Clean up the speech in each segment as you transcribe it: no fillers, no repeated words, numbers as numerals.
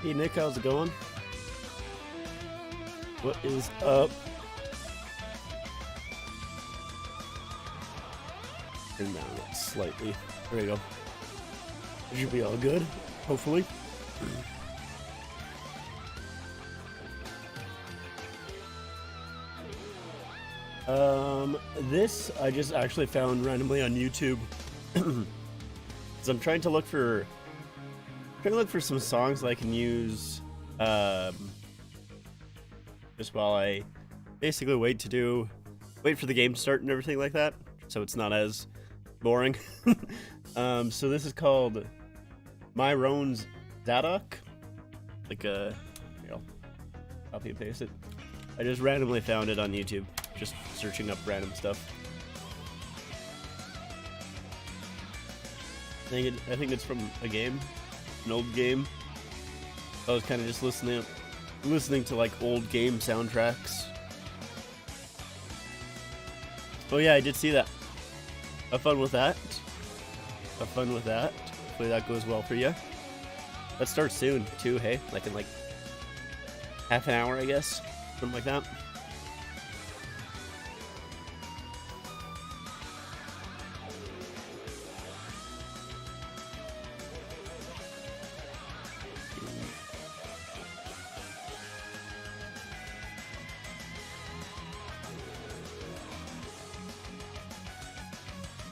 Hey Nick, how's it going? What is up? Turn down it slightly. There we go. It should be all good, hopefully. This I just actually found randomly on YouTube. So I'm trying to look for some songs that I can use just while I basically wait for the game to start and everything like that, so it's not as boring. So this is called Myron's Zadok. Like copy and paste it. I just randomly found it on YouTube, just searching up random stuff. I think it's from a game, an old game. I was kind of just listening to like old game soundtracks. Oh yeah, I did see that. Have fun with that. Have fun with that. Hopefully that goes well for you. Let's start soon too, hey? Like in like half an hour, I guess. Something like that.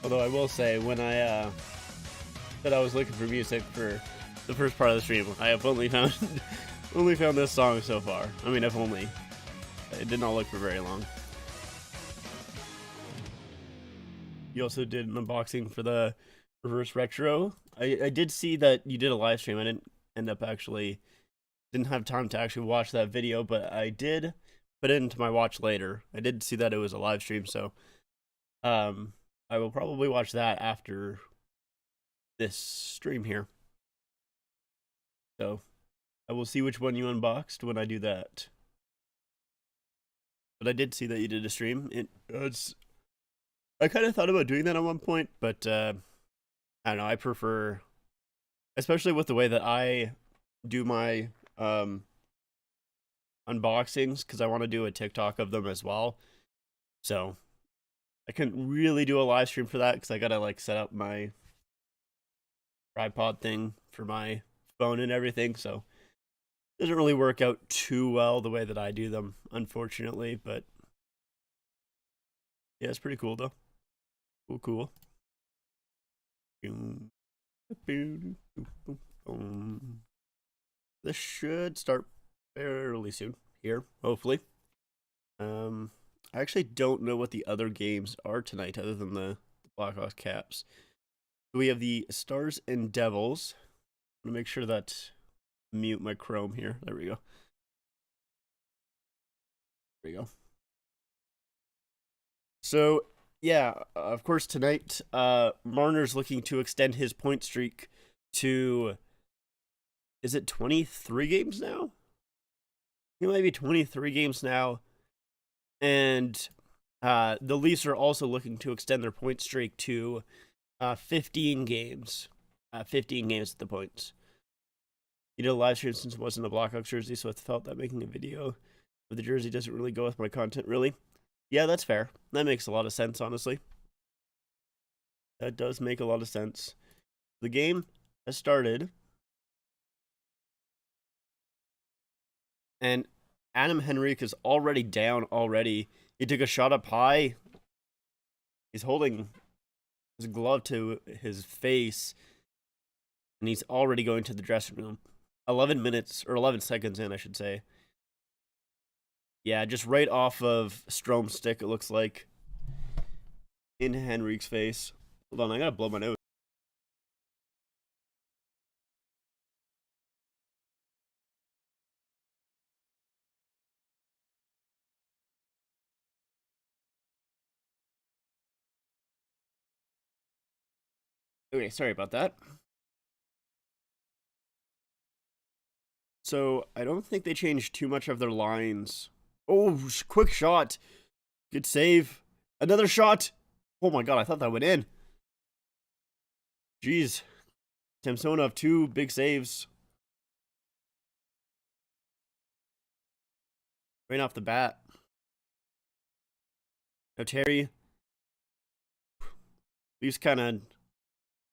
Although I will say, when I said I was looking for music for the first part of the stream, I have only found this song so far. I mean, it did not look for very long. You also did an unboxing for the reverse retro. I did see that you did a live stream. I didn't have time to actually watch that video, but I did put it into my watch later. I did see that it was a live stream, so I will probably watch that after this stream here. So I will see which one you unboxed when I do that. But I did see that you did a stream. I kind of thought about doing that at one point, but I don't know. I prefer, especially with the way that I do my unboxings, because I want to do a TikTok of them as well. So I couldn't really do a live stream for that because I gotta like set up my tripod thing for my phone and everything, so it doesn't really work out too well the way that I do them, unfortunately. But yeah, it's pretty cool though. Cool. This should start fairly soon here, hopefully. I actually don't know what the other games are tonight other than the Blackhawks Caps. We have the Stars and Devils. I'm going to make sure that mute my Chrome here. There we go. There we go. So, yeah, of course tonight, Marner's looking to extend his point streak to, is it 23 games now? It might be 23 games now. And the Leafs are also looking to extend their point streak to 15 games. 15 games at the points. You did a live stream since it wasn't a Blackhawks jersey, so I felt that making a video with the jersey doesn't really go with my content, really. Yeah, that's fair. That makes a lot of sense, honestly. That does make a lot of sense. The game has started. And Adam Henrique is already down already. He took a shot up high. He's holding his glove to his face. And he's already going to the dressing room. 11 minutes, or 11 seconds in, I should say. Yeah, just right off of Strome's stick, it looks like. In Henrique's face. Hold on, I gotta blow my nose. Okay, sorry about that. So, I don't think they changed too much of their lines. Oh, quick shot. Good save. Another shot. Oh my god, I thought that went in. Jeez. Samsonov, 2 big saves. right off the bat. Now Terry, he's kind of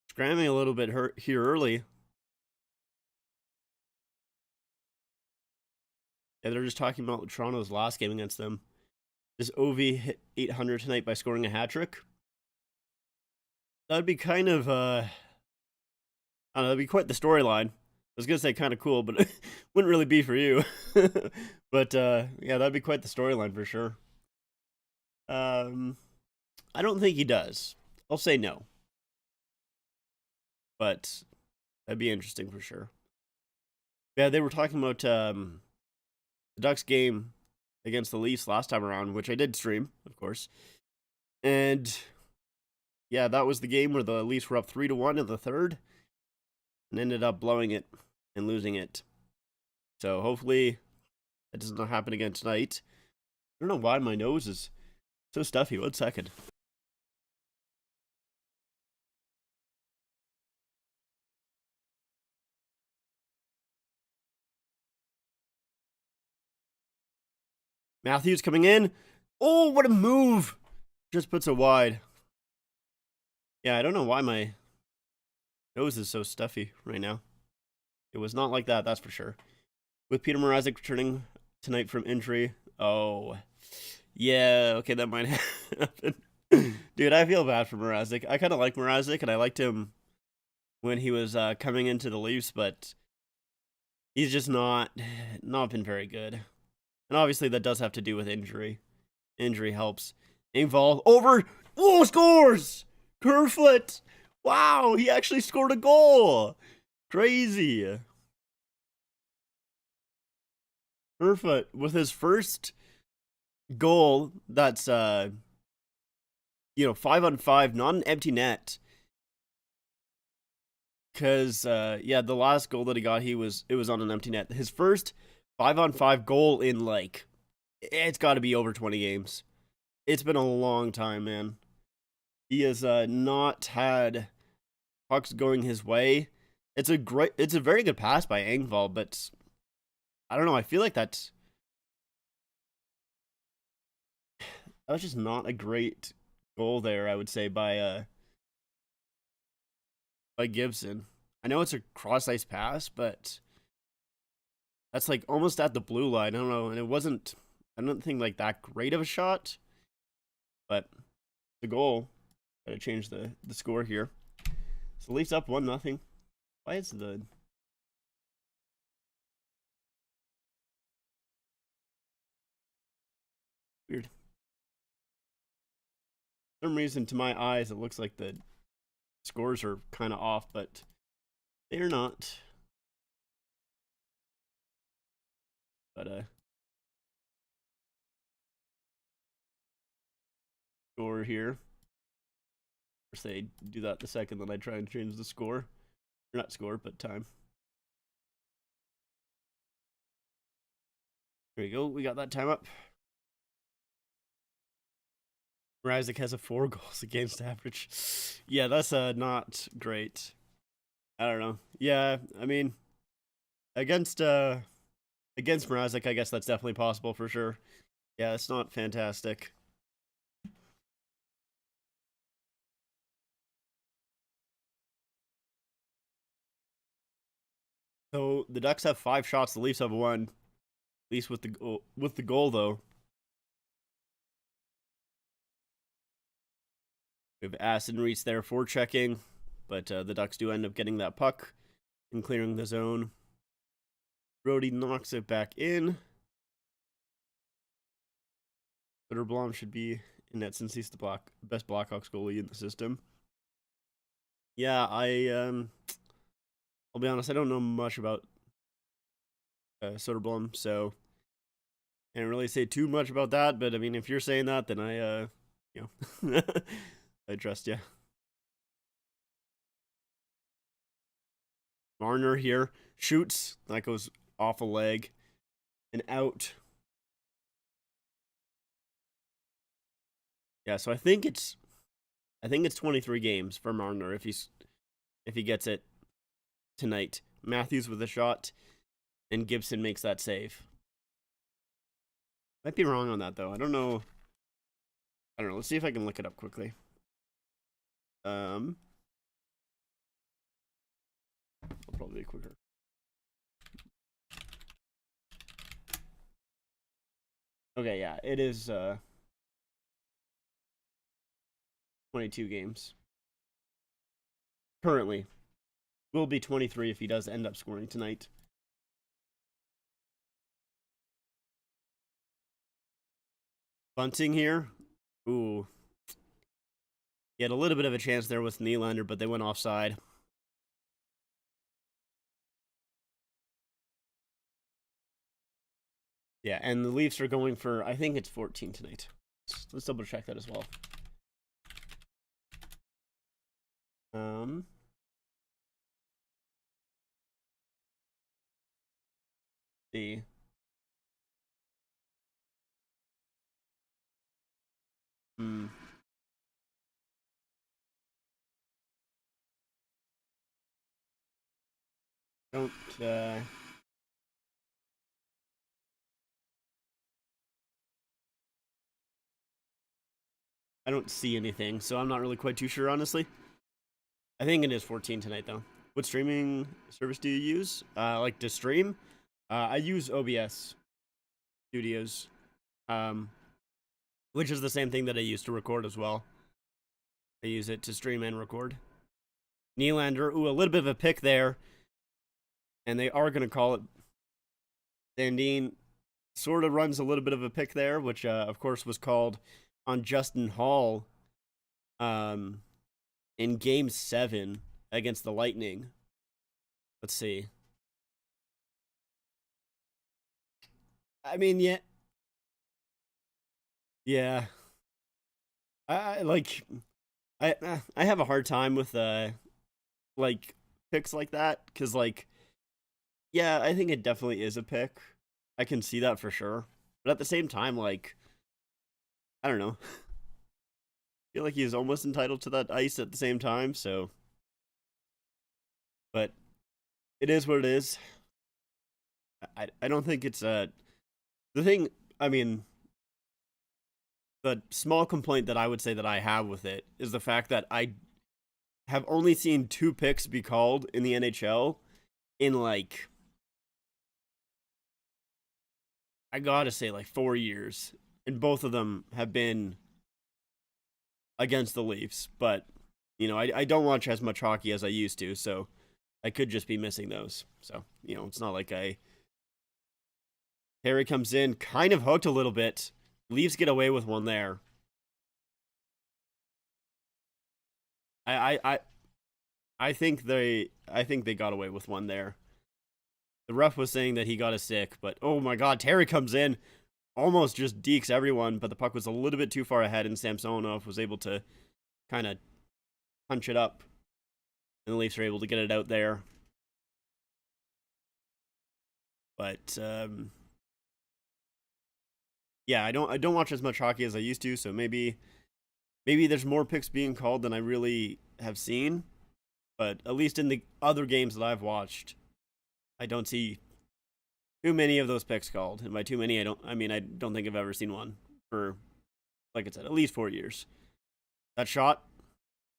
scrambling a little bit here early. Yeah, they're just talking about Toronto's last game against them. Does Ovi hit 800 tonight by scoring a hat trick? That'd be kind of, I don't know, that'd be quite the storyline. I was gonna say kind of cool, but it wouldn't really be for you. But yeah, that'd be quite the storyline for sure. I don't think he does. I'll say no. But that'd be interesting for sure. Yeah, they were talking about the Ducks game against the Leafs last time around, which I did stream, of course. And yeah, that was the game where the Leafs were up 3-1 in the third and ended up blowing it and losing it. So hopefully that does not happen again tonight. I don't know why my nose is so stuffy. 1 second. Matthews coming in. Oh, what a move! Just puts it wide. Yeah, I don't know why my nose is so stuffy right now. It was not like that, that's for sure. With Peter Mrazek returning tonight from injury. Oh, yeah, okay, that might happen. Dude, I feel bad for Mrazek. I kind of like Mrazek, and I liked him when he was coming into the Leafs, but he's just not been very good. And obviously that does have to do with injury. Injury helps. Engvall over. Oh, scores! Kerfoot! Wow, he actually scored a goal! Crazy. Kerfoot with his first goal that's 5-on-5, not an empty net. Cause yeah, the last goal that he got, it was on an empty net. His first 5-on-5 goal in it's got to be over 20 games. It's been a long time, man. He has not had pucks going his way. It's a very good pass by Engvall, but I don't know. I feel like that was just not a great goal there. I would say by Gibson. I know it's a cross ice pass, but that's almost at the blue line. I don't know, and it wasn't. I don't think that great of a shot, but the goal. Gotta change the score here. So Leafs up 1-0. Why is the weird? For some reason, to my eyes, it looks like the scores are kind of off, but they are not. But score here. Or say do that the second that I try and change the score. Or not score, but time. There we go. We got that time up. Mrazek has a 4 goals against average. Yeah, that's not great. I don't know. Yeah, I mean, against Mrazek, I guess that's definitely possible for sure. Yeah, it's not fantastic. So the Ducks have 5 shots. The Leafs have 1. At least with the goal though. We have Aston Reese there for checking, but the Ducks do end up getting that puck and clearing the zone. Brody knocks it back in. Blom should be in net since he's the best Blackhawks goalie in the system. Yeah, I'll be honest, I don't know much about Soderblom, so I can't really say too much about that. But I mean, if you're saying that, then I I trust you. Marner here shoots, that goes off a leg and out. Yeah, so I think it's 23 games for Marner if he gets it tonight. Matthews with a shot, and Gibson makes that save. Might be wrong on that though. I don't know. Let's see if I can look it up quickly. I'll probably be quicker. Okay, yeah, it is 22 games. Currently. Will be 23 if he does end up scoring tonight. Bunting here. Ooh. He had a little bit of a chance there with Nylander, but they went offside. Yeah, and the Leafs are going for, I think it's 14 tonight. Let's double check that as well. See. Don't, I don't see anything, so I'm not really quite too sure, honestly. I think it is 14 tonight, though. What streaming service do you use? Like to stream? I use OBS Studios, which is the same thing that I use to record as well. I use it to stream and record. Nylander, ooh, a little bit of a pick there. And they are going to call it. Sandin sort of runs a little bit of a pick there, which, of course, was called on Justin Hall in Game 7 against the Lightning. Let's see. I mean, yeah. Yeah. I have a hard time with like picks like that, because like, yeah, I think it definitely is a pick. I can see that for sure. But at the same time, like, I don't know. I feel like he's almost entitled to that ice at the same time, so. But it is what it is. I don't think it's the thing, I mean, the small complaint that I would say that I have with it is the fact that I have only seen 2 picks be called in the NHL in, like, I gotta say, like, 4 years. And both of them have been against the Leafs. But, you know, I don't watch as much hockey as I used to, so I could just be missing those. So, you know, it's not like Harry comes in, kind of hooked a little bit. Leafs get away with one there. I think they got away with one there. The ref was saying that he got a sick, but oh my god, Terry comes in, almost just dekes everyone, but the puck was a little bit too far ahead, and Samsonov was able to kind of punch it up, and the Leafs were able to get it out there. But yeah, I don't watch as much hockey as I used to, so maybe there's more picks being called than I really have seen. But at least in the other games that I've watched, I don't see too many of those picks called. And by too many, I don't think I've ever seen one for, like I said, at least 4 years. That shot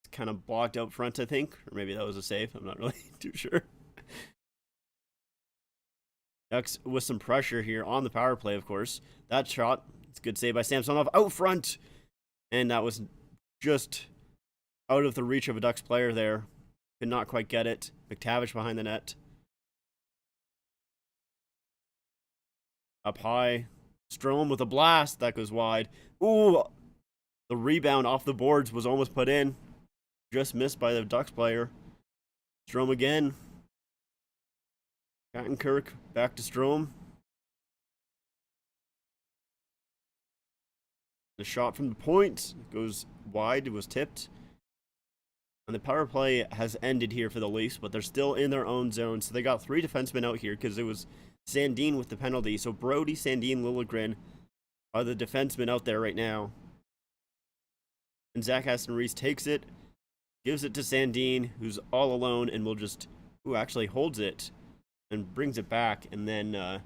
is kind of blocked out front, I think. Or maybe that was a save. I'm not really too sure. Ducks with some pressure here on the power play, of course. That shot, it's a good save by Samsonov out front. And that was just out of the reach of a Ducks player there. Could not quite get it. McTavish behind the net. Up high. Strome with a blast. That goes wide. Ooh. The rebound off the boards was almost put in. Just missed by the Ducks player. Strome again. Kirk back to Strome. The shot from the point goes wide. It was tipped. And the power play has ended here for the Leafs, but they're still in their own zone. So they got 3 defensemen out here because it was Sandin with the penalty. So Brody, Sandin, Liljegren are the defensemen out there right now. And Zach Aston-Reese takes it, gives it to Sandin, who's all alone, and will just, actually holds it and brings it back, and then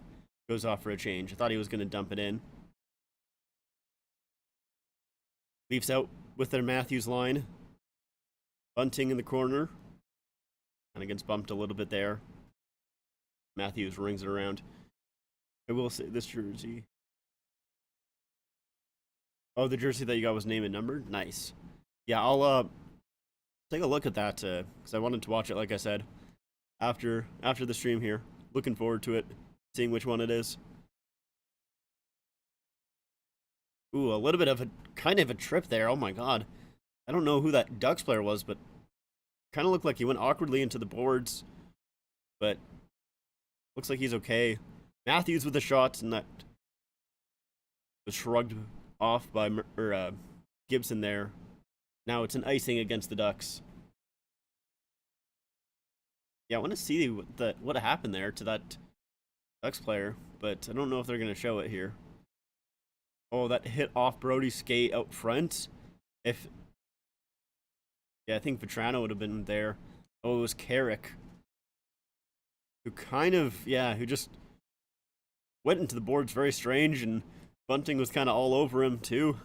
goes off for a change. I thought he was going to dump it in. Leafs out with their Matthews line. Bunting in the corner. Kind of gets bumped a little bit there. Matthews rings it around. I will say this jersey. Oh, the jersey that you got was name and numbered? Nice. Yeah, I'll take a look at that because I wanted to watch it, like I said, after the stream here. Looking forward to it, seeing which one it is. Ooh, a little bit of a kind of a trip there. Oh my god. I don't know who that Ducks player was, but kind of looked like he went awkwardly into the boards. But looks like he's okay. Matthews with the shots, and that was shrugged off by Gibson there. Now it's an icing against the Ducks. Yeah, I want to see what happened there to that Ducks player, but I don't know if they're going to show it here. Oh, that hit off Brody's skate out front. Yeah, I think Vetrano would have been there. Oh, it was Carrick. Who who just went into the boards very strange, and Bunting was kind of all over him, too.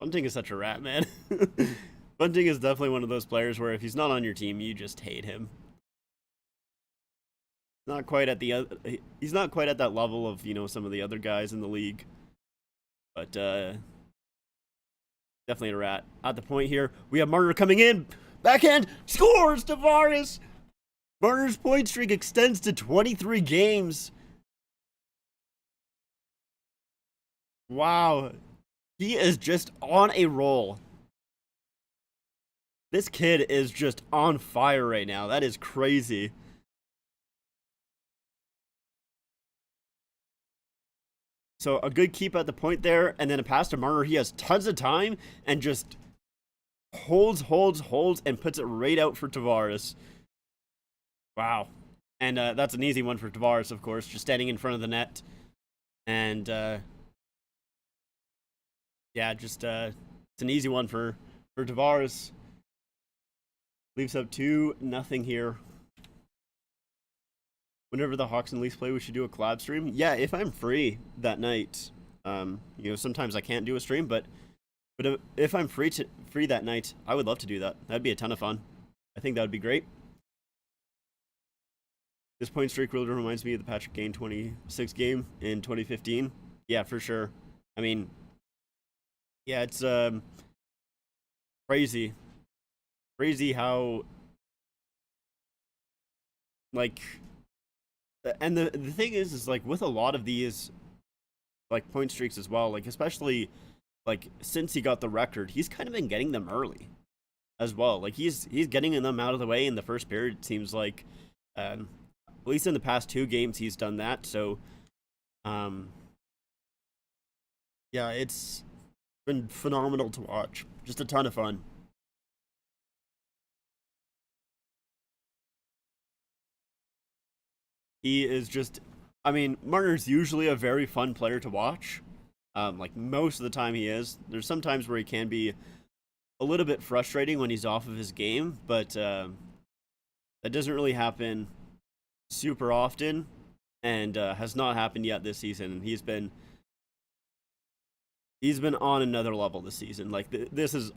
Bunting is such a rat, man. Bunting is definitely one of those players where if he's not on your team, you just hate him. Not quite at he's not quite at that level of, some of the other guys in the league. But definitely a rat. At the point here, we have Marner coming in. Backhand scores Tavares. Marner's point streak extends to 23 games. Wow. He is just on a roll. This kid is just on fire right now. That is crazy. So a good keep at the point there, and then a pass to Marner. He has tons of time and just holds, and puts it right out for Tavares. Wow. And that's an easy one for Tavares, of course, just standing in front of the net. And yeah, just it's an easy one for Tavares. Leafs up 2-0 here. Whenever the Hawks and Leafs play, we should do a collab stream. Yeah, if I'm free that night. Sometimes I can't do a stream, but if I'm free that night, I would love to do that. That'd be a ton of fun. I think that would be great. This point streak really reminds me of the Patrick Kane 26 game in 2015. Yeah, for sure. I mean, yeah, it's crazy. Crazy how, like, and the thing is like with a lot of these like point streaks as well, like especially like since he got the record, he's kind of been getting them early as well. Like he's getting them out of the way in the first period, it seems like. At least in the past 2 games he's done that. So yeah, it's been phenomenal to watch. Just a ton of fun. He is just, I mean, Marner's usually a very fun player to watch. Like most of the time he is. There's some times where he can be a little bit frustrating when he's off of his game, but that doesn't really happen super often, and has not happened yet this season. He's been on another level this season. Like this is,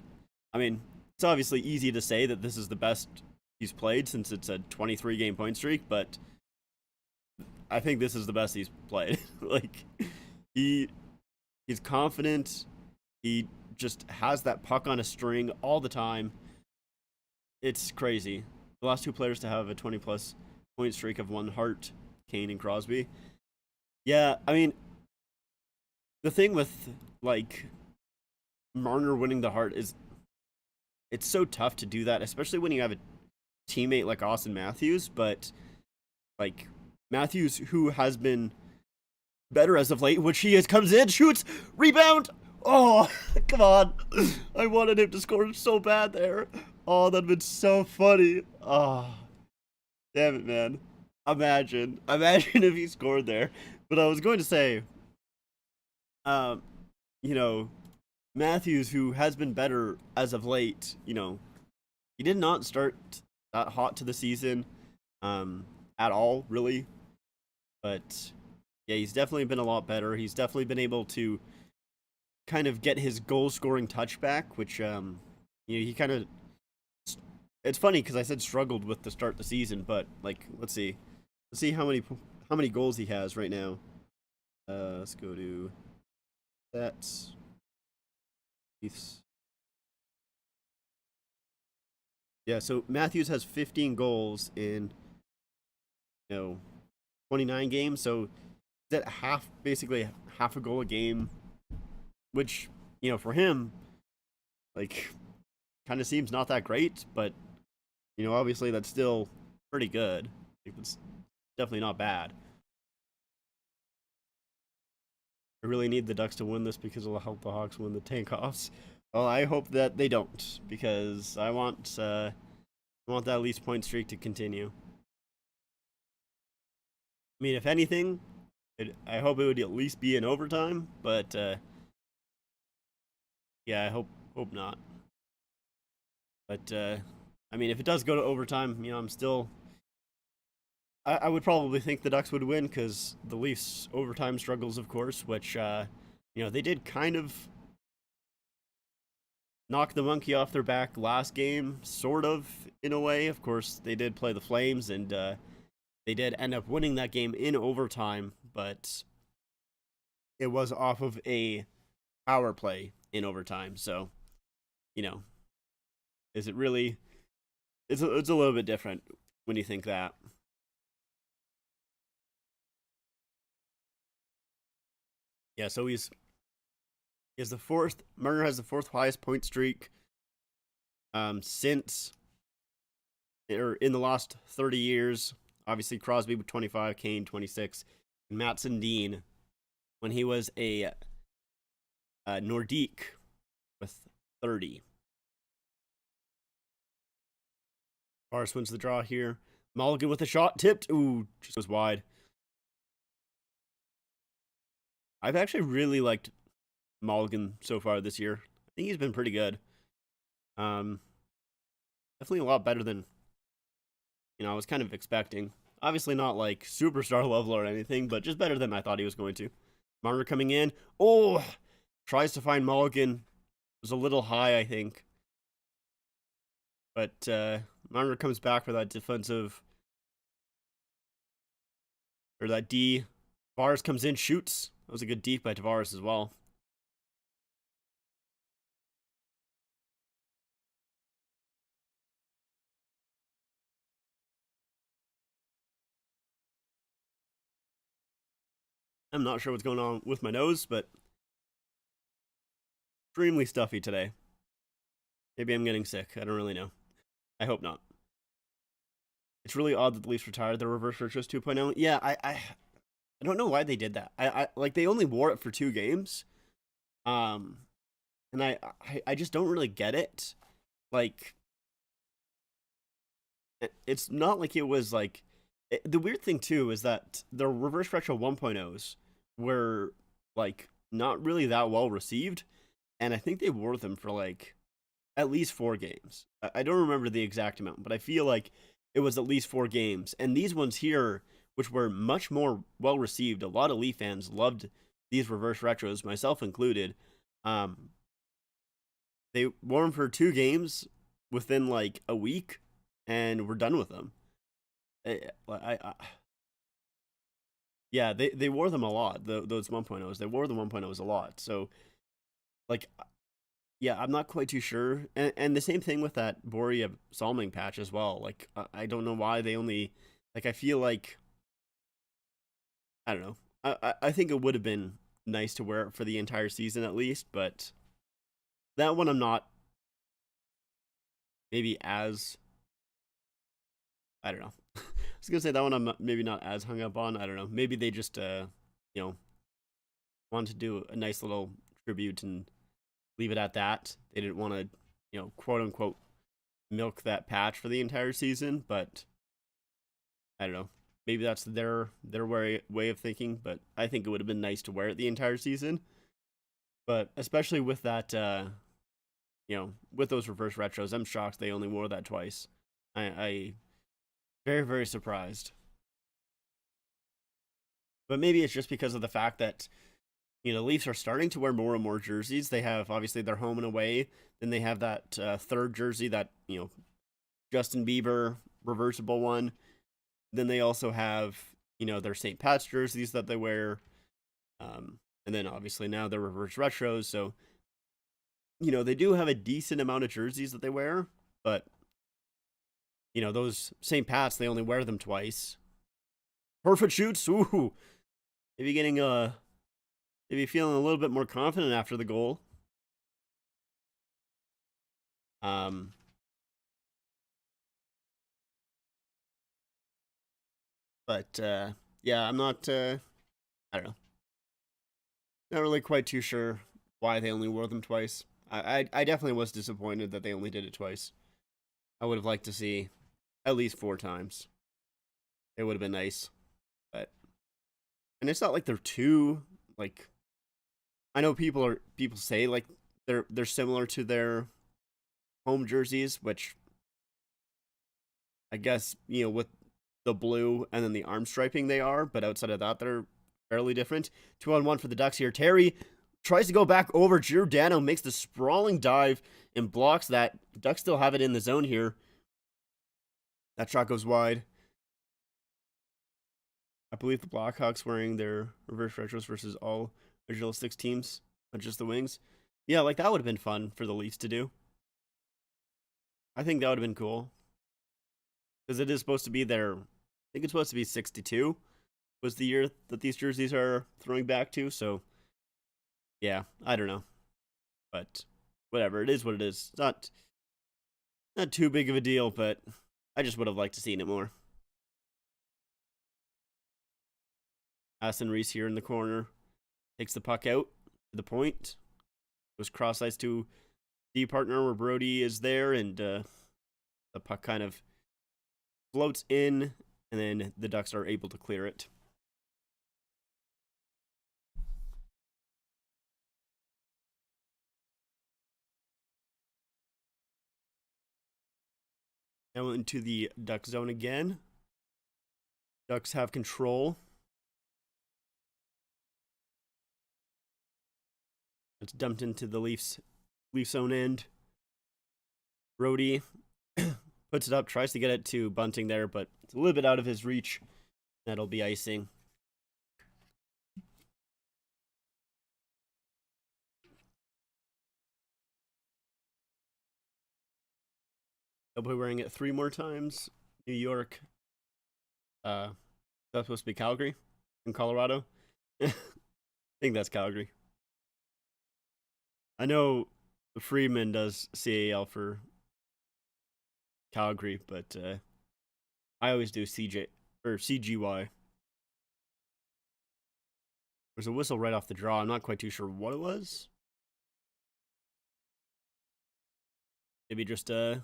I mean, it's obviously easy to say that this is the best he's played since it's a 23 game point streak, but I think this is the best he's played. Like he's confident. He just has that puck on a string all the time. It's crazy. The last 2 players to have a 20+ point streak have won Hart, Kane, and Crosby. Yeah, I mean, the thing with like Marner winning the Hart is it's so tough to do that, especially when you have a teammate like Austin Matthews. But like Matthews, who has been better as of late, which he is, comes in, shoots, rebound. Oh, come on. I wanted him to score so bad there. Oh, that'd been so funny. Oh, damn it, man. Imagine if he scored there. But I was going to say, Matthews, who has been better as of late, he did not start that hot to the season at all, really. But yeah, he's definitely been a lot better. He's definitely been able to kind of get his goal scoring touch back, which he kind of. It's funny because I said struggled with to start the season, but like let's see how many goals he has right now. Let's go to stats. Yeah, so Matthews has 15 goals in 29 games, so that basically half a goal a game, which for him, like, kind of seems not that great, but obviously that's still pretty good. Like, it's definitely not bad. I really need the Ducks to win this because it'll help the Hawks win the tank-offs. Well, I hope that they don't because I want that least point streak to continue. I mean, if anything, I hope it would at least be in overtime, but yeah, I hope not. But I mean, if it does go to overtime, I'm still. I would probably think the Ducks would win because the Leafs' overtime struggles, of course, which they did kind of knock the monkey off their back last game, sort of in a way. Of course, they did play the Flames, and they did end up winning that game in overtime, but it was off of a power play in overtime. So, is it really? It's a little bit different when you think that. Yeah, so he has the fourth. Marner has the fourth highest point streak since or in the last 30 years. Obviously, Crosby with 25, Kane 26, and Matt Sundin when he was a Nordique with 30. Tavares wins the draw here. Mulligan with a shot tipped. Ooh, just goes wide. I've actually really liked Mulligan so far this year. I think he's been pretty good. Definitely a lot better than I was kind of expecting. Obviously not like superstar level or anything, but just better than I thought he was going to. Marner coming in. Oh, tries to find Mulligan. It was a little high, I think. But Marner comes back for that defensive. Or that D. Tavares comes in, shoots. That was a good deep by Tavares as well. I'm not sure what's going on with my nose, but extremely stuffy today. Maybe I'm getting sick. I don't really know. I hope not. It's really odd that the Leafs retired the reverse retros 2.0. Yeah, I don't know why they did that. I like they only wore it for 2 games. And I just don't really get it. Like it's not like it was like the weird thing too is that the reverse retro 1.0s were like not really that well received, and I think they wore them for like at least 4 games. I don't remember the exact amount, but I feel like it was at least 4 games. And these ones here, which were much more well received, a lot of Leaf fans loved these reverse retros, myself included. They wore them for 2 games within like a week, and we're done with them. Yeah, they wore them a lot. Those 1.0s, they wore the 1.0s a lot. So like, yeah, I'm not quite too sure. And the same thing with that Boria Salming patch as well. Like, I don't know why they only like. I feel like I don't know. I think it would have been nice to wear it for the entire season at least, but that one I'm not maybe as I don't know. I was gonna say that one I'm maybe not as hung up on. I don't know. Maybe they just wanted to do a nice little tribute and leave it at that. They didn't want to quote unquote milk that patch for the entire season, but I don't know. Maybe that's their way of thinking, but I think it would have been nice to wear it the entire season. But especially with that with those reverse retros, I'm shocked they only wore that twice. I very, very surprised. But maybe it's just because of the fact that You know, Leafs are starting to wear more and more jerseys. They have obviously their home and away. Then they have that third jersey, that Justin Bieber reversible one. Then they also have their St. Pat's jerseys that they wear, and then obviously now they're reverse retros. So they do have a decent amount of jerseys that they wear, but those St. Pat's, they only wear them twice. Perfect shoots. Ooh, maybe getting maybe feeling a little bit more confident after the goal. But yeah, I'm not. I don't know. Not really quite too sure why they only wore them twice. I definitely was disappointed that they only did it twice. I would have liked to see at least 4 times. It would have been nice, but and it's not like they're too like. I know people say like they're similar to their home jerseys, which I guess with the blue and then the arm striping they are, but outside of that they're fairly different. 2-on-1 for the Ducks here. Terry tries to go back over. Giordano makes the sprawling dive and blocks that. The Ducks still have it in the zone here. That shot goes wide. I believe the Blackhawks wearing their reverse retros versus all original 6 teams, not just the Wings. Yeah, like that would have been fun for the Leafs to do. I think that would have been cool. Because it is supposed to be their, I think it's supposed to be 62 was the year that these jerseys are throwing back to. So, yeah, I don't know. But whatever, it is what it is. It's not too big of a deal, but I just would have liked to seen it more. Aston Reese here in the corner. Takes the puck out to the point. Goes cross ice to the partner where Brody is there, and the puck kind of floats in, and then the Ducks are able to clear it. Now into the Duck zone again. Ducks have control. It's dumped into the Leafs zone end. Brody puts it up, tries to get it to Bunting there, but it's a little bit out of his reach. That'll be icing. They'll be wearing it 3 more times. New York. That's supposed to be Calgary in Colorado. I think that's Calgary. I know Friedman does CAL for Calgary, but I always do CJ or CGY. There's a whistle right off the draw. I'm not quite too sure what it was. Maybe just a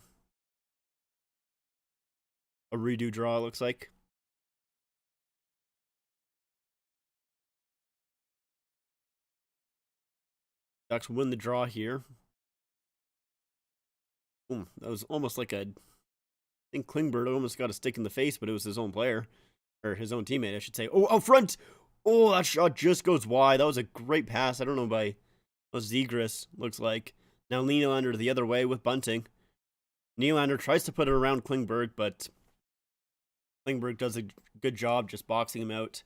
redo draw, it looks like. Ducks win the draw here. Ooh, that was almost like I think Klingberg almost got a stick in the face, but it was his own player. Or his own teammate, I should say. Oh, out front! Oh, that shot just goes wide. That was a great pass. I don't know by what Zegras looks like. Now Nylander the other way with Bunting. Nylander tries to put it around Klingberg, but Klingberg does a good job just boxing him out.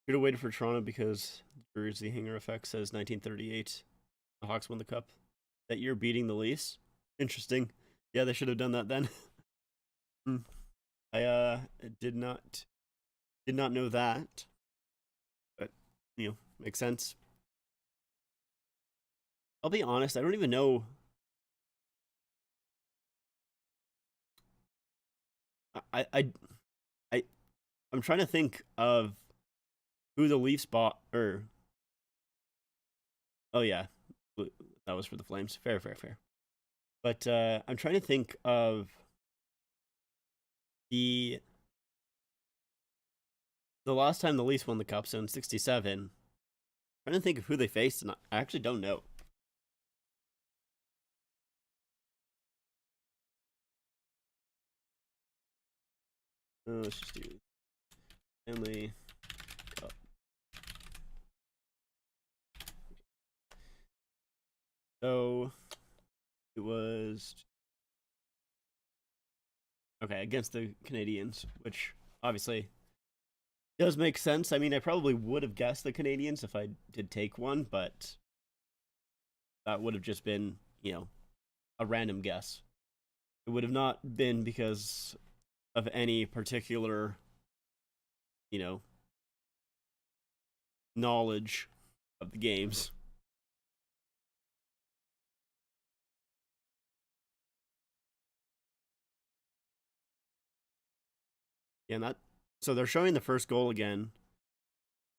Should have waited for Toronto because Jersey Hanger Effect says 1938. The Hawks won the cup that year, beating the Leafs. Interesting. Yeah, they should have done that then. I did not know that, but makes sense. I'll be honest, I don't even know. I'm trying to think of who the Leafs bought, or oh yeah, that was for the Flames. Fair. But I'm trying to think of the last time the Leafs won the cup, so in '67. I'm trying to think of who they faced, and I actually don't know. Let's just do Stanley Cup. So it was okay against the Canadians, which obviously does make sense. I mean, I probably would have guessed the Canadians if I did take one, but that would have just been, a random guess. It would have not been because of any particular, you know, knowledge of the games. Yeah, and that so they're showing the first goal again,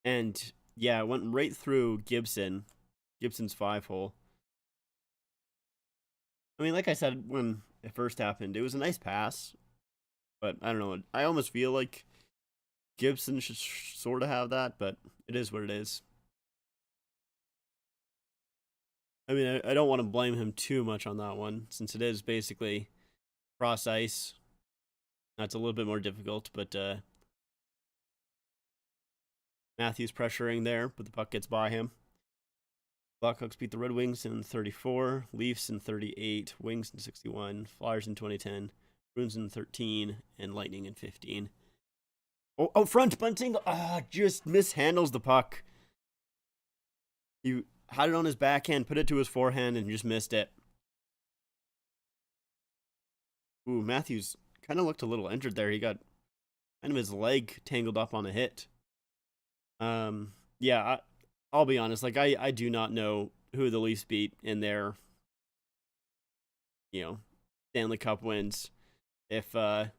and yeah, it went right through Gibson. Gibson's 5-hole. I mean, like I said when it first happened, it was a nice pass, but I don't know. I almost feel like Gibson should sort of have that, but it is what it is. I mean, I don't want to blame him too much on that one, since it is basically cross ice. That's a little bit more difficult, but Matthews pressuring there, but the puck gets by him. Blackhawks beat the Red Wings in 34, Leafs in 38, Wings in 61, Flyers in 2010, Bruins in 13, and Lightning in 15. Oh, out front, Bunting just mishandles the puck. He had it on his backhand, put it to his forehand, and just missed it. Ooh, Matthews kind of looked a little injured there. He got kind of his leg tangled up on a hit. Yeah, I'll be honest. Like, I do not know who the Leafs beat in their, Stanley Cup wins. If I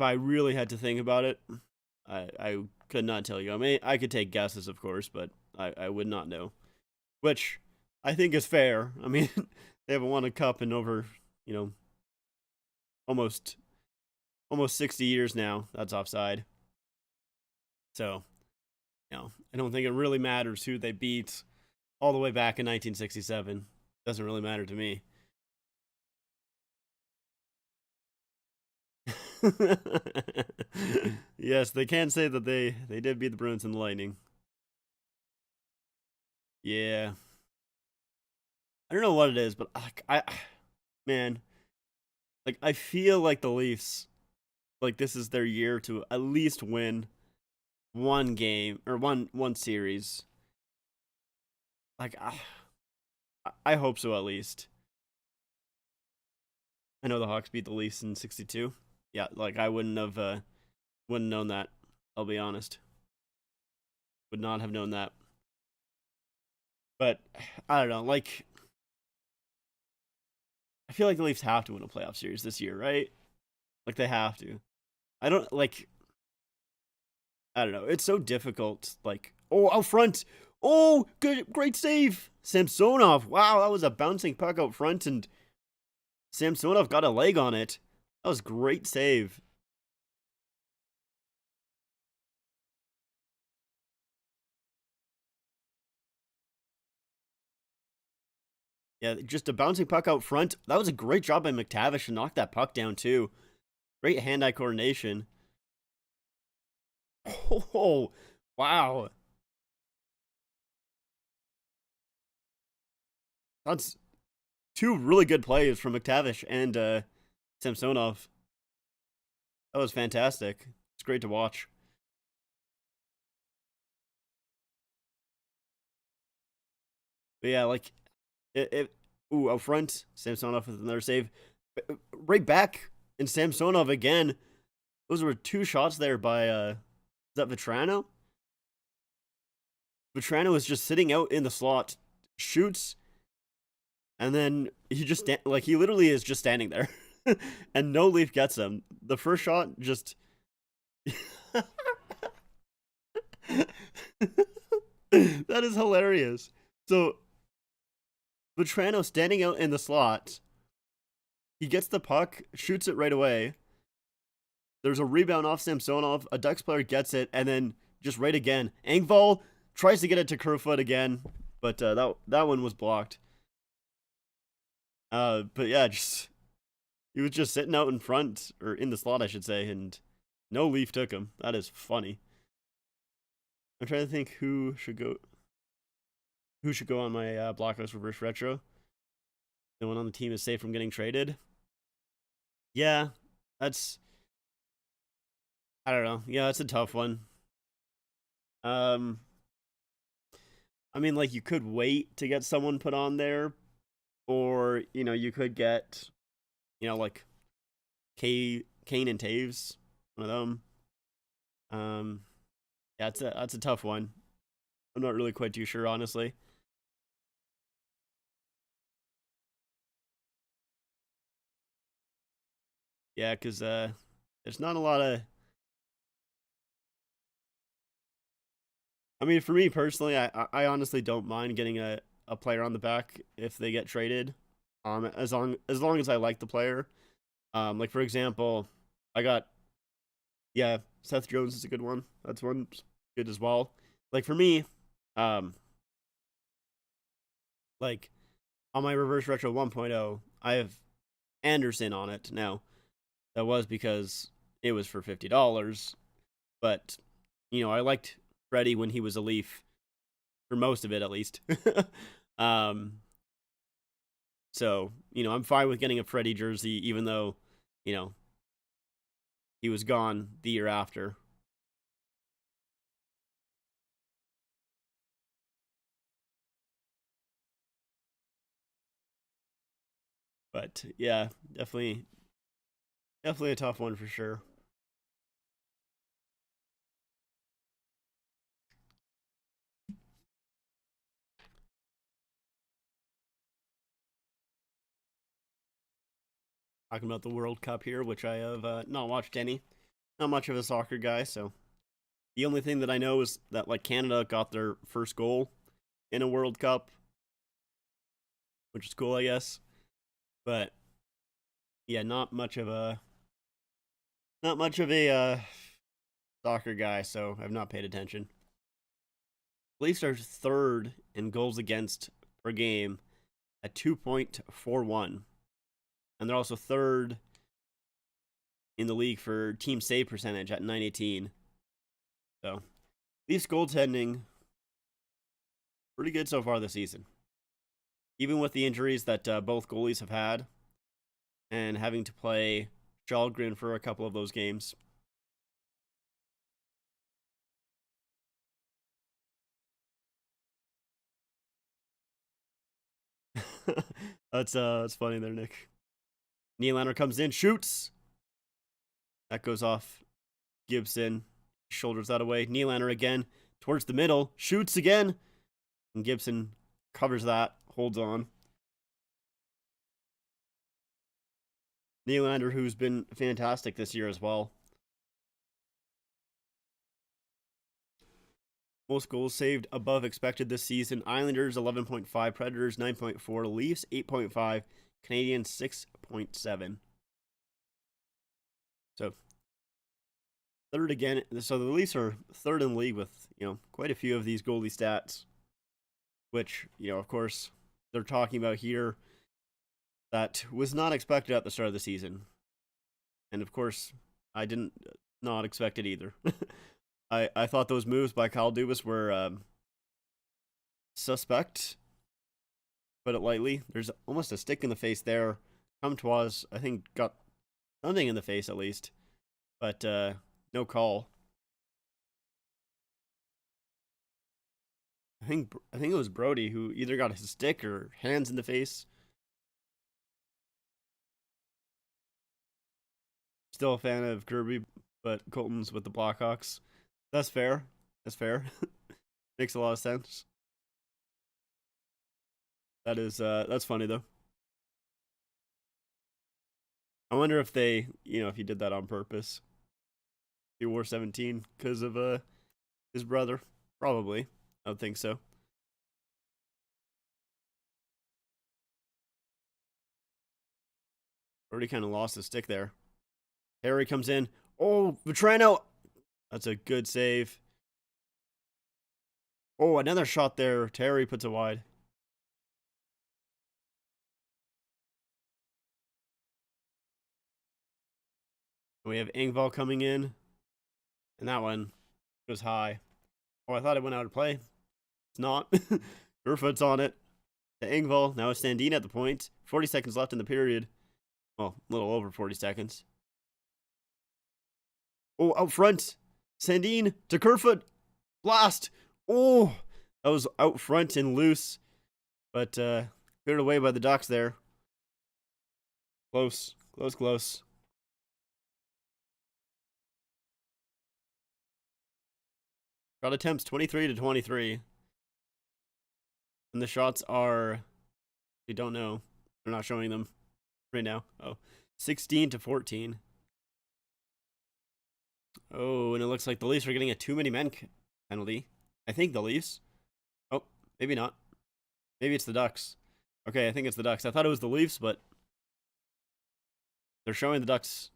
really had to think about it, I could not tell you. I mean, I could take guesses, of course, but I would not know. Which I think is fair. I mean, they haven't won a cup in over, almost 60 years now. That's offside. So, I don't think it really matters who they beat all the way back in 1967. Doesn't really matter to me. Yes, they can say that they did beat the Bruins and the Lightning. Yeah. I don't know what it is, but man, like I feel like the Leafs, like this is their year to at least win one game or one series. Like I hope so at least. I know the Hawks beat the Leafs in 62. Yeah, like I wouldn't known that. I'll be honest. Would not have known that. But I don't know, like I feel like the Leafs have to win a playoff series this year, right? Like they have to. I don't like I don't know. It's so difficult. Like, oh, out front. Oh, good, great save. Samsonov. Wow, that was a bouncing puck out front, and Samsonov got a leg on it. That was great save. Yeah, just a bouncing puck out front. That was a great job by McTavish to knock that puck down, too. Great hand-eye coordination. Oh, wow. That's two really good plays from McTavish and Samsonov. That was fantastic. It's great to watch. But yeah, like ooh, out front, Samsonov with another save. Right back, and Samsonov again. Those were two shots there by is that Vetrano? Vetrano was just sitting out in the slot, shoots, and then he just like he literally is just standing there, and no Leaf gets him. The first shot just. That is hilarious. So Vetrano standing out in the slot. He gets the puck, shoots it right away. There's a rebound off Samsonov. A Ducks player gets it, and then just right again. Engvall tries to get it to Kerfoot again, but that one was blocked. But yeah, just He was just sitting out in front, or in the slot, I should say, and no Leaf took him. That is funny. I'm trying to think who should go. Who should go on my Blackhawks reverse retro? No one on the team is safe from getting traded. Yeah, that's. I don't know. Yeah, that's a tough one. Um, I mean, like you could wait to get someone put on there, or you could get, like Kane and Taves, one of them. Yeah, that's a tough one. I'm not really quite too sure, honestly. Yeah, because there's not a lot of. I mean, for me personally, I honestly don't mind getting a player on the back if they get traded. As long as I like the player. Like for example, I got yeah, Seth Jones is a good one. That's one good as well. Like for me, um, like on my reverse retro 1.0, I have Anderson on it now. That was because it was for $50, but I liked Freddie when he was a Leaf for most of it, at least. um, so I'm fine with getting a Freddie jersey, even though you know he was gone the year after. But yeah, definitely a tough one for sure. Talking about the World Cup here, which I have not watched any. Not much of a soccer guy, so the only thing that I know is that like Canada got their first goal in a World Cup, which is cool, I guess. But yeah, not much of a soccer guy, so I've not paid attention. Leafs are third in goals against per game at 2.41, and they're also third in the league for team save percentage at 918. So Leafs goaltending pretty good so far this season, even with the injuries that both goalies have had, and having to play Shalgren for a couple of those games. That's funny there, Nick. Nylander comes in, shoots. That goes off Gibson. Shoulders that away. Nylander again towards the middle, shoots again, and Gibson covers that, holds on. Nylander, who's been fantastic this year as well. Most goals saved above expected this season. Islanders 11.5, Predators 9.4, Leafs 8.5, Canadians 6.7. So third again. So the Leafs are third in the league with quite a few of these goalie stats, which of course they're talking about here. That was not expected at the start of the season, and of course I didn't not expect it either. I thought those moves by Kyle Dubas were suspect, put it lightly. There's almost a stick in the face there. Comtois, I think, got something in the face at least, but no call. I think it was Brody who either got his stick or hands in the face. Still a fan of Kirby, but Colton's with the Blackhawks. That's fair. That's fair. Makes a lot of sense. That's funny though. I wonder if if he did that on purpose. He wore 17 because of his brother. Probably. I would think so. Already kind of lost his stick there. Harry comes in. Oh, Vetrano. That's a good save. Oh, another shot there. Terry puts it wide. We have Engvall coming in, and that one goes high. Oh, I thought it went out of play. It's not. Kerfoot's on it. To Engvall. Now it's Sandin at the point. 40 seconds left in the period. Well, a little over 40 seconds. Oh, out front. Sandin to Kerfoot. Blast. Oh, that was out front and loose. But cleared away by the Ducks there. Close. Close. Shot attempts 23 to 23. And the shots are, we don't know. They're not showing them right now. Oh, 16 to 14. Oh, and it looks like the Leafs are getting a too many men penalty. I think the Leafs. Oh, maybe not. Maybe it's the Ducks. Okay, I think it's the Ducks. I thought it was the Leafs, but they're showing the Ducks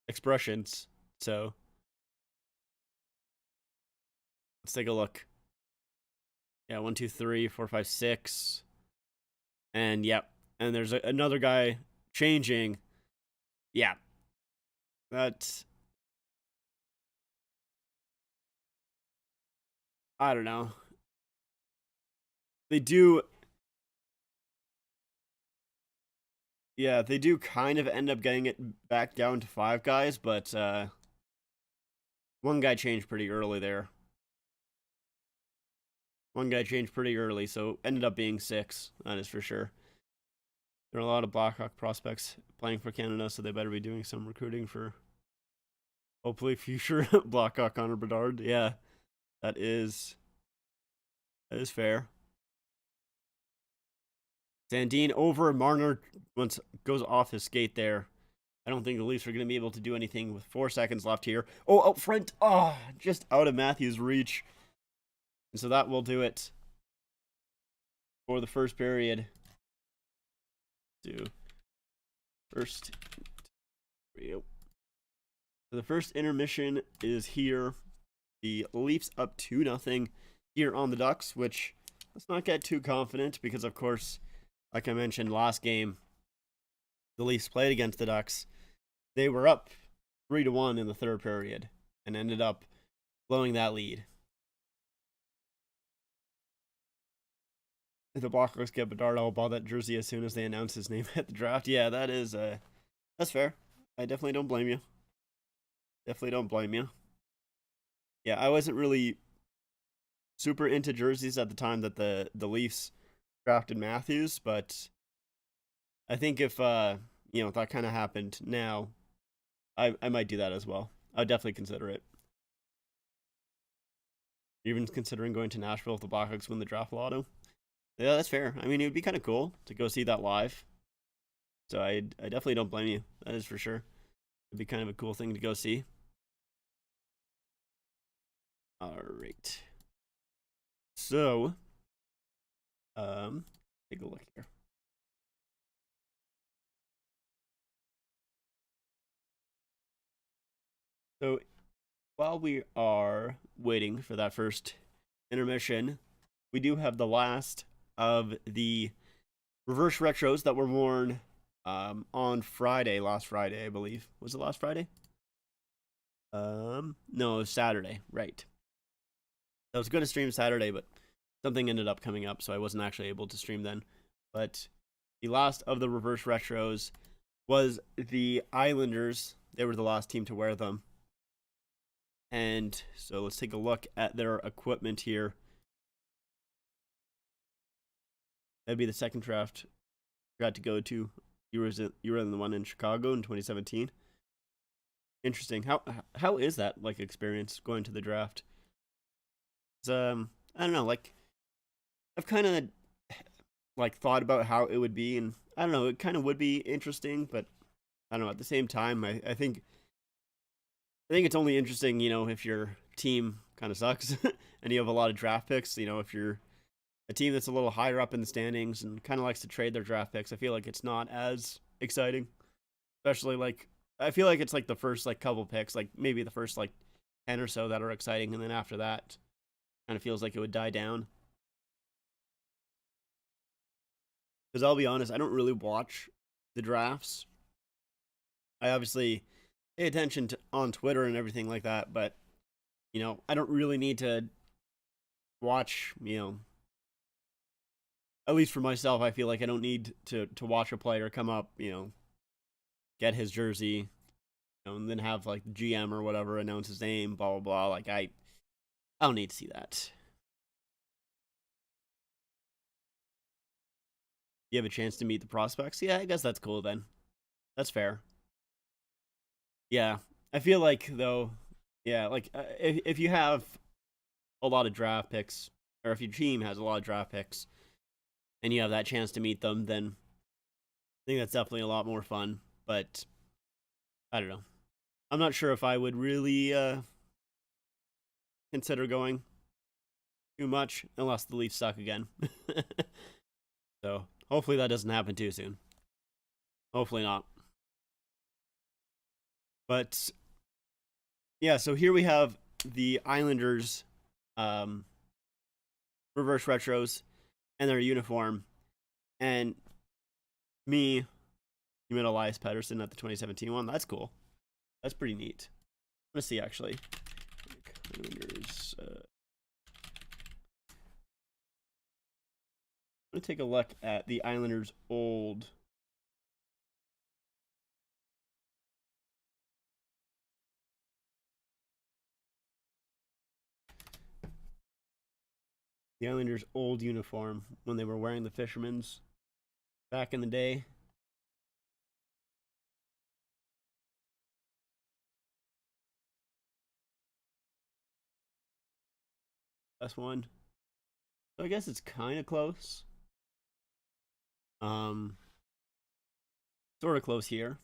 expressions. So let's take a look. Yeah, 1, 2, 3, 4, 5, 6. And yep. And there's another guy changing. Yeah. That's, I don't know. They do. Yeah, they do kind of end up getting it back down to 5 guys, but one guy changed pretty early there. One guy changed pretty early, so ended up being 6. That is for sure. There are a lot of Blackhawk prospects playing for Canada, so they better be doing some recruiting for hopefully future Blackhawk Connor Bedard. Yeah, that is fair. Sandin over Marner once goes off his skate there. I don't think the Leafs are going to be able to do anything with 4 seconds left here. Oh, out front. Oh, just out of Matthews' reach. And so that will do it for the first period. So the first intermission is here. The Leafs up 2-0 here on the Ducks, which let's not get too confident because, of course, like I mentioned last game, the Leafs played against the Ducks. They were up 3-1 in the third period and ended up blowing that lead. The Blackhawks get Bedard. I'll buy that jersey as soon as they announce his name at the draft. Yeah, that's fair. I definitely don't blame you. Yeah, I wasn't really super into jerseys at the time that the Leafs drafted Matthews, but I think if that kind of happened now, I might do that as well. I'd definitely consider it. Even considering going to Nashville if the Blackhawks win the draft lotto. Yeah, that's fair. I mean, it would be kind of cool to go see that live. So I definitely don't blame you. That is for sure. It'd be kind of a cool thing to go see. All right. So, take a look here. So, while we are waiting for that first intermission, we do have the last of the reverse retros that were worn on Friday, last Friday, I believe. Was it last Friday? No, it was Saturday, right. I was going to stream Saturday, but something ended up coming up, so I wasn't actually able to stream then. But the last of the reverse retros was the Islanders. They were the last team to wear them. And so let's take a look at their equipment here. That'd be the second draft I got to go to. You were in the one in Chicago in 2017. Interesting. How is that like experience going to the draft? I don't know. Like I've kind of like thought about how it would be, and I don't know. It kind of would be interesting, but I don't know. At the same time, I think it's only interesting, if your team kind of sucks and you have a lot of draft picks. If you're a team that's a little higher up in the standings and kind of likes to trade their draft picks, I feel like it's not as exciting. Especially I feel like it's like the first couple picks, like maybe the first 10 or so that are exciting, and then after that, kind of feels like it would die down. Because I'll be honest, I don't really watch the drafts. I obviously pay attention to on Twitter and everything like that, but I don't really need to watch, at least for myself, I feel like I don't need to watch a player come up, get his jersey, and then have like the GM or whatever announce his name, blah blah blah. Like I don't need to see that. You have a chance to meet the prospects. Yeah, I guess that's cool then. That's fair. Yeah, I feel like though, yeah, like if you have a lot of draft picks, or if your team has a lot of draft picks, and you have that chance to meet them, then I think that's definitely a lot more fun. But I don't know. I'm not sure if I would really consider going too much unless the Leafs suck again. So hopefully that doesn't happen too soon. Hopefully not. But yeah, so here we have the Islanders reverse retros and their uniform. And me, you met Elias Pettersson at the 2017 one. That's cool. That's pretty neat. Let's see, actually. Islanders. I'm going to take a look at the Islanders' old. The Islanders' old uniform when they were wearing the Fisherman's back in the day. That's one. So I guess it's kind of close. Um, Sort of close here.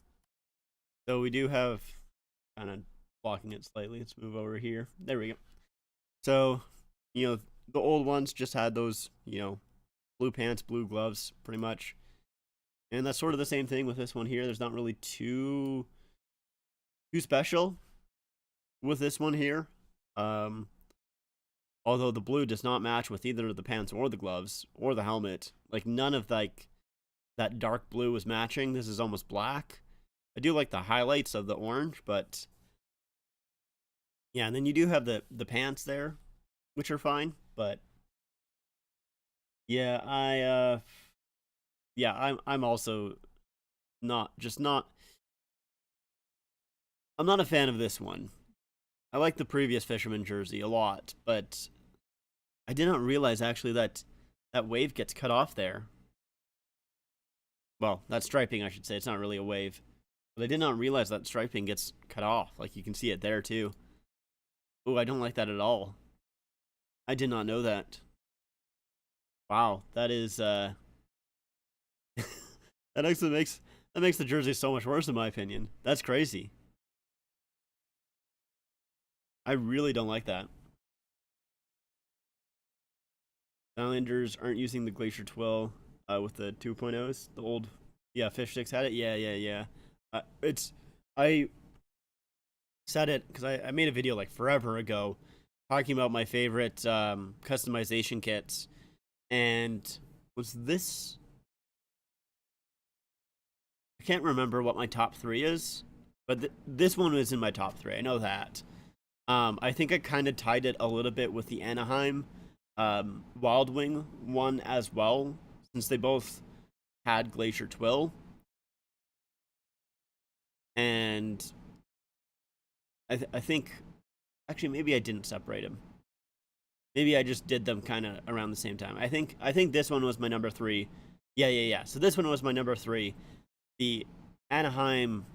So we do have kind of blocking it slightly. Let's move over here. There we go. So, the old ones just had those, blue pants, blue gloves, pretty much. And that's sort of the same thing with this one here. There's not really too special with this one here. Although the blue does not match with either the pants or the gloves or the helmet. Like none of that dark blue is matching. This is almost black. I do like the highlights of the orange, but yeah, and then you do have the pants there, which are fine, but yeah, I'm also not I'm not a fan of this one. I like the previous Fisherman jersey a lot, but I did not realize actually that wave gets cut off there. Well, that striping, I should say. It's not really a wave. But I did not realize that striping gets cut off. Like, you can see it there, too. Oh, I don't like that at all. I did not know that. Wow, that is, that actually makes the jersey so much worse, in my opinion. That's crazy. I really don't like that. Islanders aren't using the Glacier Twill with the 2.0s. The old, yeah, Fish Sticks had it. Yeah. I said it because I made a video like forever ago talking about my favorite customization kits. And was this. I can't remember what my top 3 is, but this one was in my top 3. I know that. I think I kind of tied it a little bit with the Anaheim Wild Wing one as well, since they both had Glacier Twill. And I think, actually, maybe I didn't separate them. Maybe I just did them kind of around the same time. I think this one was my number 3. Yeah. So this one was my number 3. The Anaheim.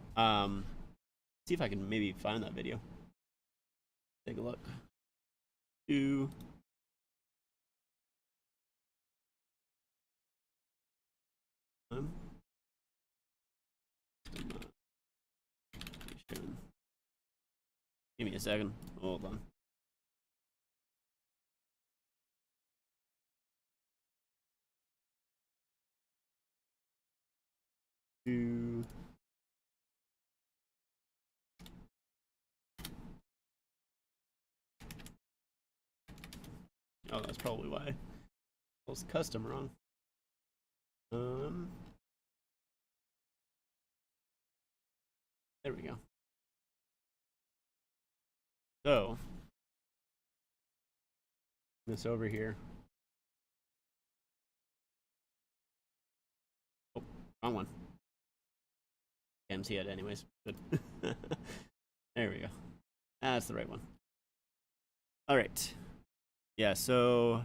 See if I can maybe find that video. Take a look. 2. Give me a second. Hold on. Two. Oh, that's probably why. It was custom wrong. There we go. So, this over here. Oh, wrong one. Can't see it anyways. Good. There we go. That's the right one. All right. Yeah, so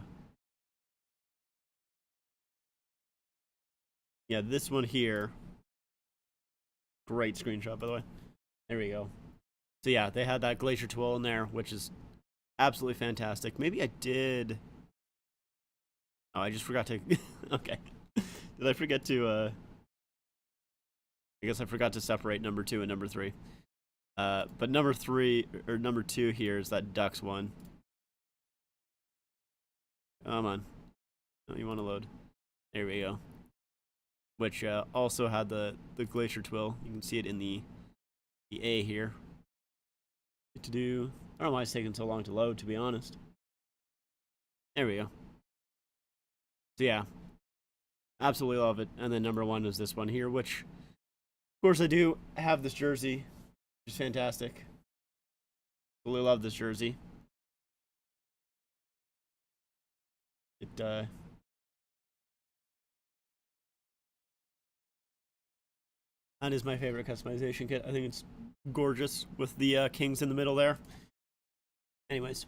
yeah, this one here. Great screenshot, by the way. There we go. So yeah, they had that glacier twill in there, which is absolutely fantastic. Maybe I did. Oh, I just forgot to. Okay. Did I forget to? I guess I forgot to separate number 2 and number 3. But number 3 or number 2 here is that ducks one. Come on. Oh, you want to load? There we go. Which also had the glacier twill. You can see it in the A here. What to do? I don't know why it's taking so long to load, to be honest. There we go. So yeah, absolutely love it. And then number 1 is this one here, which, of course, I do have this jersey, which is fantastic. Really love this jersey. It that is my favorite customization kit. I think it's gorgeous with the kings in the middle there. Anyways,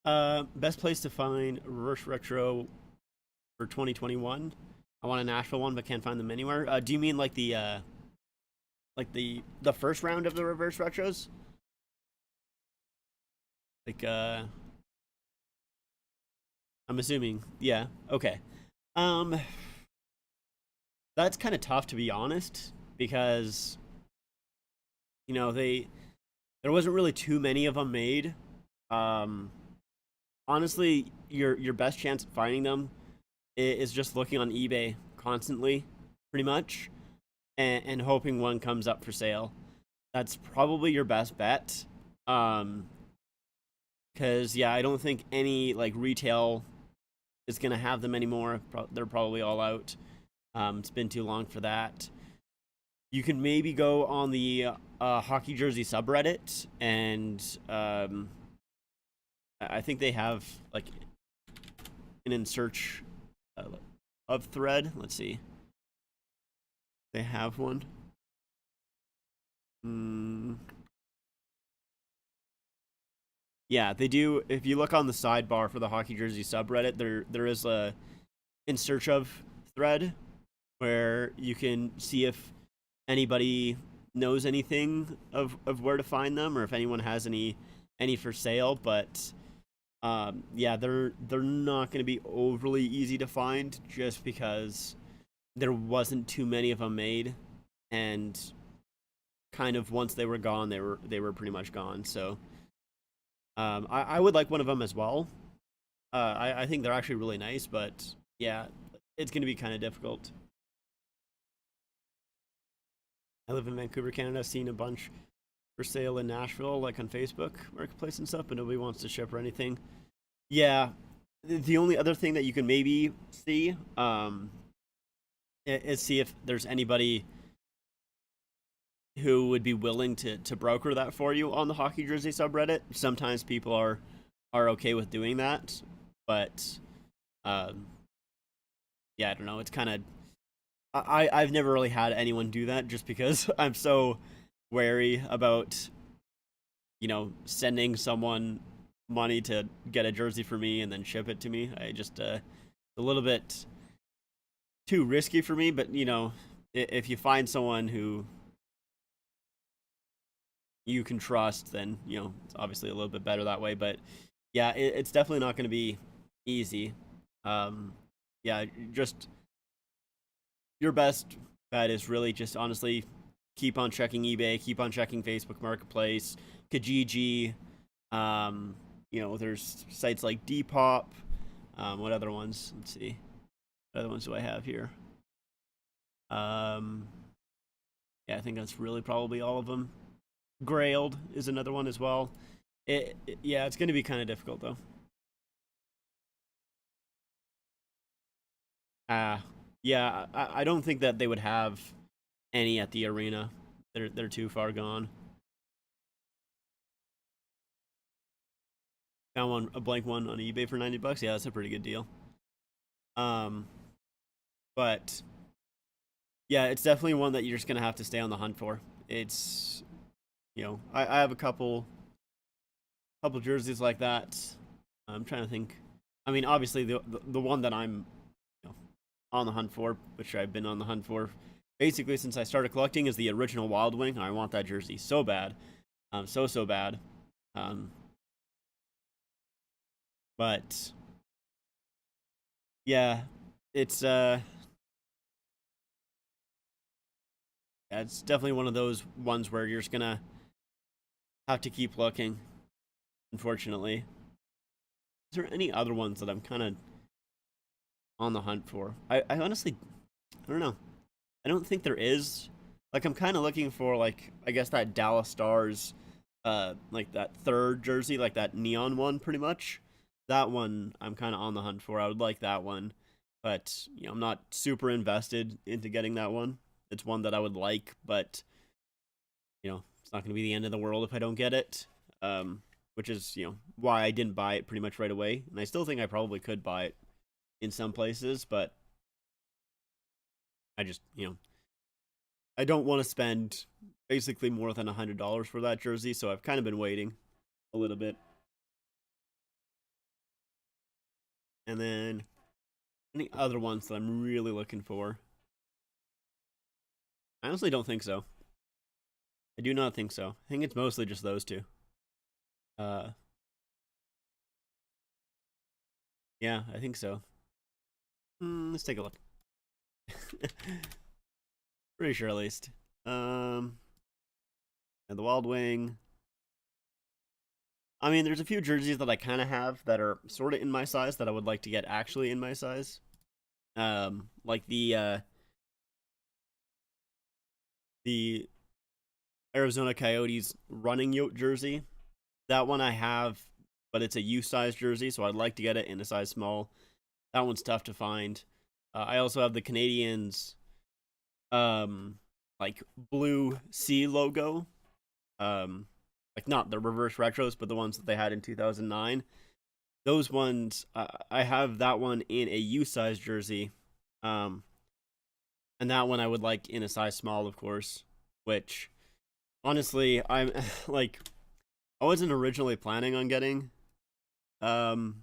best place to find reverse retro for 2021. I want a Nashville one, but can't find them anywhere. Do you mean like the first round of the reverse retros? Like I'm assuming. Yeah. Okay. Um, that's kind of tough, to be honest, because you know there wasn't really too many of them made. Um, Honestly, your best chance at finding them is just looking on eBay constantly, pretty much, and hoping one comes up for sale. That's probably your best bet. Because yeah, I don't think any like retail is gonna have them anymore. They're probably all out. It's been too long for that. You can maybe go on the hockey jersey subreddit, and I think they have like an in search of thread. Let's see. They have one. Yeah, they do. If you look on the sidebar for the hockey jersey subreddit, there is a in search of thread where you can see if anybody knows anything of where to find them, or if anyone has any for sale. But yeah, they're not going to be overly easy to find, just because there wasn't too many of them made, and kind of once they were gone, they were pretty much gone. So I would like one of them as well. I think they're actually really nice, but yeah, it's going to be kind of difficult. I live in Vancouver, Canada. Seen a bunch for sale in Nashville, like on Facebook Marketplace and stuff, but nobody wants to ship or anything. Yeah, the only other thing that you can maybe see is see if there's anybody who would be willing to broker that for you on the hockey jersey subreddit. Sometimes people are okay with doing that, but yeah, I don't know. It's kind of I've never really had anyone do that, just because I'm so wary about sending someone money to get a jersey for me and then ship it to me. I just a little bit too risky for me. But if you find someone who you can trust, then it's obviously a little bit better that way. But yeah, it's definitely not going to be easy. Yeah, just your best bet is really just honestly keep on checking eBay, keep on checking Facebook Marketplace, Kijiji. There's sites like Depop. What other ones? Let's see. What other ones do I have here? Yeah, I think that's really probably all of them. Grailed is another one as well. Yeah, it's going to be kind of difficult though. Yeah, I don't think that they would have any at the arena. They're too far gone. Found one, a blank one on eBay for $90. Yeah, that's a pretty good deal. Um, but yeah, it's definitely one that you're just gonna have to stay on the hunt for. It's, I have a couple jerseys like that. I'm trying to think. I mean, obviously the one that I'm, on the hunt for, which I've been on the hunt for basically since I started collecting, is the original Wild Wing. I want that jersey so bad, so bad. Um, but yeah, it's yeah, it's definitely one of those ones where you're just gonna have to keep looking. Unfortunately, is there any other ones that I'm kind of on the hunt for? I honestly, I don't know. I don't think there is. Like, I'm kind of looking for, like, I guess that Dallas Stars, like that third jersey, like that neon one, pretty much. That one I'm kind of on the hunt for. I would like that one, but I'm not super invested into getting that one. It's one that I would like, but it's not going to be the end of the world if I don't get it. Which is why I didn't buy it pretty much right away, and I still think I probably could buy it in some places, but I just I don't want to spend basically more than $100 for that jersey, so I've kind of been waiting a little bit. And then any other ones that I'm really looking for? I honestly don't think so. I do not think so. I think it's mostly just those two. Uh, yeah, I think so. Let's take a look. Pretty sure, at least. And the Wild Wing. I mean, there's a few jerseys that I kind of have that are sort of in my size that I would like to get actually in my size. Like the Arizona Coyotes running yoke jersey. That one I have, but it's a U size jersey, so I'd like to get it in a size small. That one's tough to find. I also have the Canadiens, like blue C logo, like not the reverse retros, but the ones that they had in 2009. Those ones, I have that one in a U size jersey, and that one I would like in a size small, of course. Which, honestly, I'm like, I wasn't originally planning on getting, um,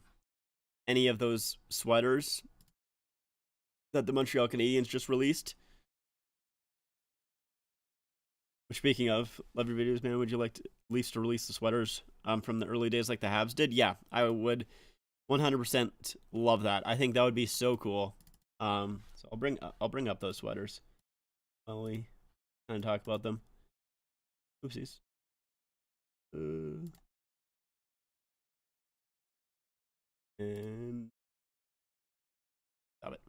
any of those sweaters that the Montreal Canadiens just released. Speaking of, love your videos, man. Would you like to, Leafs to release the sweaters from the early days like the Habs did? Yeah, I would 100% love that. I think that would be so cool. So I'll bring up those sweaters while we kind of talk about them. Oopsies. And stop it.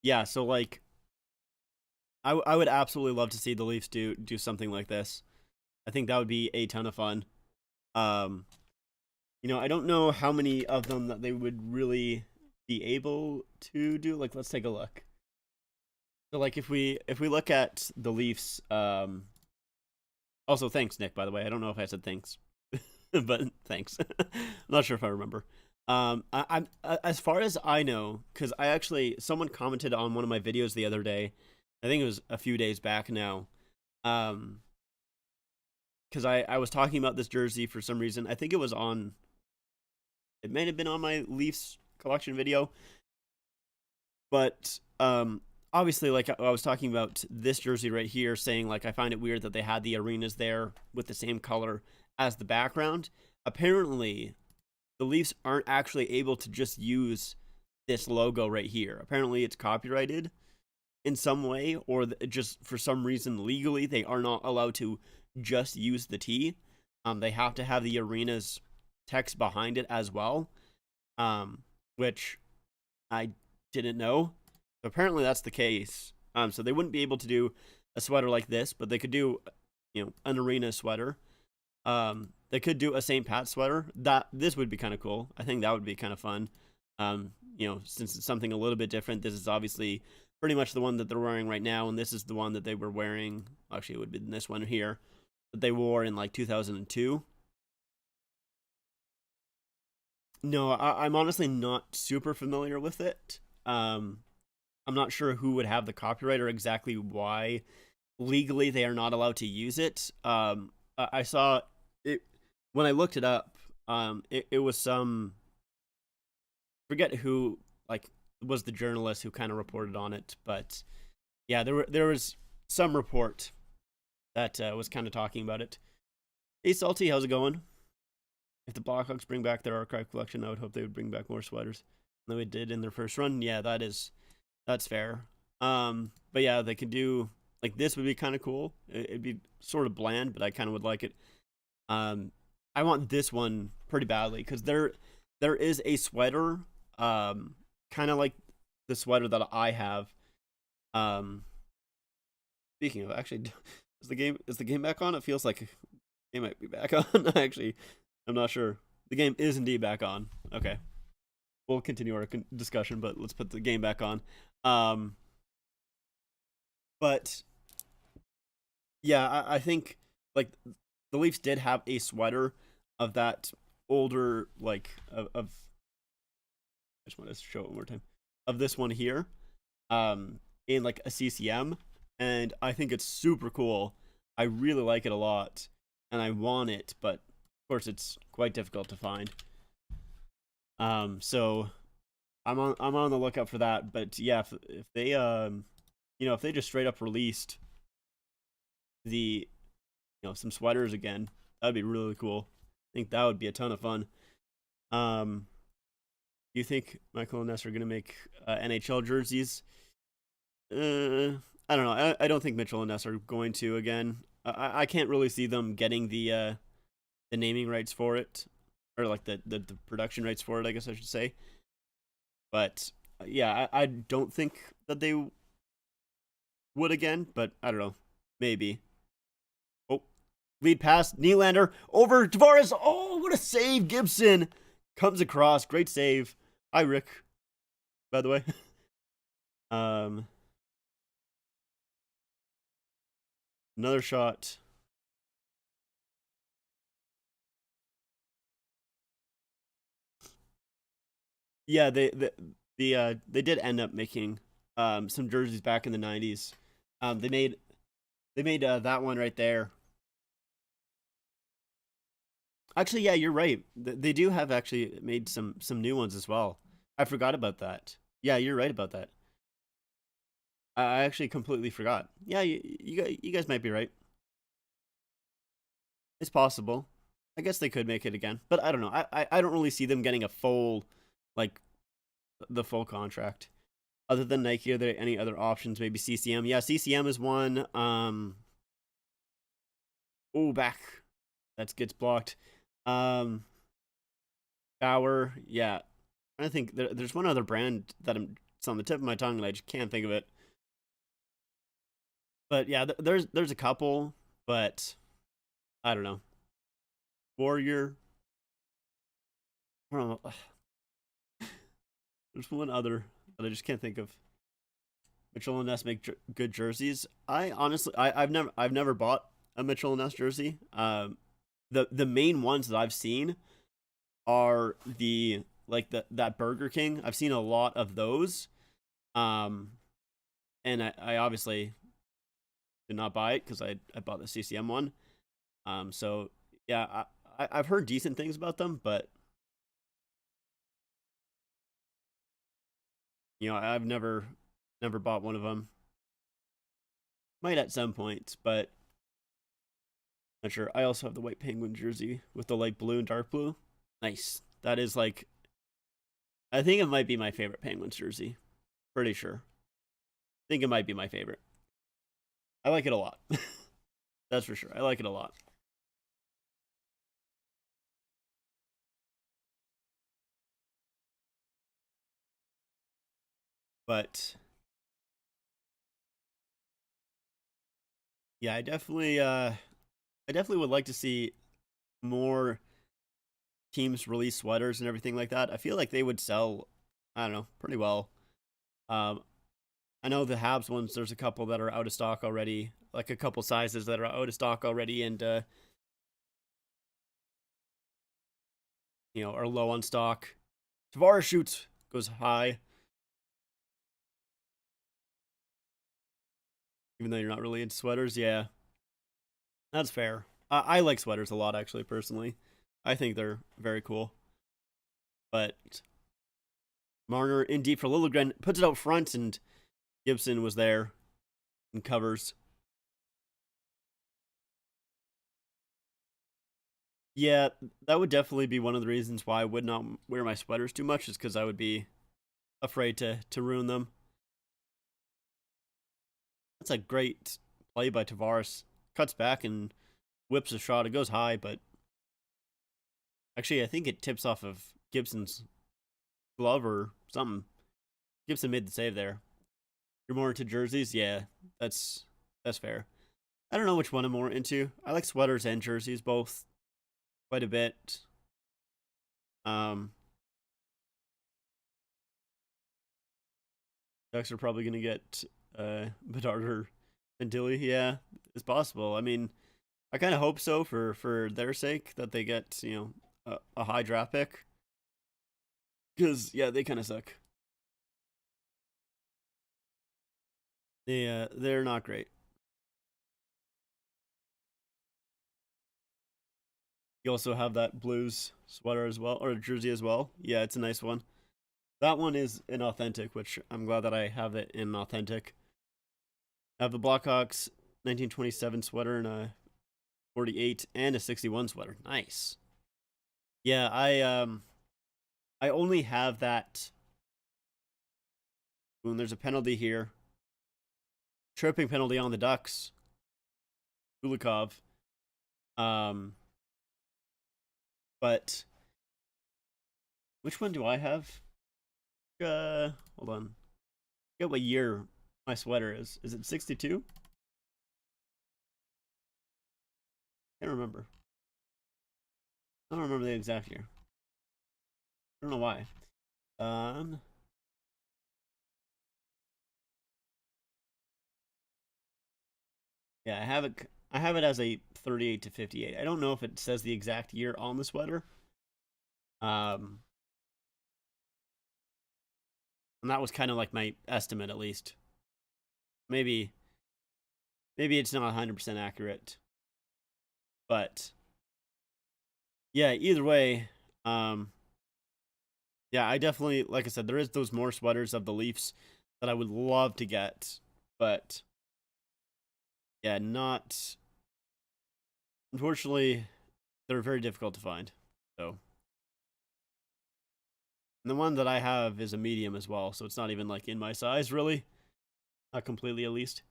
Yeah. So like, I would absolutely love to see the Leafs do something like this. I think that would be a ton of fun. Um, I don't know how many of them that they would really be able to do. Like, let's take a look. So, like, if we look at the Leafs, also thanks, Nick. By the way, I don't know if I said thanks, but thanks. I'm not sure if I remember. I'm as far as I know, because I actually someone commented on one of my videos the other day. I think it was a few days back now. Um, because I was talking about this jersey for some reason. I think it was on. It may have been on my Leafs collection video, but obviously, like I was talking about this jersey right here, saying like I find it weird that they had the arenas there with the same color as the background. Apparently, the Leafs aren't actually able to just use this logo right here. Apparently, it's copyrighted in some way, or just for some reason legally they are not allowed to just use the T. They have to have the arena's text behind it as well, which I didn't know. So apparently that's the case. So they wouldn't be able to do a sweater like this, but they could do, an arena sweater. They could do a St. Pat sweater. This would be kind of cool. I think that would be kind of fun. Since it's something a little bit different. This is obviously pretty much the one that they're wearing right now, and this is the one that they were wearing. Actually, it would be this one here that they wore in like 2002. No, I'm honestly not super familiar with it. I'm not sure who would have the copyright or exactly why legally they are not allowed to use it. I saw it when I looked it up. It was some, forget who, like, was the journalist who kind of reported on it, but yeah, there was some report that was kind of talking about it. Hey, Salty, how's it going? If the Blackhawks bring back their archive collection, I would hope they would bring back more sweaters than they did in their first run. Yeah, that's fair. But yeah, they could do, like, this would be kind of cool. It'd be sort of bland, but I kind of would like it. Um, I want this one pretty badly because there is a sweater, kind of like the sweater that I have. Um, Speaking of, actually, is the game back on? It feels like it might be back on. Actually, I'm not sure. The game is indeed back on. Okay, we'll continue our discussion, but let's put the game back on. Um, but yeah, I think, like, the Leafs did have a sweater of that older, like, of I just want to show it one more time, of this one here, in like a CCM, and I think it's super cool. I really like it a lot, and I want it, but of course it's quite difficult to find. So I'm on the lookout for that. But yeah, if they if they just straight up released the some sweaters again, that'd be really cool. I think that would be a ton of fun. Um, do you think Michael and Ness are gonna make NHL jerseys? I don't know. I don't think Mitchell and Ness are going to again. I can't really see them getting the naming rights for it, or like the production rights for it, I guess I should say. But yeah, I don't think that they would again. But I don't know. Maybe. Oh, lead pass, Nylander over Tavares. Oh, what a save! Gibson comes across. Great save. Hi, Rick. By the way. um, Another shot. Yeah, they did end up making some jerseys back in the '90s. They made that one right there. Actually, yeah, you're right. They do have actually made some new ones as well. I forgot about that. Yeah, you're right about that. I actually completely forgot. Yeah, you guys might be right. It's possible. I guess they could make it again, but I don't know. I don't really see them getting a full, like, the full contract. Other than Nike, are there any other options? Maybe CCM. Yeah, CCM is one. Oh, back. That gets blocked. Um, Bauer. Yeah, I think there's one other brand that it's on the tip of my tongue and I just can't think of it. But yeah, there's a couple, but I don't know. Warrior. I don't know. There's one other that I just can't think of. Mitchell and Ness make good jerseys. I honestly, I've never bought a Mitchell and Ness jersey. The main ones that I've seen are the like that Burger King. I've seen a lot of those. Um, and I obviously did not buy it because I bought the CCM one. So yeah, I've heard decent things about them, but I've never bought one of them. Might at some point, but not sure. I also have the white penguin jersey with the light blue and dark blue. Nice. That is, like, I think it might be my favorite Penguins jersey. Pretty sure. I think it might be my favorite. I like it a lot. That's for sure. I like it a lot. But yeah, I definitely would like to see more teams release sweaters and everything like that. I feel like they would sell, I don't know, pretty well. Um, I know the Habs ones. There's a couple that are out of stock already, like a couple sizes that are out of stock already, and are low on stock. Tavares shoots, goes high. Even though you're not really into sweaters, yeah, that's fair. I like sweaters a lot, actually, personally. I think they're very cool. But Marner in deep for Liljegren, puts it out front, and Gibson was there and covers. Yeah, that would definitely be one of the reasons why I would not wear my sweaters too much, is because I would be afraid to ruin them. That's a great play by Tavares. Cuts back and whips a shot. It goes high, but actually, I think it tips off of Gibson's glove or something. Gibson made the save there. You're more into jerseys? Yeah, that's fair. I don't know which one I'm more into. I like sweaters and jerseys both quite a bit. Um, Ducks are probably gonna get Bedard or Dilly. Yeah, it's possible. I mean, I kind of hope so for their sake that they get a high draft pick, because yeah, they kind of suck. They're not great. You also have that Blues sweater as well, or jersey as well. Yeah, it's a nice one. That one is an authentic, which I'm glad that I have it in authentic. I have the Blackhawks 1927 sweater and a 48 and a 61 sweater. Nice. Yeah, I only have that when there's a penalty here. Tripping penalty on the Ducks. Kulikov. Um, but which one do I have? Hold on. I forget what year my sweater is. Is it 62? Can't remember. I don't remember the exact year. I don't know why. Um, yeah, I have it. I have it as a 38 to 58. I don't know if it says the exact year on the sweater. Um, and that was kind of like my estimate, at least. Maybe, maybe it's not 100% accurate, but yeah. Either way, um, yeah, I definitely, like I said, there is those more sweaters of the Leafs that I would love to get, but yeah, not. Unfortunately, they're very difficult to find. So, and the one that I have is a medium as well, so it's not even like in my size, really. Not completely, at least.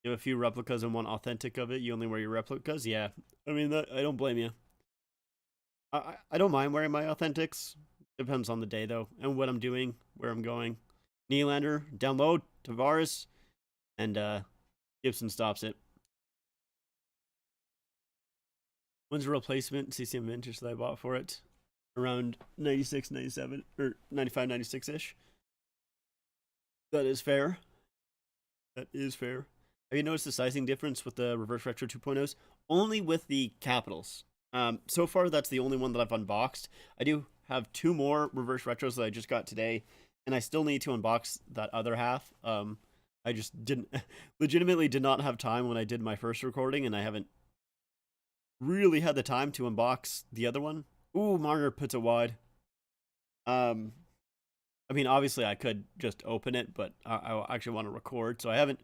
You have a few replicas and one authentic of it. You only wear your replicas? Yeah. I mean, I don't blame you. I don't mind wearing my authentics. Depends on the day, though, and what I'm doing, where I'm going. Nylander, down low, Tavares, and Gibson stops it. When's a replacement CCM vintage that I bought for it? Around 96, 97, or 95, 96-ish. That is fair. That is fair. Have you noticed the sizing difference with the Reverse Retro 2.0s? Only with the Capitals. So far, that's the only one that I've unboxed. I do have two more Reverse Retros that I just got today, and I still need to unbox that other half. I just legitimately did not have time when I did my first recording, and I haven't really had the time to unbox the other one. Ooh, Marner puts it wide. Um, I mean, obviously I could just open it, but I actually want to record, so I haven't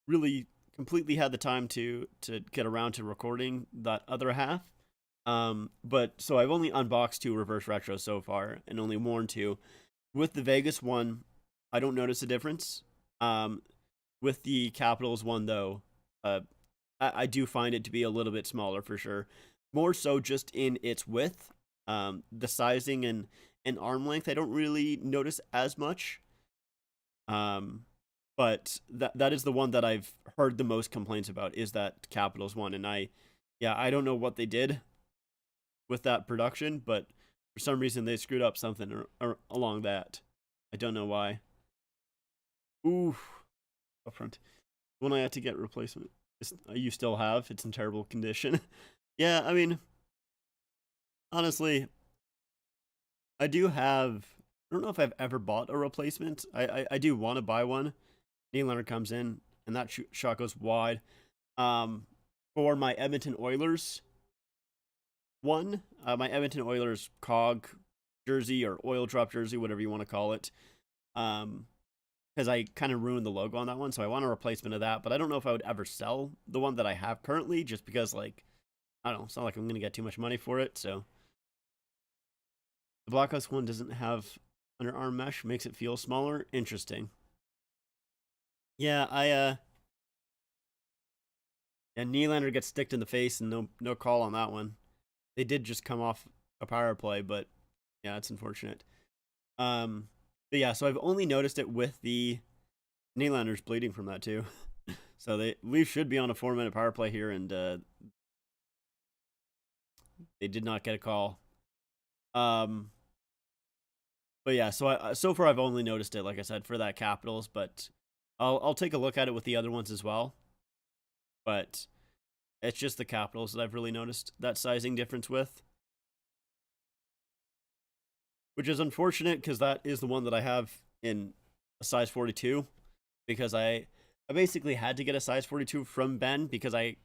really completely had the time to get around to recording that other half. But so I've only unboxed two Reverse Retros so far, and only worn two. With the Vegas one, I don't notice a difference. With the Capitals one though, I do find it to be a little bit smaller for sure. More so just in its width, the sizing and arm length. I don't really notice as much. Um, but that is the one that I've heard the most complaints about, is that Capitals one, and I don't know what they did with that production, but for some reason they screwed up something or along that. I don't know why. Ooh, up front. When I had to get replacement, you still have. It's in terrible condition. Yeah, I mean, honestly, I do have. I don't know if I've ever bought a replacement. I do want to buy one. Nylander comes in, and that shot goes wide. Um, for my Edmonton Oilers one, my Edmonton Oilers cog jersey or oil drop jersey, whatever you want to call it. Because I kind of ruined the logo on that one, so I want a replacement of that. But I don't know if I would ever sell the one that I have currently, just because like I don't know, it's not like I'm gonna get too much money for it. So the Blackhawks one doesn't have underarm mesh, makes it feel smaller. Interesting. Yeah, and Nylander gets sticked in the face and no call on that one. They did just come off a power play, but yeah, it's unfortunate. But yeah, so I've only noticed it with the Nylander's bleeding from that too. So we should be on a 4-minute power play here, and they did not get a call. But yeah, so far I've only noticed it, like I said, for that Capitals, but I'll take a look at it with the other ones as well. But it's just the Capitals that I've really noticed that sizing difference with, which is unfortunate because that is the one that I have in a size 42, because I basically had to get a size 42 from Ben because I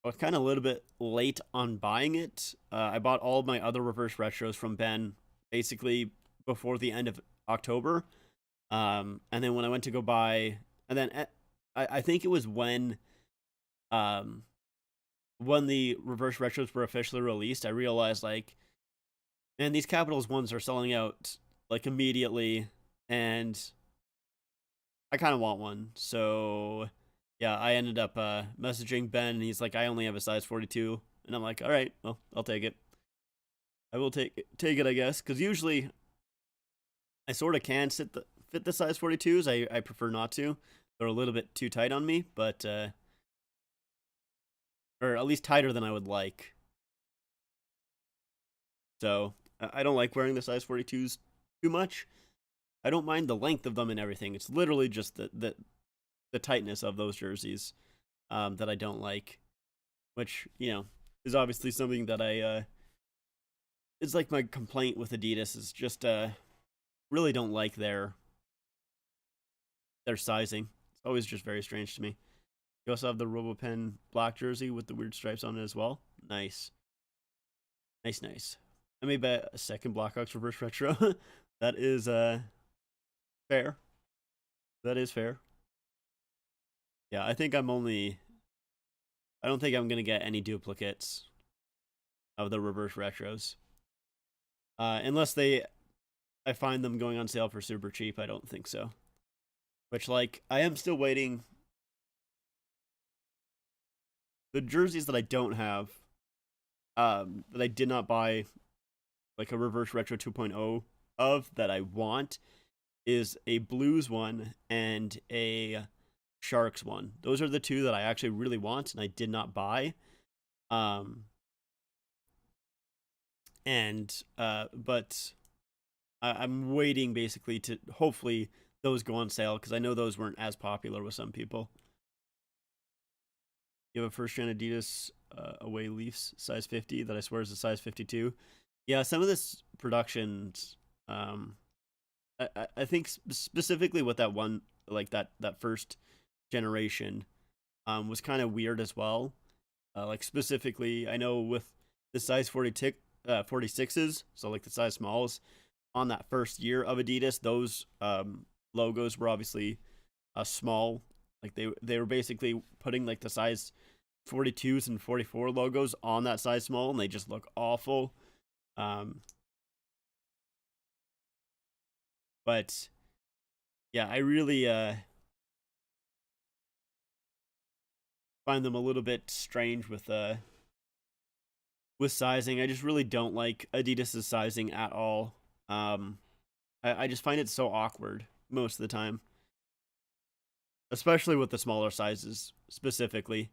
was kind of a little bit late on buying it. I bought all of my other reverse retros from Ben basically before the end of October. And then when I went to go buy, and then I think it was when the reverse retros were officially released, I realized like, man, these Capitals ones are selling out like immediately, and I kind of want one. So yeah, I ended up messaging Ben, and he's like, I only have a size 42, and I'm like, all right, well, I'll take it. I will take it, I guess, because usually I sort of can fit the size 42s. I prefer not to. They're a little bit too tight on me, but or at least tighter than I would like. So I don't like wearing the size 42s too much. I don't mind the length of them and everything. It's literally just the tightness of those jerseys that I don't like, which is obviously something that I it's like my complaint with Adidas is just really don't like their sizing. It's always just very strange to me. You also have the RoboPen black jersey with the weird stripes on it as well. Nice. Nice. I may bet a second Blackhawks reverse retro. That is fair. That is fair. Yeah, I don't think I'm gonna get any duplicates of the reverse retros. Unless I find them going on sale for super cheap. I don't think so. Which, like, I am still waiting. The jerseys that I don't have, that I did not buy, like a reverse retro 2.0 of, that I want, is a Blues one and a Sharks one. Those are the two that I actually really want, and I did not buy. But I'm waiting basically to hopefully those go on sale, because I know those weren't as popular with some people. You have a first gen Adidas away Leafs size 50 that I swear is a size 52. Yeah, some of this productions, I think specifically with that one, like that first generation, was kind of weird as well. Like specifically, I know with the size 46s, so like the size smalls, on that first year of Adidas, those logos were obviously small. Like they were basically putting like the size 42s and 44 logos on that size small, and they just look awful. But yeah, I really find them a little bit strange with sizing. I just really don't like Adidas's sizing at all. I just find it so awkward most of the time, especially with the smaller sizes specifically.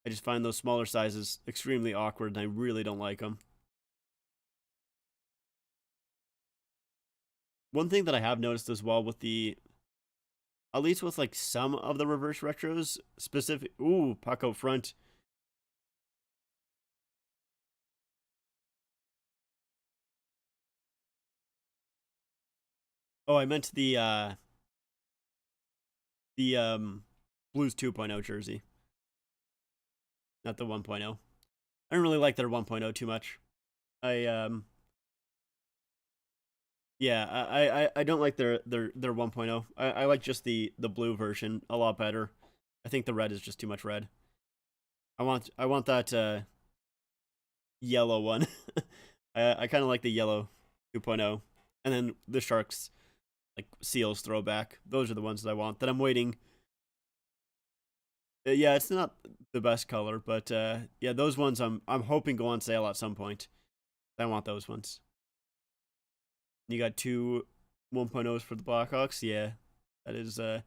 I just find those smaller sizes extremely awkward, and I really don't like them. One thing that I have noticed as well with at least with like some of the reverse retros, specific, puck out front. Oh, I meant the Blues 2.0 jersey, not the 1.0. I don't really like their 1.0 too much. I Yeah, I don't like their 1.0. I like just the blue version a lot better. I think the red is just too much red. I want that yellow one. I kind of like the yellow 2.0, and then the Sharks like Seals throwback. Those are the ones that I want. That I'm waiting. Yeah, it's not the best color, but yeah, those ones I'm hoping go on sale at some point. I want those ones. You got two 1.0s for the Blackhawks. Yeah, that is. I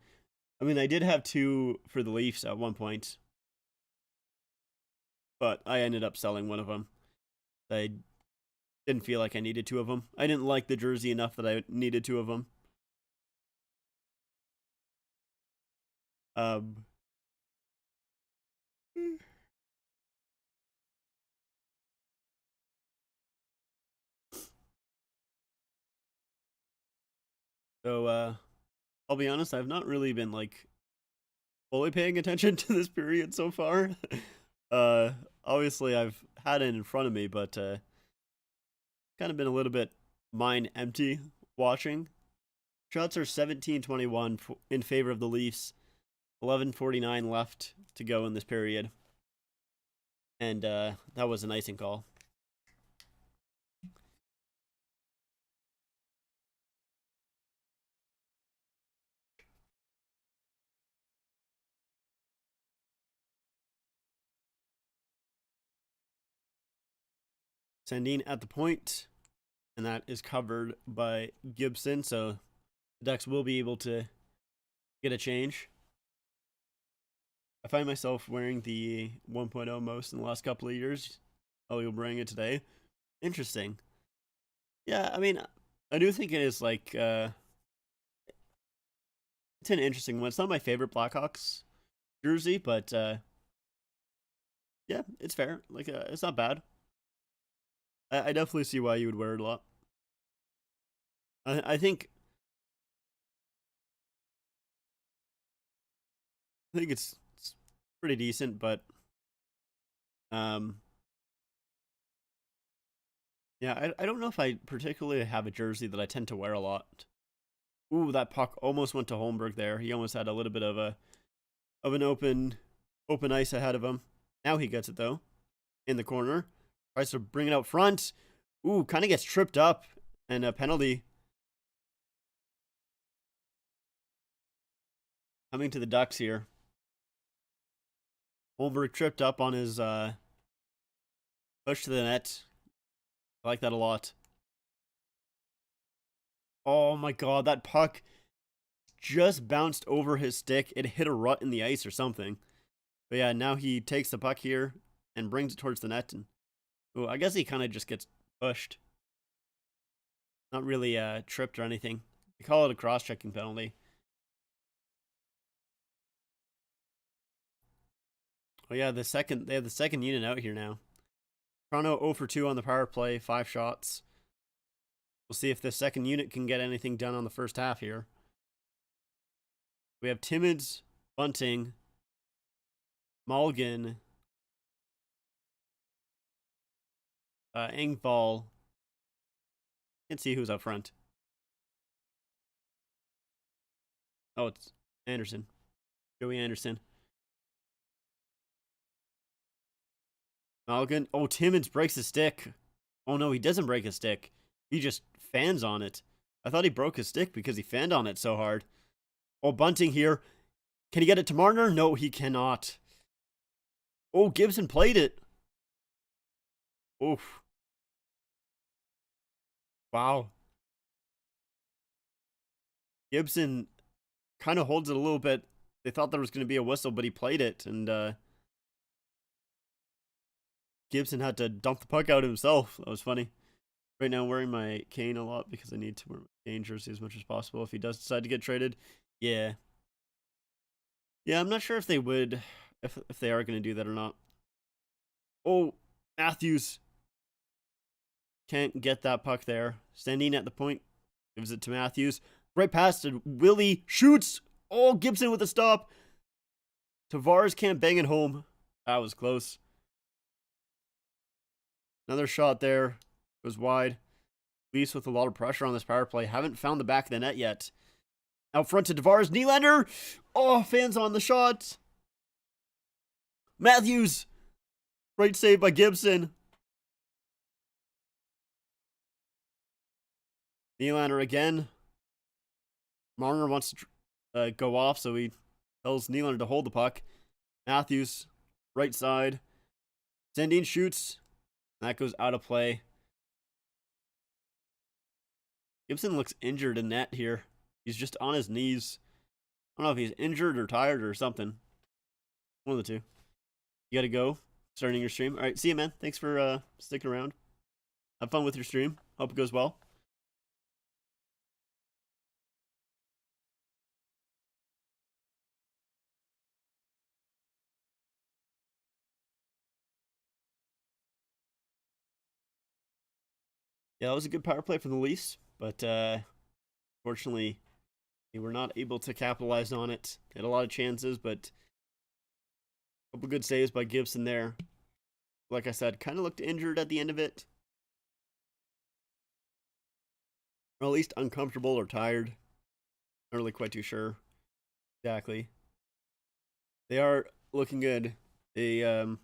mean, I did have two for the Leafs at one point, but I ended up selling one of them. I didn't feel like I needed two of them. I didn't like the jersey enough that I needed two of them. Um, so I'll be honest, I've not really been like fully paying attention to this period so far. uh, Obviously I've had it in front of me, but kind of been a little bit mind empty watching. Shots are 17-21 in favor of the Leafs. 11:49 left to go in this period, and that was an icing call. Sandin at the point, and that is covered by Gibson, so the Ducks will be able to get a change. I find myself wearing the 1.0 most in the last couple of years. Oh, you'll bring it today. Interesting. Yeah, I mean, I do think it is like it's an interesting one. It's not my favorite Blackhawks jersey, but yeah, it's fair. Like, it's not bad. I definitely see why you would wear it a lot. I think it's pretty decent, but um, yeah, I don't know if I particularly have a jersey that I tend to wear a lot. Ooh, that puck almost went to Holmberg there. He almost had a little bit of an open ice ahead of him. Now he gets it though, in the corner. Tries to bring it out front. Ooh, kind of gets tripped up, and a penalty coming to the Ducks here. Holmberg tripped up on his push to the net. I like that a lot. Oh my god, that puck just bounced over his stick. It hit a rut in the ice or something. But yeah, now he takes the puck here and brings it towards the net. And oh, I guess he kind of just gets pushed. Not really tripped or anything. They call it a cross-checking penalty. Oh yeah, they have the second unit out here now. Toronto 0 for 2 on the power play, 5 shots. We'll see if the second unit can get anything done on the first half here. We have Timmins, Bunting, Mulligan, Engvall. Can't see who's up front. Oh, it's Anderson. Joey Anderson. Mulligan. Oh, Timmins breaks his stick. Oh no, he doesn't break his stick. He just fans on it. I thought he broke his stick because he fanned on it so hard. Oh, Bunting here. Can he get it to Marner? No, he cannot. Oh, Gibson played it. Oof. Wow. Gibson kind of holds it a little bit. They thought there was going to be a whistle, but he played it, and Gibson had to dump the puck out himself. That was funny. Right now, I'm wearing my Kane a lot because I need to wear my Kane jersey as much as possible if he does decide to get traded. Yeah. Yeah, I'm not sure if they would, if they are going to do that or not. Oh, Matthews can't get that puck there. Standing at the point, gives it to Matthews. Right past it. Willie shoots. Oh, Gibson with a stop. Tavares can't bang it home. That was close. Another shot there. Goes wide. Leafs with a lot of pressure on this power play. Haven't found the back of the net yet. Out front to Tavares. Nylander. Oh, fans on the shot. Matthews. Great save by Gibson. Nylander again. Marner wants to go off, so he tells Nylander to hold the puck. Matthews, right side. Sandin shoots. That goes out of play. Gibson looks injured in net here. He's just on his knees. I don't know if he's injured or tired or something. One of the two. You gotta go. Starting your stream. Alright, see you, man. Thanks for sticking around. Have fun with your stream. Hope it goes well. Yeah, that was a good power play from the Leafs, but fortunately, they were not able to capitalize on it. They had a lot of chances, but a couple good saves by Gibson there. Like I said, kind of looked injured at the end of it. Or at least uncomfortable or tired. Not really quite too sure. Exactly. They are looking good. They've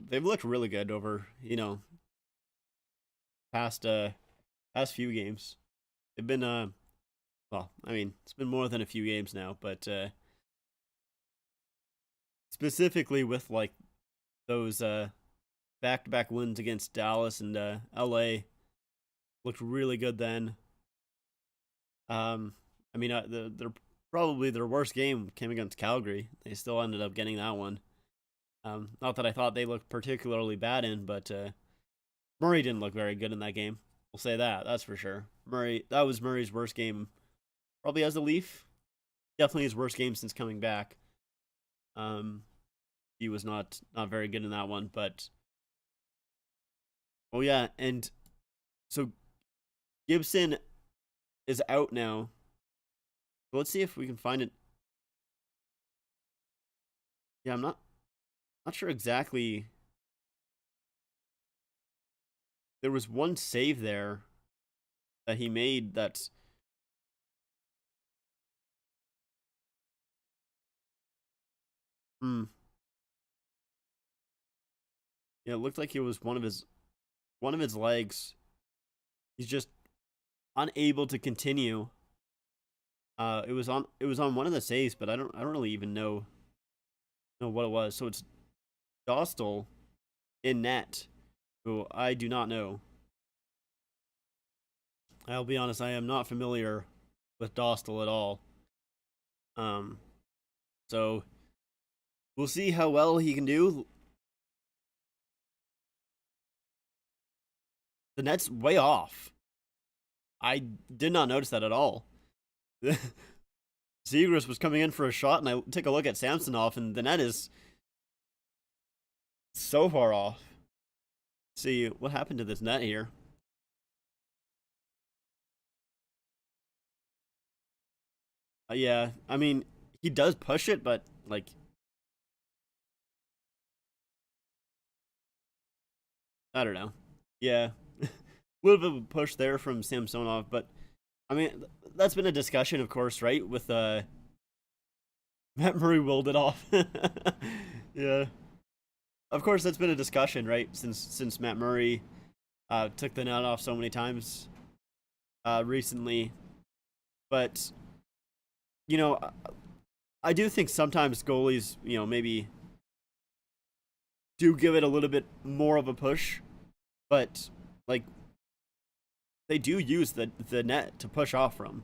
looked really good over, past few games. They've been well, I mean, it's been more than a few games now, but specifically with like those back-to-back wins against Dallas and LA looked really good then. I mean, they're probably their worst game came against Calgary. They still ended up getting that one. Not that I thought they looked particularly bad in, but Murray didn't look very good in that game. We'll say that. That's for sure. That was Murray's worst game, probably as a Leaf. Definitely his worst game since coming back. He was not very good in that one, but oh yeah, and so Gibson is out now. So let's see if we can find it. Yeah, I'm not sure exactly. There was one save there that he made that's yeah, it looked like it was one of his legs. He's just unable to continue. It was on one of the saves, but I don't really even know what it was. So it's Dostal in net, who I do not know. I'll be honest, I am not familiar with Dostal at all. So we'll see how well he can do. The net's way off. I did not notice that at all. Zegras was coming in for a shot, and I take a look at Samsonov, and the net is so far off. Let's see what happened to this net here. Yeah, I mean, he does push it, but like, I don't know. Yeah, a little bit of a push there from Samsonov, but I mean, that's been a discussion, of course, right? With Matt Murray willed it off. Yeah, of course, that's been a discussion, right? Since Matt Murray took the net off so many times recently, but I do think sometimes goalies, maybe do give it a little bit more of a push, but like they do use the net to push off from.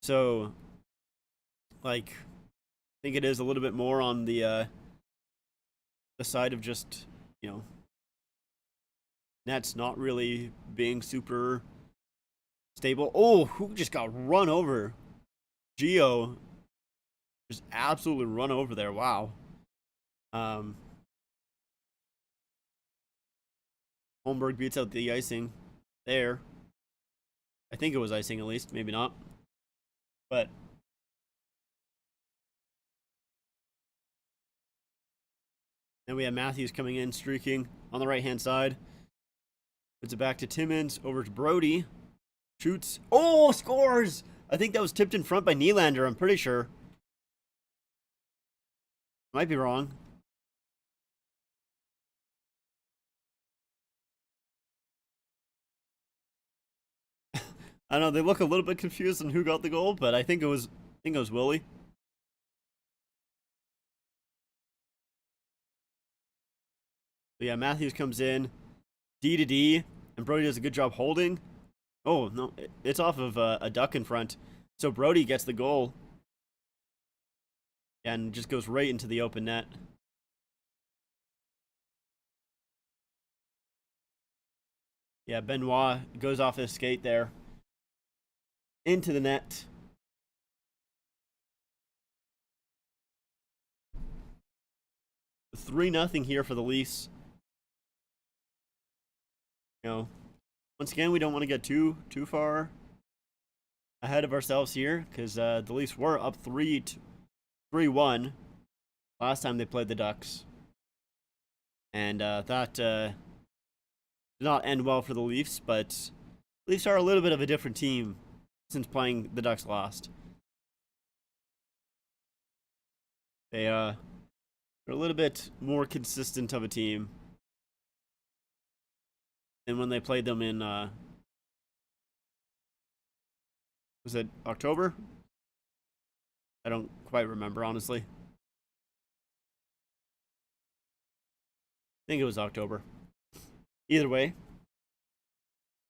So like I think it is a little bit more on the side of just, net's not really being super stable. Oh, who just got run over? Geo just absolutely run over there. Wow. Holmberg beats out the icing there. I think it was icing at least, maybe not. But then we have Matthews coming in, streaking on the right-hand side. Puts it back to Timmins, over to Brody. Shoots. Oh, scores! I think that was tipped in front by Nylander, I'm pretty sure. Might be wrong. I don't know, they look a little bit confused on who got the goal, but I think it was Willie. But yeah, Matthews comes in, D to D, and Brody does a good job holding. Oh, no, it's off of a duck in front. So Brody gets the goal. And just goes right into the open net. Yeah, Benoit goes off his skate there. Into the net. Three nothing here for the Leafs. You know, once again, we don't want to get too far ahead of ourselves here, because the Leafs were up 3-1 last time they played the Ducks, and that did not end well for the Leafs. But Leafs are a little bit of a different team since playing the Ducks last. They're a little bit more consistent of a team than when they played them in was it October? I don't quite remember, honestly. I think it was October. Either way.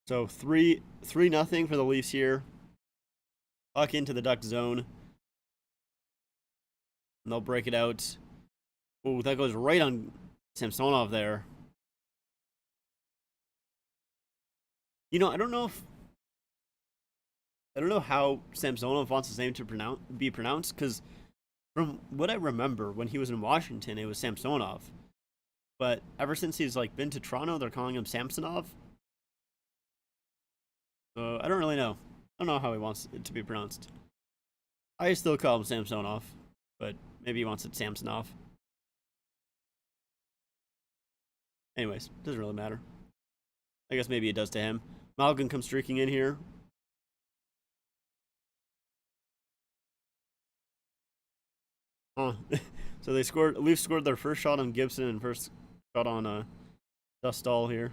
So 3-0 for the Leafs here. Puck into the Duck zone. And they'll break it out. Oh, that goes right on Samsonov there. You know, I don't know how Samsonov wants his name to be pronounced, because from what I remember when he was in Washington, it was Samsonov. But ever since he's been to Toronto, they're calling him Samsonov. So I don't really know. I don't know how he wants it to be pronounced. I still call him Samsonov, but maybe he wants it Samsonov. Anyways, doesn't really matter. I guess maybe it does to him. Malgin comes streaking in here. Huh. So Leafs scored their first shot on Gibson and first shot on Dustall here,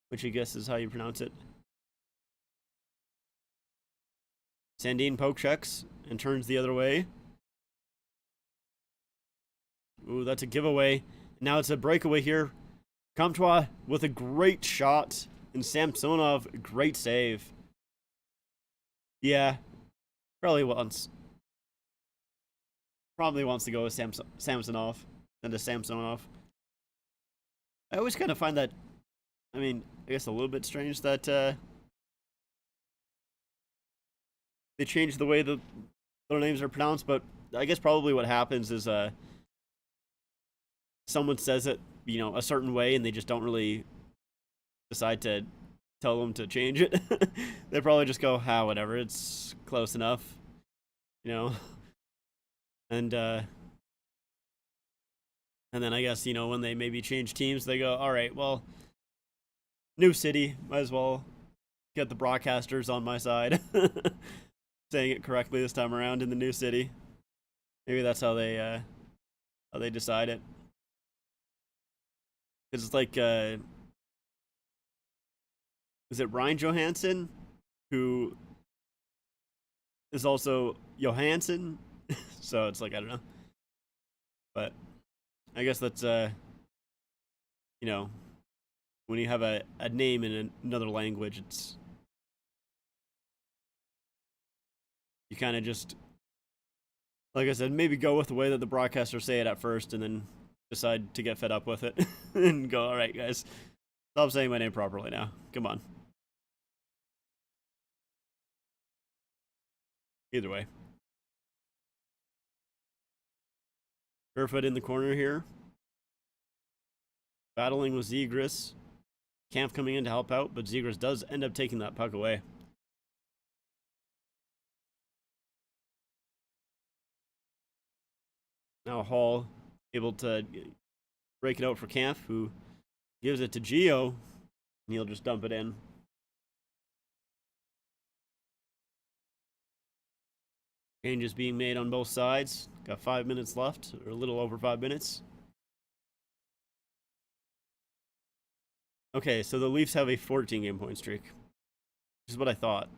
which I guess is how you pronounce it. Sandin poke checks and turns the other way. Ooh, that's a giveaway. Now it's a breakaway here. Comtois with a great shot, and Samsonov, great save. Yeah, probably wants to go with Samsonov than to Samsonov. I always kind of find that, I guess a little bit strange that they changed the way their names are pronounced, but I guess probably what happens is someone says it, a certain way, and they just don't really decide to tell them to change it. They probably just go, whatever, it's close enough, And then I guess, when they maybe change teams, they go, all right, well, new city, might as well get the broadcasters on my side. Saying it correctly this time around in the new city. Maybe that's how they decide it. Because it's like, is it Ryan Johansson, who is also Johansson? So it's like, I don't know. But I guess that's, when you have a name in another language, you kind of just, like I said, maybe go with the way that the broadcasters say it at first, and then decide to get fed up with it and go, all right, guys, stop saying my name properly now. Come on. Either way. Kerfoot in the corner here. Battling with Zegras. Kampf coming in to help out, but Zegras does end up taking that puck away. Now Hall able to break it out for Camp, who gives it to Geo, and he'll just dump it in. Changes being made on both sides. Got 5 minutes left, or a little over 5 minutes. Okay, so the Leafs have a 14 game point streak, which is what I thought.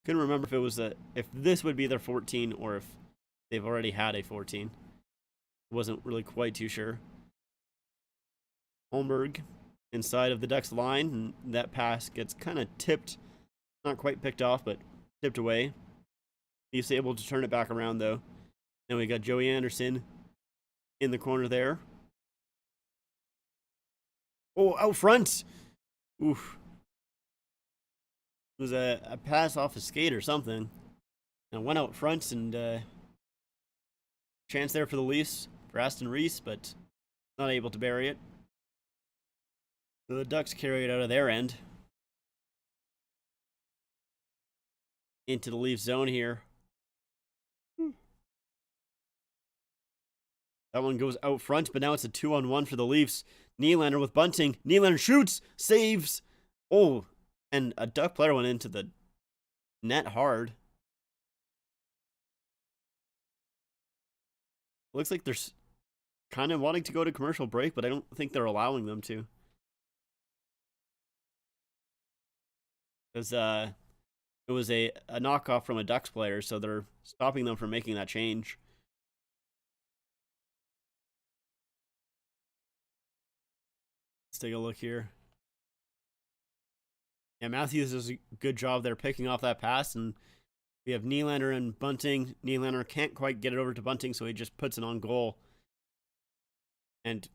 Couldn't remember if it was if this would be their 14 or if they've already had a 14. Wasn't really quite too sure. Holmberg inside of the Ducks line, and that pass gets kind of tipped, not quite picked off, but tipped away. He's able to turn it back around though. Then we got Joey Anderson in the corner there. Oh, out front! Oof. It was a pass off a skate or something. And went out front, and chance there for the Leafs, for Aston Reese, but not able to bury it. So the Ducks carry it out of their end. Into the Leafs zone here. That one goes out front, but now it's a 2-on-1 for the Leafs. Nylander with Bunting. Nylander shoots, saves. Oh, and a Duck player went into the net hard. Looks like they're kind of wanting to go to commercial break, but I don't think they're allowing them to. Because it was a knockoff from a Ducks player, so they're stopping them from making that change. Let's take a look here. Yeah, Matthews does a good job there picking off that pass, and we have Nylander and Bunting. Nylander can't quite get it over to Bunting, so he just puts it on goal. And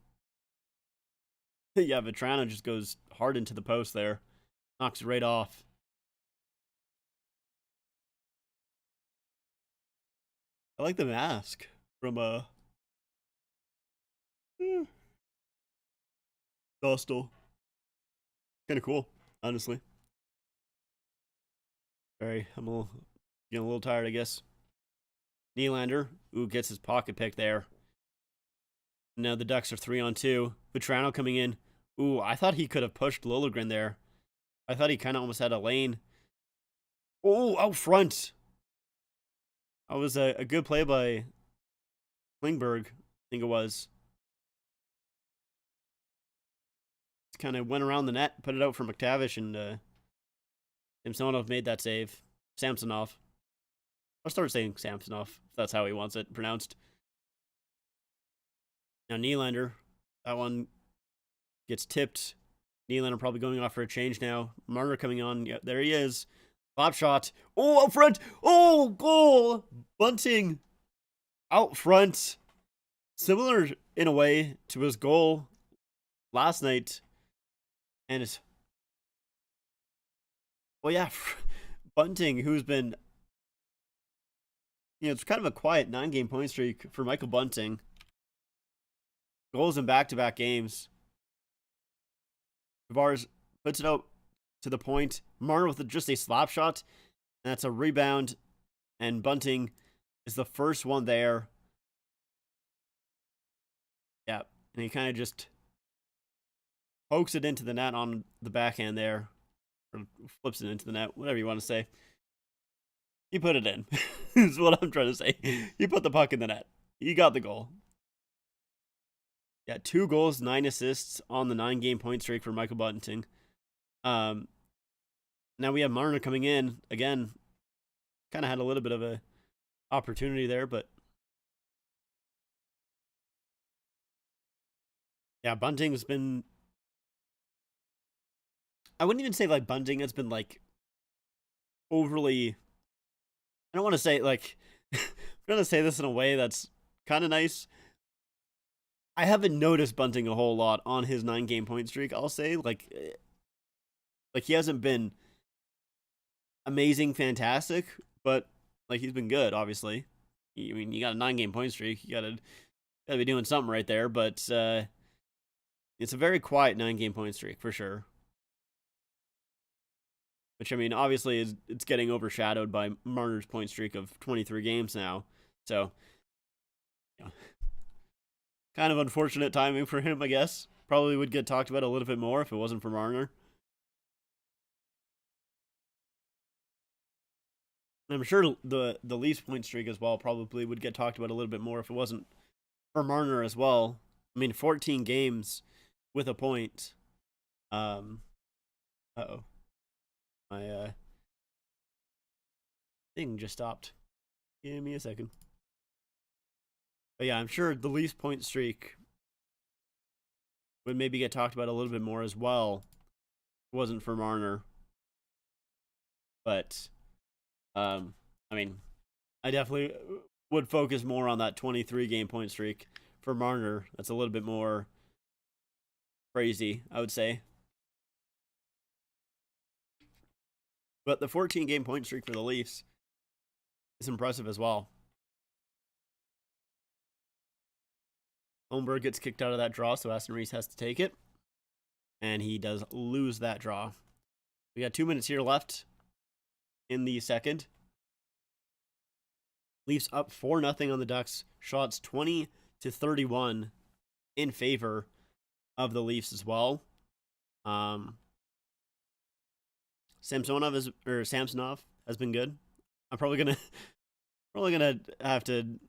yeah, Vetrano just goes hard into the post there. Knocks it right off. I like the mask from Dostal. Kind of cool, honestly. Sorry, I'm getting a little tired, I guess. Nylander, ooh, gets his pocket pick there. Now the Ducks are 3-on-2. Vetrano coming in. Ooh, I thought he could have pushed Liljegren there. I thought he kind of almost had a lane. Oh, out front. That was a good play by Klingberg, I think it was. Kind of went around the net, put it out for McTavish, and Samsonov made that save. Samsonov. I'll start saying Samsonov, if that's how he wants it pronounced. Now Nylander, that one gets tipped. Nylander probably going off for a change now. Marner coming on. Yeah, there he is. Slap shot. Oh, out front. Oh, goal. Bunting out front. Similar in a way to his goal last night. And it's, well, yeah, Bunting, who's been, it's kind of a quiet 9-game point streak for Michael Bunting. Goals in back-to-back games. Tavares puts it out to the point. Marner with just a slap shot. And that's a rebound. And Bunting is the first one there. Yeah. And he kind of just pokes it into the net on the backhand there. Or flips it into the net. Whatever you want to say. He put it in. Is what I'm trying to say. He put the puck in the net. He got the goal. Yeah, 2 goals, 9 assists on the 9-game point streak for Michael Bunting. Now we have Marner coming in. Again, kind of had a little bit of a opportunity there, but yeah, Bunting's been, I wouldn't even say like Bunting has been like overly, I don't want to say like, I'm going to say this in a way that's kind of nice. I haven't noticed Bunting a whole lot on his 9-game point streak, I'll say. Like he hasn't been amazing, fantastic, but like he's been good, obviously. I mean, you got a 9-game point streak, you gotta be doing something right there, but it's a very quiet 9-game point streak for sure. Which, I mean, obviously it's getting overshadowed by Marner's point streak of 23 games now. So Yeah. Kind of unfortunate timing for him, I guess. Probably would get talked about a little bit more if it wasn't for Marner. And I'm sure the Leafs point streak as well probably would get talked about a little bit more if it wasn't for Marner as well. I mean, 14 games with a point. Uh-oh. My thing just stopped. Give me a second. But yeah, I'm sure the Leafs point streak would maybe get talked about a little bit more as well. If it wasn't for Marner. But I mean, I definitely would focus more on that 23 game point streak for Marner. That's a little bit more crazy, I would say. But the 14 game point streak for the Leafs is impressive as well. Holmberg gets kicked out of that draw, so Aston Reese has to take it. And he does lose that draw. We got 2 minutes here left in the second. Leafs up 4-0 on the Ducks. Shots 20-31 in favor of the Leafs as well. Samsonov has been good. I'm probably gonna have to,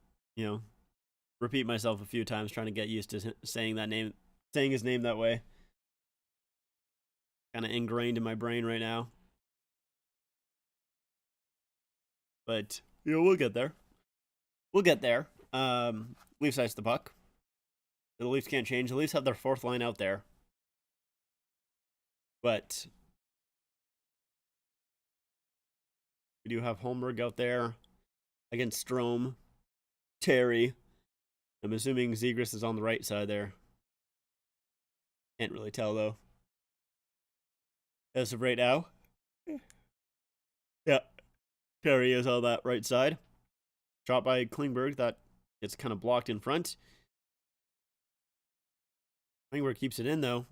repeat myself a few times trying to get used to saying his name that way. Kind of ingrained in my brain right now. But we'll get there. Leafs ice the puck. The Leafs can't change. The Leafs have their fourth line out there. But we do have Holmberg out there against Strome. Terry. I'm assuming Zegras is on the right side there. Can't really tell, though. As of right now. Yeah. Terry is on that right side. Shot by Klingberg. That gets kind of blocked in front. Klingberg keeps it in, though.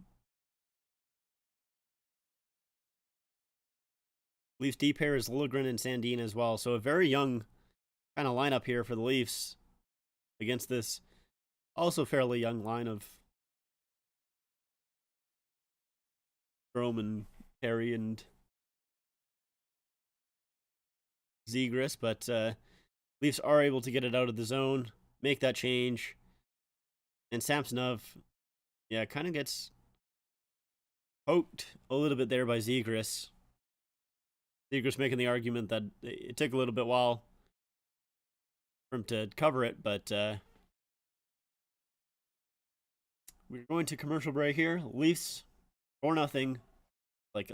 Leafs D pair is Liljegren and Sandin as well. So a very young kind of lineup here for the Leafs against this also fairly young line of Strome and Terry and Zegras. But Leafs are able to get it out of the zone, make that change. And Samsonov, kind of gets poked a little bit there by Zegras. Zegras making the argument that it took a little bit while for him to cover it, but we're going to commercial break here. Leafs 4-0, like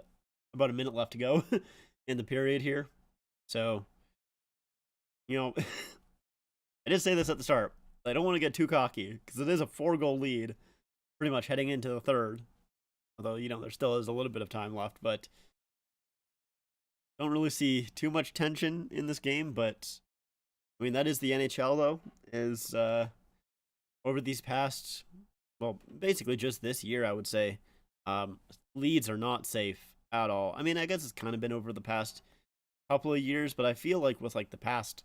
about a minute left to go in the period here. So, I did say this at the start. I don't want to get too cocky because it is a 4-goal lead pretty much heading into the third. Although, there still is a little bit of time left, but don't really see too much tension in this game. But I mean, that is the NHL, though, is over these past, well, basically just this year, I would say, leads are not safe at all. I mean, I guess it's kind of been over the past couple of years, but I feel like with the past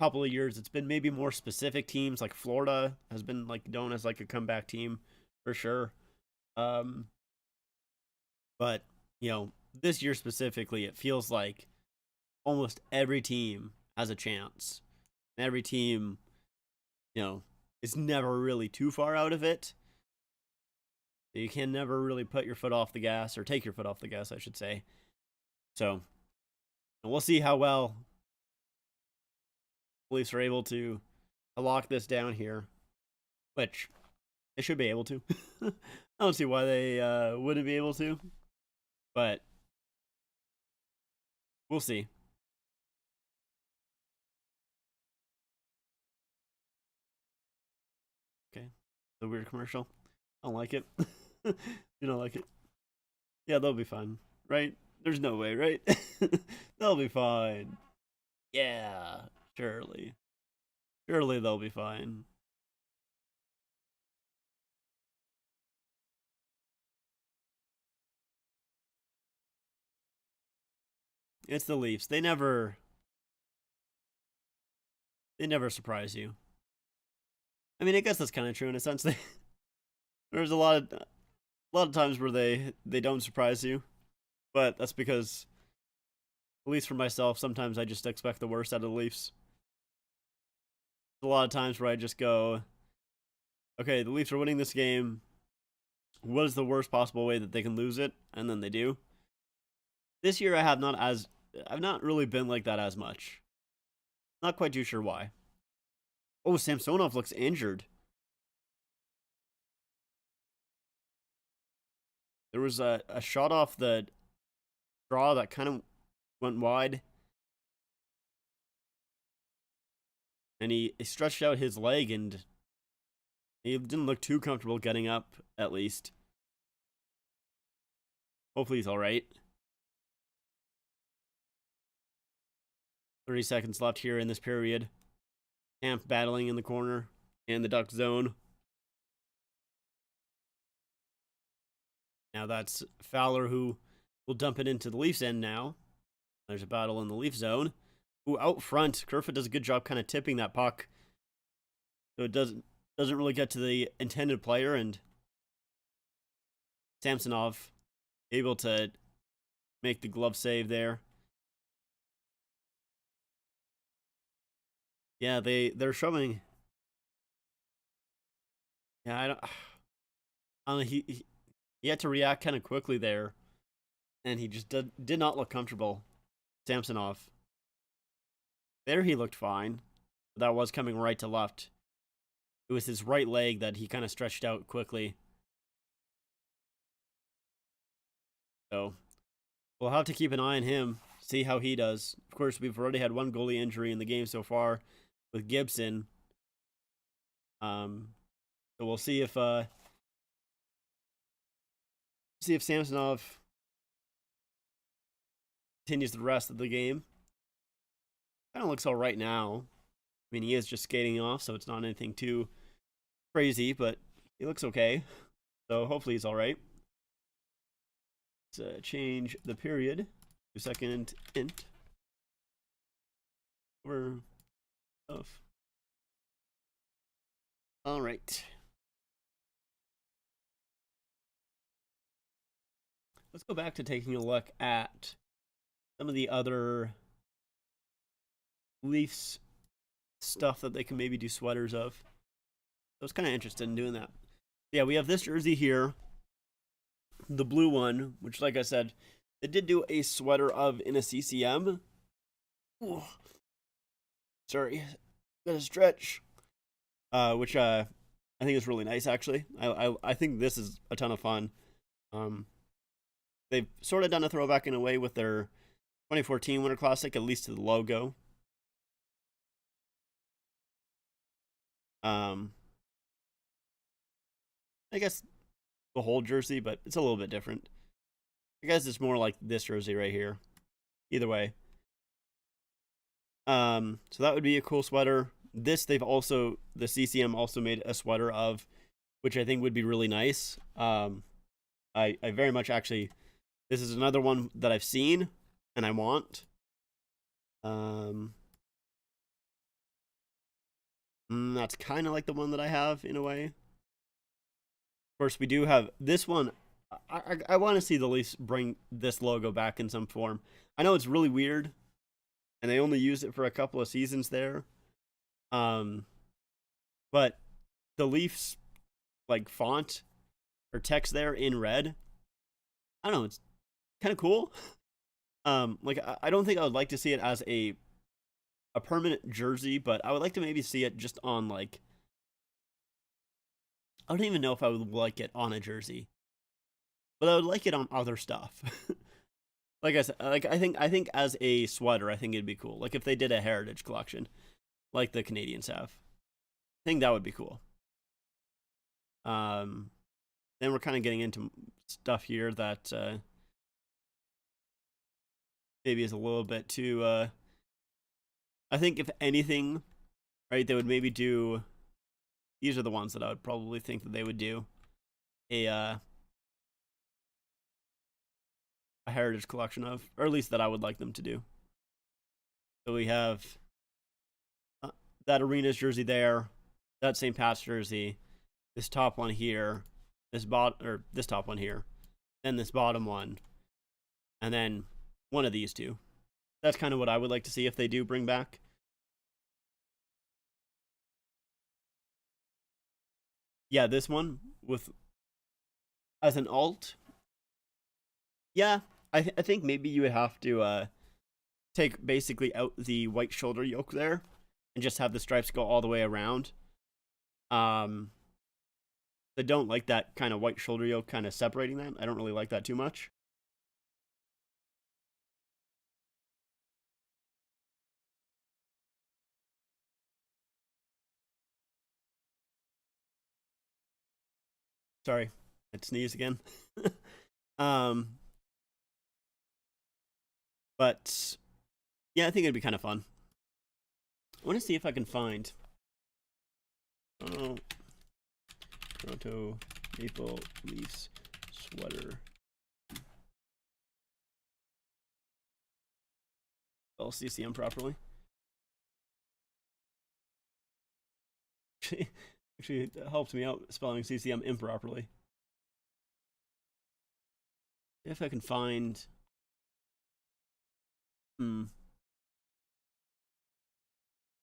couple of years, it's been maybe more specific teams. Like Florida has been known as a comeback team for sure. But this year specifically, it feels like almost every team has a chance. Every team, is never really too far out of it. You can never really put your foot off the gas, or take your foot off the gas, I should say. So, we'll see how well the Leafs are able to lock this down here, which they should be able to. I don't see why they wouldn't be able to, but we'll see. Okay, the weird commercial. I don't like it. You don't like it? Yeah, they'll be fine, right? There's no way, right? They'll be fine. Yeah, surely. Surely they'll be fine. It's the Leafs. They never surprise you. I mean, I guess that's kind of true in a sense. There's a lot of times where they don't surprise you, but that's because, at least for myself, sometimes I just expect the worst out of the Leafs. There's a lot of times where I just go, okay, the Leafs are winning this game. What is the worst possible way that they can lose it? And then they do. This year I've not really been like that as much. Not quite too sure why. Oh, Samsonov looks injured. There was a shot off the draw that kind of went wide. And he stretched out his leg and he didn't look too comfortable getting up, at least. Hopefully he's alright. 30 seconds left here in this period. Camp battling in the corner and the Duck zone. Now that's Fowler who will dump it into the Leafs end now. There's a battle in the Leaf zone. Ooh, out front, Kerfoot does a good job kind of tipping that puck. So it doesn't really get to the intended player, and Samsonov able to make the glove save there. Yeah, they're showing. Yeah, I don't know, he had to react kind of quickly there, and he just did not look comfortable. Samsonov. There he looked fine, but that was coming right to left. It was his right leg that he kind of stretched out quickly. So we'll have to keep an eye on him, see how he does. Of course, we've already had one goalie injury in the game so far with Gibson. So we'll see if Samsonov continues the rest of the game. Kind of looks all right now. I mean, he is just skating off, so it's not anything too crazy, but he looks okay. So hopefully he's all right. Let's change the period to second int. Over stuff. All right. Let's go back to taking a look at some of the other Leafs stuff that they can maybe do sweaters of. I was kind of interested in doing that. Yeah, we have this jersey here, the blue one, which, like I said, they did do a sweater of in a CCM. Ooh. Sorry, gotta stretch. Which I think is really nice, actually. I think this is a ton of fun. They've sort of done a throwback in a way with their 2014 Winter Classic, at least to the logo. I guess the whole jersey, but it's a little bit different. I guess it's more like this jersey right here. Either way. So that would be a cool sweater. This, the CCM also made a sweater of, which I think would be really nice. I very much actually, this is another one that I've seen and I want. That's kind of like the one that I have in a way. Of course, we do have this one. I want to see the Leafs bring this logo back in some form. I know it's really weird, and they only used it for a couple of seasons there. But the Leafs like font or text there in red, I don't know, it's kind of cool. Like I don't think I would like to see it as a permanent jersey, but I would like to maybe see it just on like, I don't even know if I would like it on a jersey, but I would like it on other stuff. Like I said, like I think as a sweater, I think it'd be cool. Like if they did a heritage collection, like the Canadians have, I think that would be cool. Then we're kind of getting into stuff here that maybe is a little bit too. I think if anything, right, they would maybe do. These are the ones that I would probably think that they would do a heritage collection of, or at least that I would like them to do. So we have that Arenas jersey there. that same patch jersey, this top one here, this top one here, then this bottom one, and then one of these two. That's kind of what I would like to see if they do bring back. Yeah, this one with as an alt. Yeah, I think maybe you would have to take basically out the white shoulder yoke there and just have the stripes go all the way around. I don't like that kind of white shoulder yoke kind of separating that. I don't really like that too much. Sorry, I sneezed again. um, but yeah, I think it'd be kind of fun. I want to see if I can find Toronto Maple Leafs sweater. Spell CCM properly. Actually, it helped me out spelling CCM improperly. If I can find.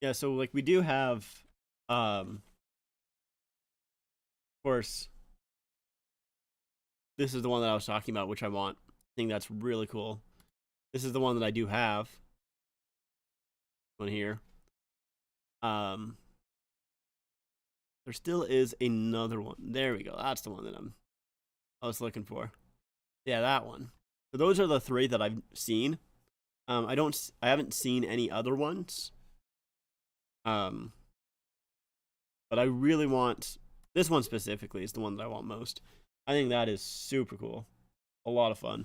Yeah, so like we do have, of course, this is the one that I was talking about, which I want. I think that's really cool. This is the one that I do have. One here. There still is another one. There we go. That's the one that I was looking for. Yeah, that one. So those are the three that I've seen. I haven't seen any other ones. But I really want this one specifically is the one that I want most. I think that is super cool. A lot of fun.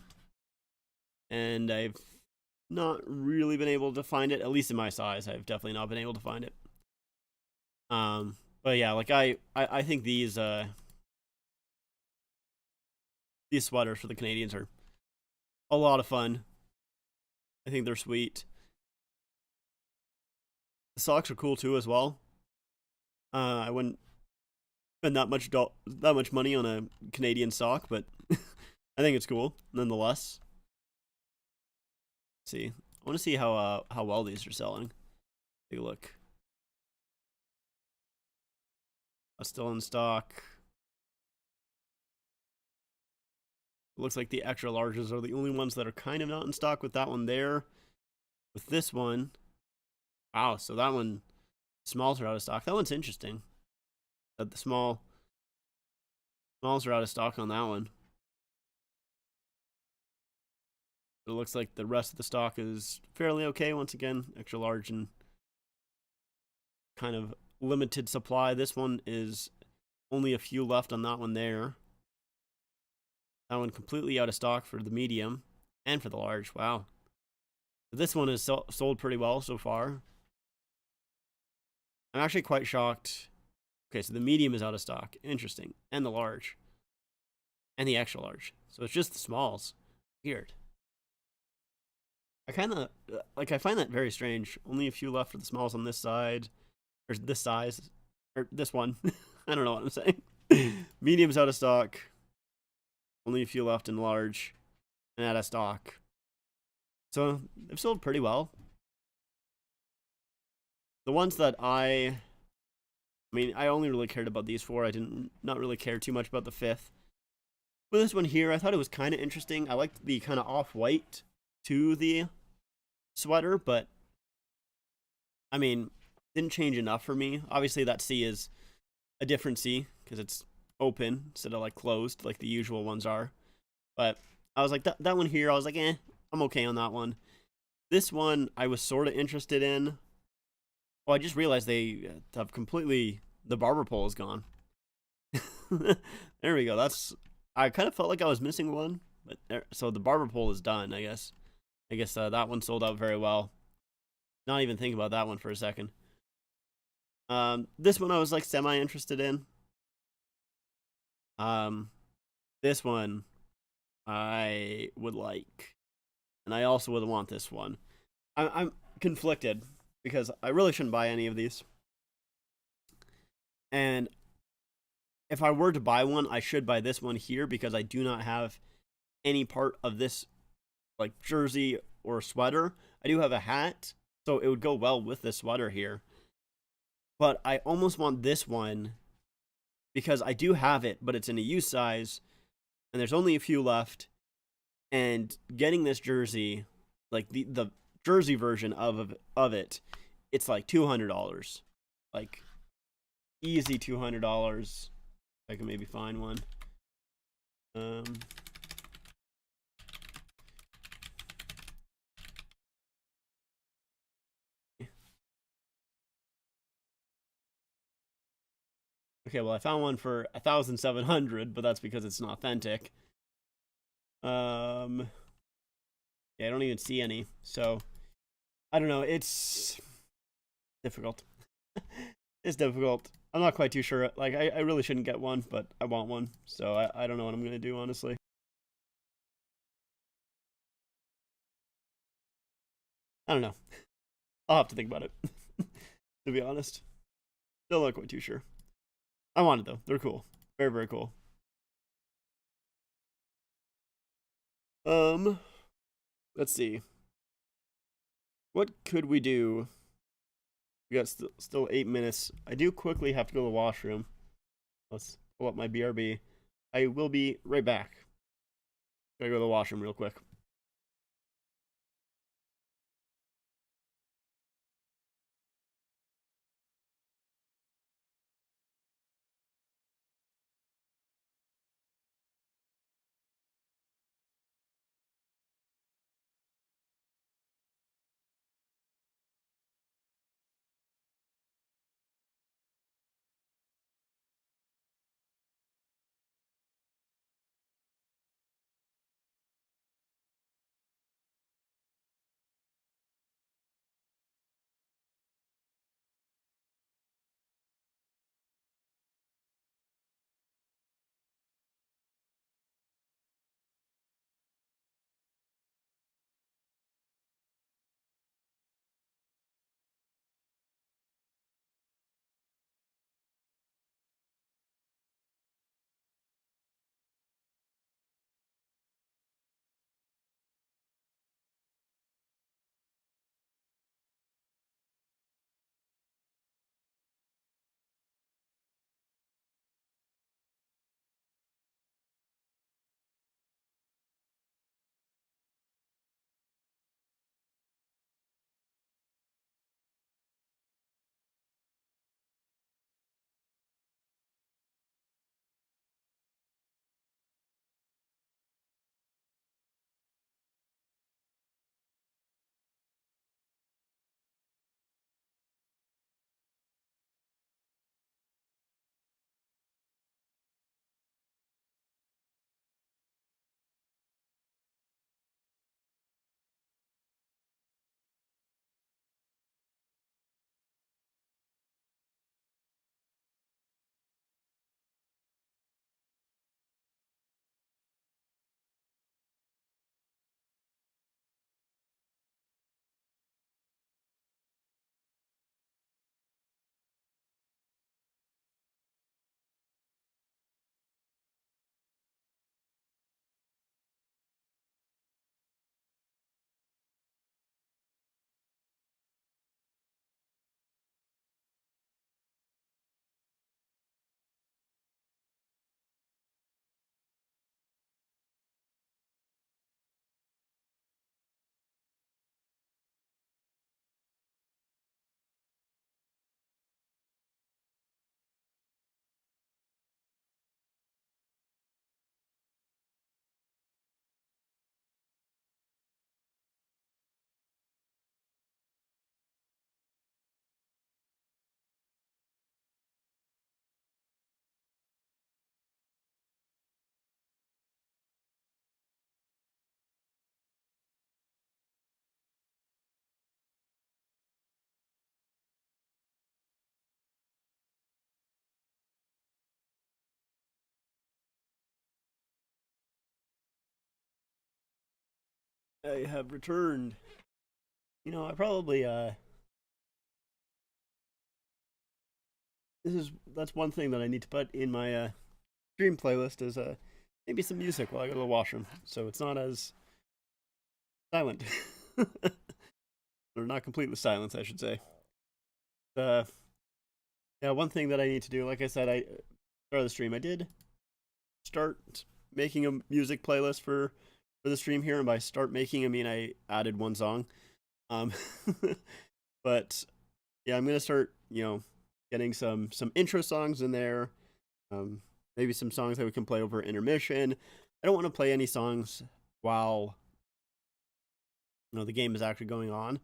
And I've not really been able to find it, at least in my size. I've definitely not been able to find it. But yeah, like I think these sweaters for the Canadians are a lot of fun. I think they're sweet. The socks are cool too as well. I wouldn't spend that much money on a Canadian sock, but I think it's cool nonetheless. Let's see, I want to see how well these are selling. Take a look. Still in stock. It looks like the extra larges are the only ones that are kind of not in stock with that one there. With this one, wow, so that one, smalls are out of stock. That one's interesting. That the smalls are out of stock on that one. It looks like the rest of the stock is fairly okay. Once again, extra large and kind of limited supply. This one is only a few left on that one there. That one completely out of stock for the medium and for the large. Wow. This one is sold pretty well so far. I'm actually quite shocked. Okay, so the medium is out of stock. Interesting. And the large. And the extra large. So it's just the smalls. Weird. I kind of, I find that very strange. Only a few left for the smalls on this side. Or this size. Or this one. I don't know what I'm saying. Medium's out of stock. Only a few left in large. And out of stock. So they've sold pretty well. The ones that I mean, I only really cared about these four. I didn't not really care too much about the fifth. With this one here, I thought it was kind of interesting. I liked the kind of off-white to the sweater, but I mean, didn't change enough for me. Obviously, that C is a different C because it's open instead of like closed like the usual ones are. But I was like, that one here, I was like, I'm okay on that one. This one, I was sort of interested in. Well, I just realized they have completely, the barber pole is gone. There we go. I kind of felt like I was missing one, but so the barber pole is done, I guess. That one sold out very well. Not even think about that one for a second. This one I was like semi-interested in. This one I would like, and I also would want this one. I'm conflicted because I really shouldn't buy any of these. And if I were to buy one, I should buy this one here because I do not have any part of this like jersey or sweater. I do have a hat, so it would go well with the sweater here. But I almost want this one because I do have it, but it's in a U size, and there's only a few left. And getting this jersey, like the jersey version of it, it's like $200, like easy $200. I can maybe find one. Um, okay, well I found one for 1,700, but that's because it's not authentic. Um, yeah, I don't even see any. So I don't know. It's difficult. It's difficult. I'm not quite too sure. Like I really shouldn't get one, but I want one. So I don't know what I'm gonna do honestly. I don't know. I'll have to think about it. To be honest, still not quite too sure. I want it though. They're cool. Very very cool. Um, let's see. What could we do? We got still 8 minutes. I do quickly have to go to the washroom. Let's pull up my BRB. I will be right back. Gotta go to the washroom real quick. I have returned. I probably that's one thing that I need to put in my stream playlist is maybe some music while I go to the washroom, so it's not as silent, or not completely silence, I should say. Uh, yeah, one thing that I need to do, like I said, I started the stream. I did start making a music playlist for the stream here, and by start making, I mean I added one song. Um, but yeah, I'm gonna start, getting some intro songs in there. Um, maybe some songs that we can play over intermission. I don't want to play any songs while the game is actually going on,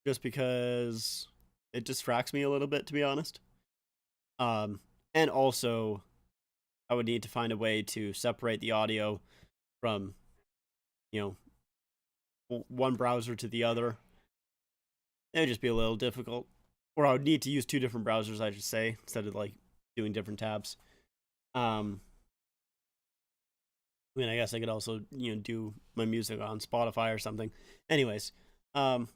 just because it distracts me a little bit, to be honest. And also, I would need to find a way to separate the audio from, you know, one browser to the other. It would just be a little difficult. Or I would need to use two different browsers, I should say, instead of like doing different tabs. I mean, I guess I could also, do my music on Spotify or something. Anyways, but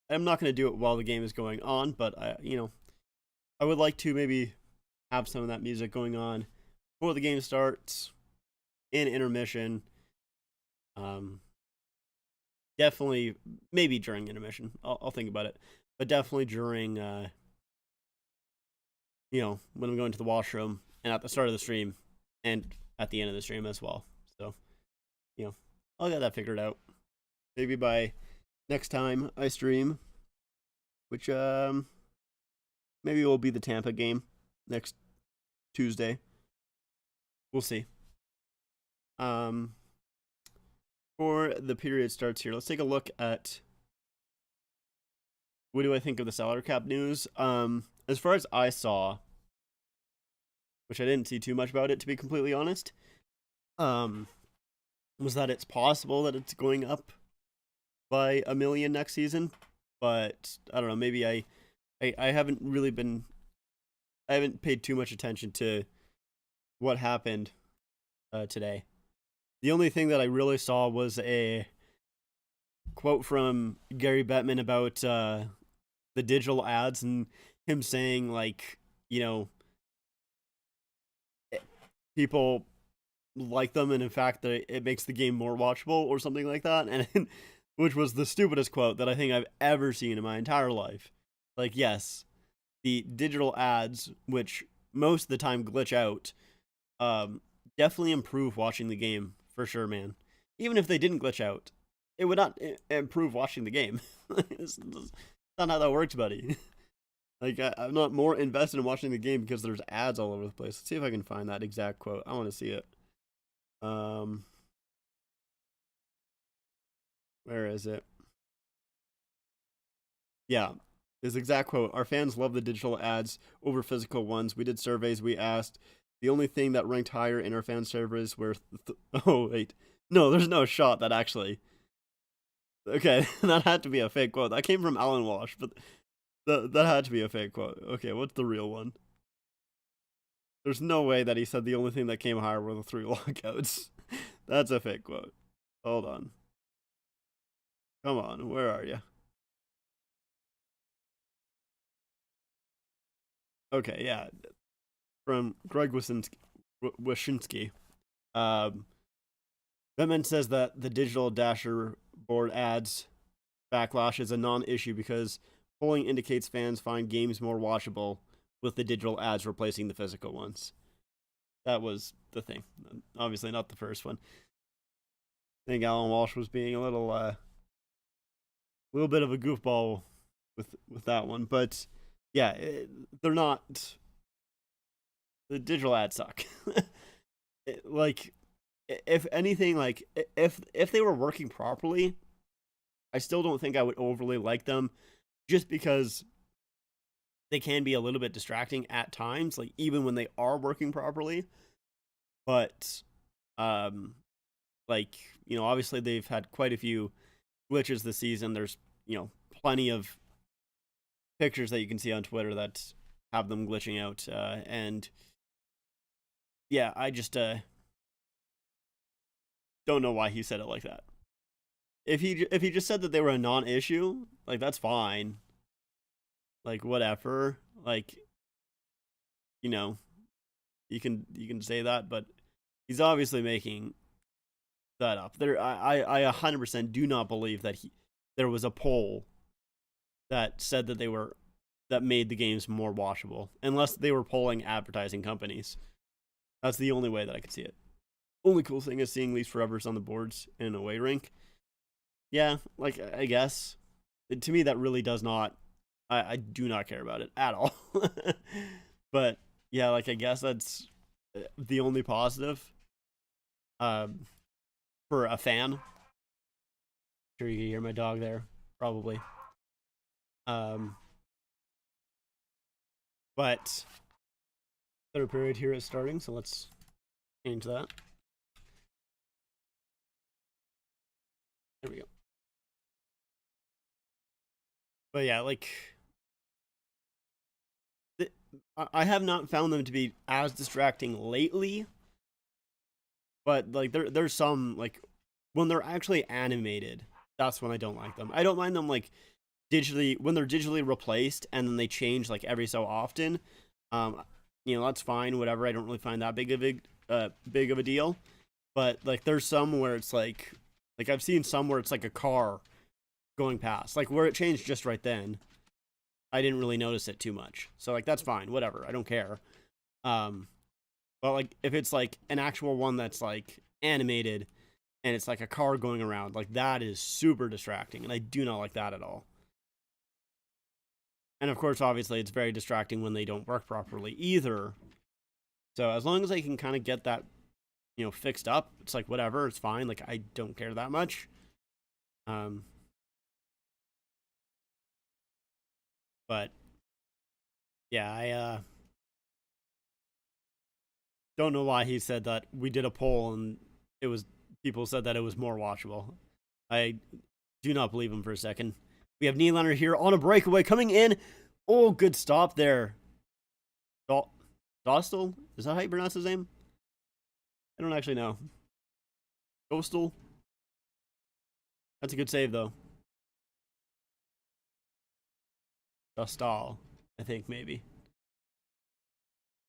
I'm not going to do it while the game is going on, but I would like to maybe have some of that music going on before the game starts, in intermission. Definitely, maybe during intermission. I'll think about it, but definitely during, when I'm going to the washroom and at the start of the stream and at the end of the stream as well. So, I'll get that figured out. Maybe by next time I stream, which maybe it will be the Tampa game next Tuesday. We'll see. For the period starts here, let's take a look at what do I think of the salary cap news. As far as I saw, which I didn't see too much about it, to be completely honest, was that it's possible that it's going up by $1 million next season, but I don't know. Maybe I haven't really been. I haven't paid too much attention to what happened today. The only thing that I really saw was a quote from Gary Bettman about the digital ads and him saying, like, people like them, and in fact that it makes the game more watchable or something like that, and which was the stupidest quote that I think I've ever seen in my entire life. Like, yes, the digital ads, which most of the time glitch out, definitely improve watching the game, for sure, man. Even if they didn't glitch out, it would not improve watching the game. It's not how that works, buddy. Like, I'm not more invested in watching the game because there's ads all over the place. Let's see if I can find that exact quote. I want to see it. Where is it? Yeah, his exact quote: "Our fans love the digital ads over physical ones. We did surveys. We asked. The only thing that ranked higher in our fan surveys were oh wait, no, there's no shot that actually. Okay, that had to be a fake quote. That came from Alan Walsh, but that had to be a fake quote. Okay, what's the real one? There's no way that he said the only thing that came higher were the 3 lockouts. That's a fake quote. Hold on. Come on, where are you? Okay, yeah. From Greg Wyszynski. Batman says that the digital dasher board ads backlash is a non-issue because polling indicates fans find games more watchable with the digital ads replacing the physical ones. That was the thing. Obviously not the first one. I think Alan Walsh was being a little bit of a goofball with that one, but yeah, they're not. The digital ads suck. Like, if anything, like if they were working properly, I still don't think I would overly like them, just because they can be a little bit distracting at times, like even when they are working properly. But like, obviously they've had quite a few glitches this season. There's, plenty of pictures that you can see on Twitter that have them glitching out, and yeah, I just don't know why he said it like that. If he just said that they were a non-issue, like, that's fine. like whatever. Like, you know, you can say that, but he's obviously making that up. I 100% do not believe that there was a poll that said that made the games more watchable, unless they were polling advertising companies. That's the only way that I could see it. Only cool thing is seeing Leafs Forever's on the boards in an away rink. Yeah, like I guess to me that really does not. I do not care about it at all. But yeah, like I guess that's the only positive. Um, for a fan. I'm sure you can hear my dog there, probably. Um, but third period here is starting, so let's change that. There we go. But yeah, like I have not found them to be as distracting lately. But like there's some like when they're actually animated, that's when I don't like them. I don't mind them like digitally when they're digitally replaced and then they change like every so often. Um, that's fine. Whatever. I don't really find that big of a deal. But like there's some where it's like I've seen some where it's like a car going past, like where it changed just right then. I didn't really notice it too much. So like that's fine. Whatever. I don't care. Um, but like if it's like an actual one that's like animated and it's like a car going around, like that is super distracting and I do not like that at all. And of course, obviously, it's very distracting when they don't work properly either. So as long as I can kind of get that, fixed up, it's like whatever, it's fine. Like I don't care that much. Um, but yeah, I don't know why he said that. We did a poll and it was people said that it was more watchable. I do not believe him for a second. We have Nylander here on a breakaway coming in. Oh, good stop there. Dostal? Is that how you pronounce his name? I don't actually know. Dostal? That's a good save, though. Dostal, I think, maybe.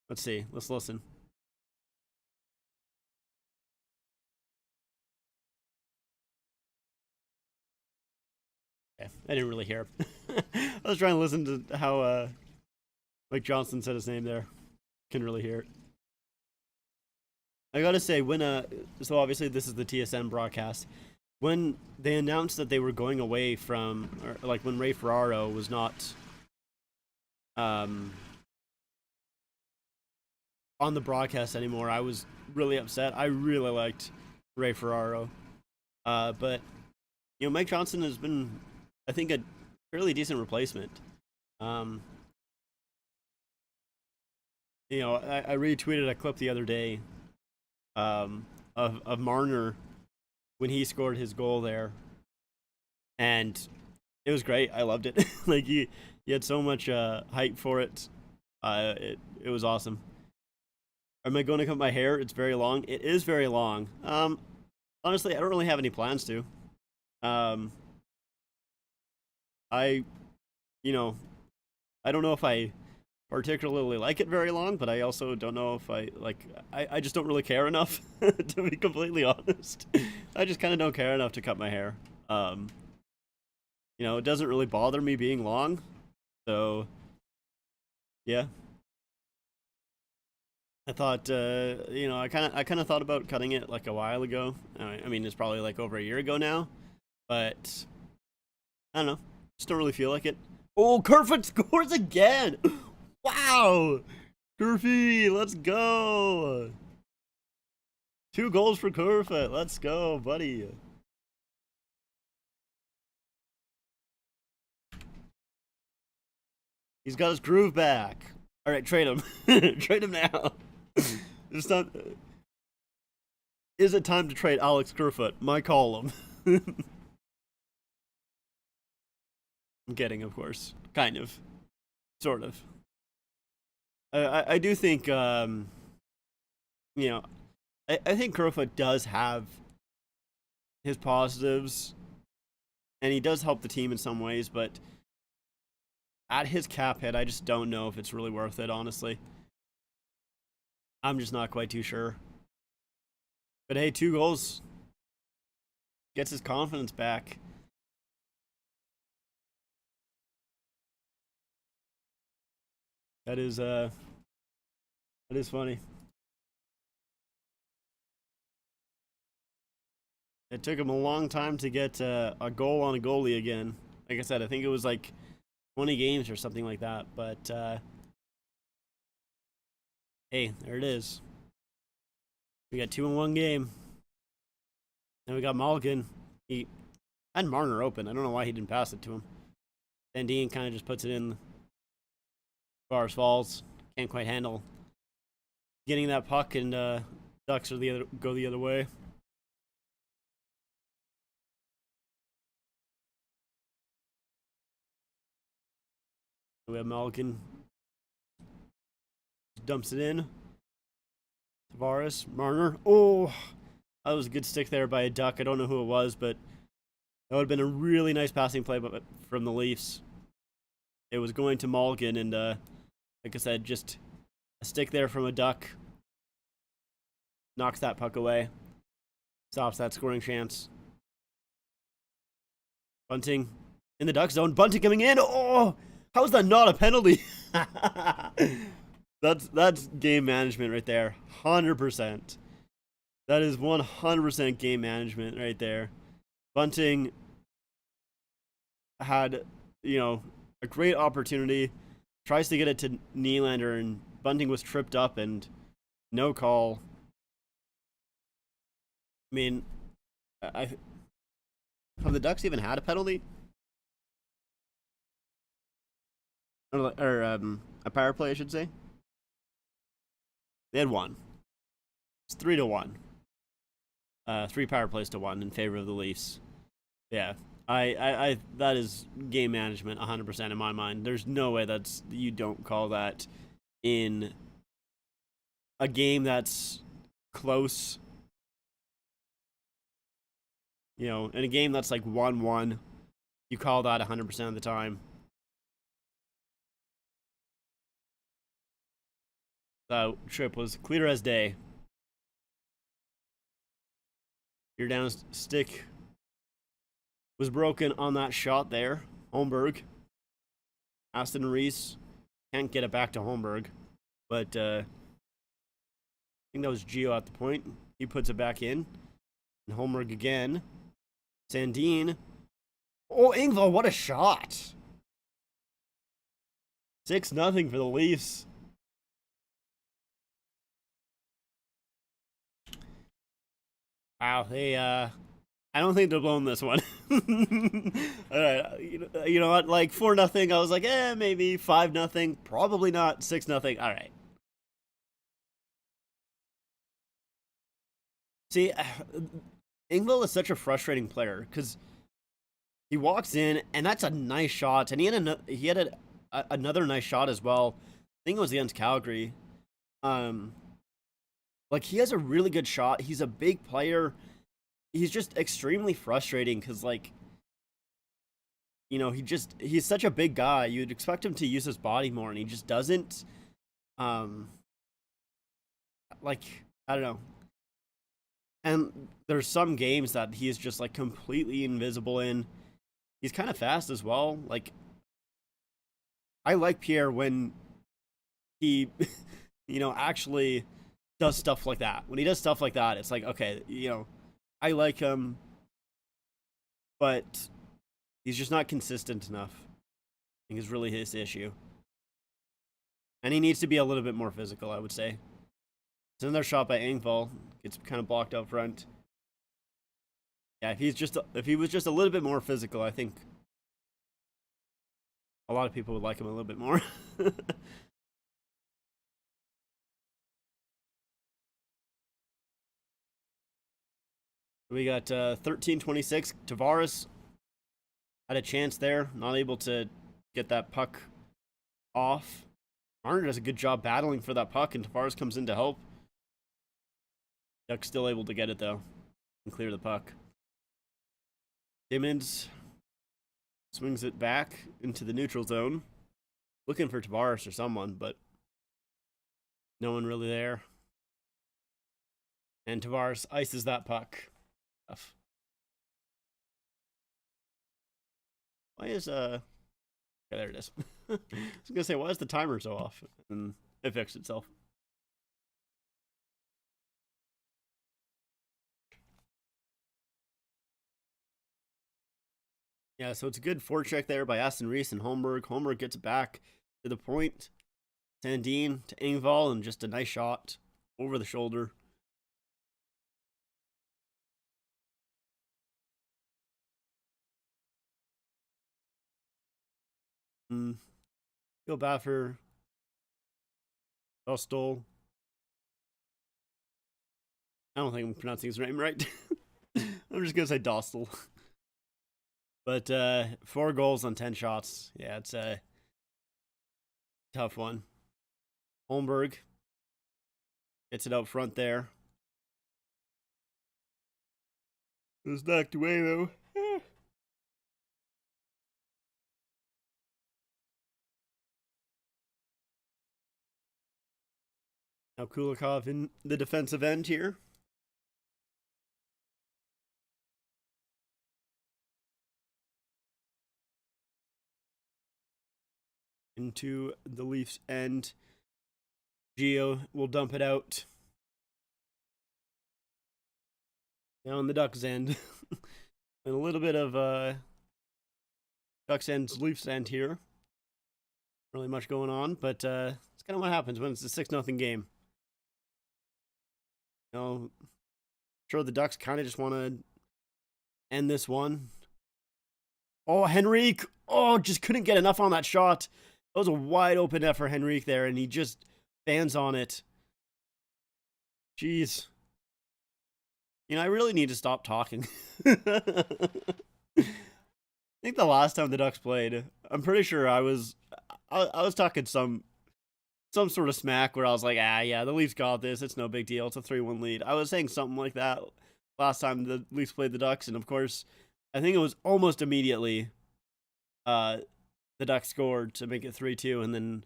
Let's see. Let's listen. Okay, I didn't really hear. I was trying to listen to how Mike Johnson said his name there. Couldn't really hear it. I gotta say, so obviously this is the TSN broadcast. When they announced that they were going away from, or like when Ray Ferraro was not on the broadcast anymore, I was really upset. I really liked Ray Ferraro. But, Mike Johnson has been, I think, a fairly decent replacement. I retweeted a clip the other day of Marner when he scored his goal there, and it was great. I loved it. Like he had so much hype for it. It was awesome. Am I going to cut my hair? It's very long. It is very long. Honestly, I don't really have any plans to. I, I don't know if I particularly like it very long, but I also don't know if I just don't really care enough to be completely honest. I just kind of don't care enough to cut my hair. It doesn't really bother me being long, so yeah. I thought, I kind of thought about cutting it like a while ago. I mean, it's probably like over a year ago now, but I don't know, just don't really feel like it. Oh, Kerfoot scores again! Wow! Kerfy, let's go! 2 goals for Kerfoot. Let's go, buddy. He's got his groove back. All right, trade him. Trade him now. It's not. Is it time to trade Alex Kerfoot? My column. I'm kidding, of course. Kind of. Sort of. I do think, I think Kerfoot does have his positives, and he does help the team in some ways, but at his cap hit, I just don't know if it's really worth it, honestly. I'm just not quite too sure. But hey, 2 goals gets his confidence back. That is funny. It took him a long time to get a goal on a goalie again. Like I said, I think it was like 20 games or something like that. But hey, there it is. We got 2 in 1 game. Then we got Mulligan. He had Marner open. I don't know why he didn't pass it to him. Then Dean kind of just puts it in. Bars falls. Can't quite handle getting that puck, and Ducks are go the other way. We have Mulligan. Dumps it in. Tavares. Marner. Oh, that was a good stick there by a Duck. I don't know who it was, but that would have been a really nice passing play from the Leafs. It was going to Mulligan, and like I said, just a stick there from a Duck. Knocks that puck away. Stops that scoring chance. Bunting in the Duck zone. Bunting coming in. Oh, how is that not a penalty? That's game management right there. 100%. That is 100% game management right there. Bunting had, a great opportunity. Tries to get it to Nylander, and Bunting was tripped up and no call. I mean, have the Ducks even had a penalty? Or a power play, I should say. They had 1. It's 3-1. 3 power plays to 1 in favor of the Leafs. Yeah, I that is game management 100% in my mind. There's no way you don't call that in a game that's close. In a game that's like 1-1, you call that 100% of the time. That trip was clear as day. Your down stick was broken on that shot there. Holmberg. Aston Reese can't get it back to Holmberg. But I think that was Gio at the point. He puts it back in. And Holmberg again. Sandin. Oh, Engvall, what a shot. 6-0 for the Leafs. Wow, they I don't think they're blowing this one. All right, you know what? Like 4-0, I was like, maybe 5-0, probably not 6-0. All right. See, Engvall is such a frustrating player because he walks in and that's a nice shot, and he had another nice shot as well. I think it was against Calgary. Like, he has a really good shot. He's a big player. He's just extremely frustrating because, like, he's such a big guy. You'd expect him to use his body more, and he just doesn't. Like, I don't know. And there's some games that he is just, like, completely invisible in. He's kind of fast as well. Like, I like Pierre when he, actually does stuff like that. When he does stuff like that, it's like, okay, I like him, but he's just not consistent enough. I think is really his issue. And he needs to be a little bit more physical, I would say. It's another shot by Engvall. Gets kind of blocked out front. Yeah, if he was just a little bit more physical, I think a lot of people would like him a little bit more. We got 13-26. Tavares had a chance there, not able to get that puck off. Marner does a good job battling for that puck, and Tavares comes in to help. Duck's still able to get it, though, and clear the puck. Timmins swings it back into the neutral zone. looking for Tavares or someone, but no one really there. And Tavares ices that puck. Why is okay, there it is. I was gonna say, why is the timer so off? And it fixed itself. Yeah, so it's a good forecheck there by Aston Reese and Holmberg. Holmberg gets back to the point. Sandin to Engvall, and just a nice shot over the shoulder. Feel bad for Dostal. I don't think I'm pronouncing his name right. I'm just gonna say Dostal. But 4 goals on 10 shots. Yeah, it's a tough one. Holmberg gets it out front there. It was knocked away though. Now Kulikov in the defensive end here. Into the Leafs end. Gio will dump it out. Down the Ducks end. And a little bit of Ducks end, Leafs end here. Really much going on, but it's kind of what happens when it's a 6-0 game. You know, sure the Ducks kind of just want to end this one. Oh, Henrique! Oh, just couldn't get enough on that shot. That was a wide open net for Henrique there, and he just stands on it. Jeez. You know, I really need to stop talking. I think the last time the Ducks played, I'm pretty sure I was talking some sort of smack where I was like, yeah, the Leafs got this. It's no big deal. It's a 3-1 lead. I was saying something like that last time the Leafs played the Ducks, and of course, I think it was almost immediately the Ducks scored to make it 3-2, and then,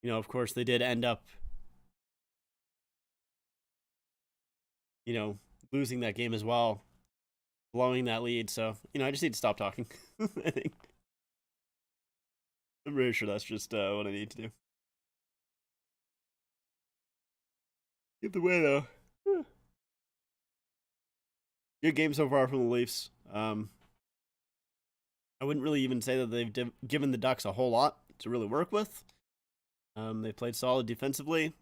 you know, of course, they did end up, you know, losing that game as well, blowing that lead. So, you know, I just need to stop talking. I think. I'm pretty sure that's just what I need to do. Either way, though. Good game so far from the Leafs. I wouldn't really even say that they've given the Ducks a whole lot to really work with. They played solid defensively.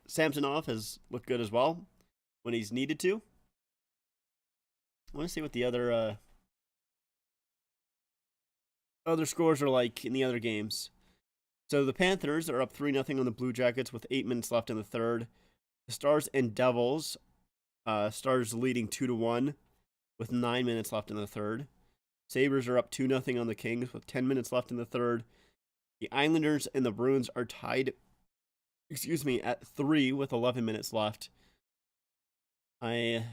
Samsonov has looked good as well when he's needed to. I want to see what the other scores are like in the other games. So the Panthers are up 3-0 on the Blue Jackets with 8 minutes left in the third. The Stars and Devils, Stars leading 2-1 with 9 minutes left in the third. Sabres are up 2-0 on the Kings with 10 minutes left in the third. The Islanders and the Bruins are tied, at 3 with 11 minutes left. I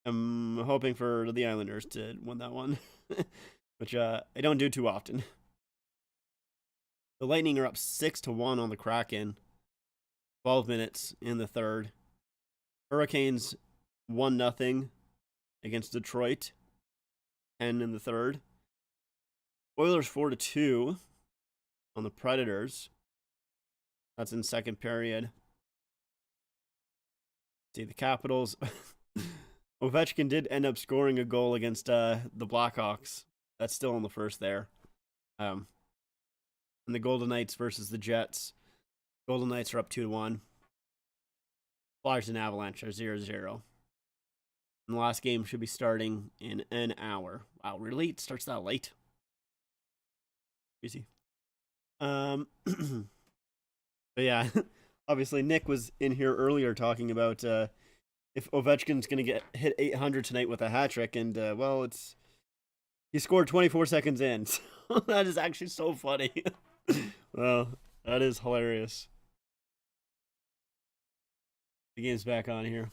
am hoping for the Islanders to win that one, which I don't do too often. The Lightning are up 6-1 on the Kraken. 12 minutes in the third. Hurricanes 1-0 against Detroit. 10 in the third. Oilers 4-2 on the Predators. That's in second period. See, the Capitals. Ovechkin did end up scoring a goal against the Blackhawks. That's still in the first there. And the Golden Knights versus the Jets. Golden Knights are up 2-1. Flyers and Avalanche are 0-0. And the last game should be starting in an hour. Wow, really? It starts that late? Crazy. But yeah, obviously Nick was in here earlier talking about if Ovechkin's going to hit 800 tonight with a hat trick, and well, he scored 24 seconds in. So that is actually so funny. Well, that is hilarious. The game's back on here.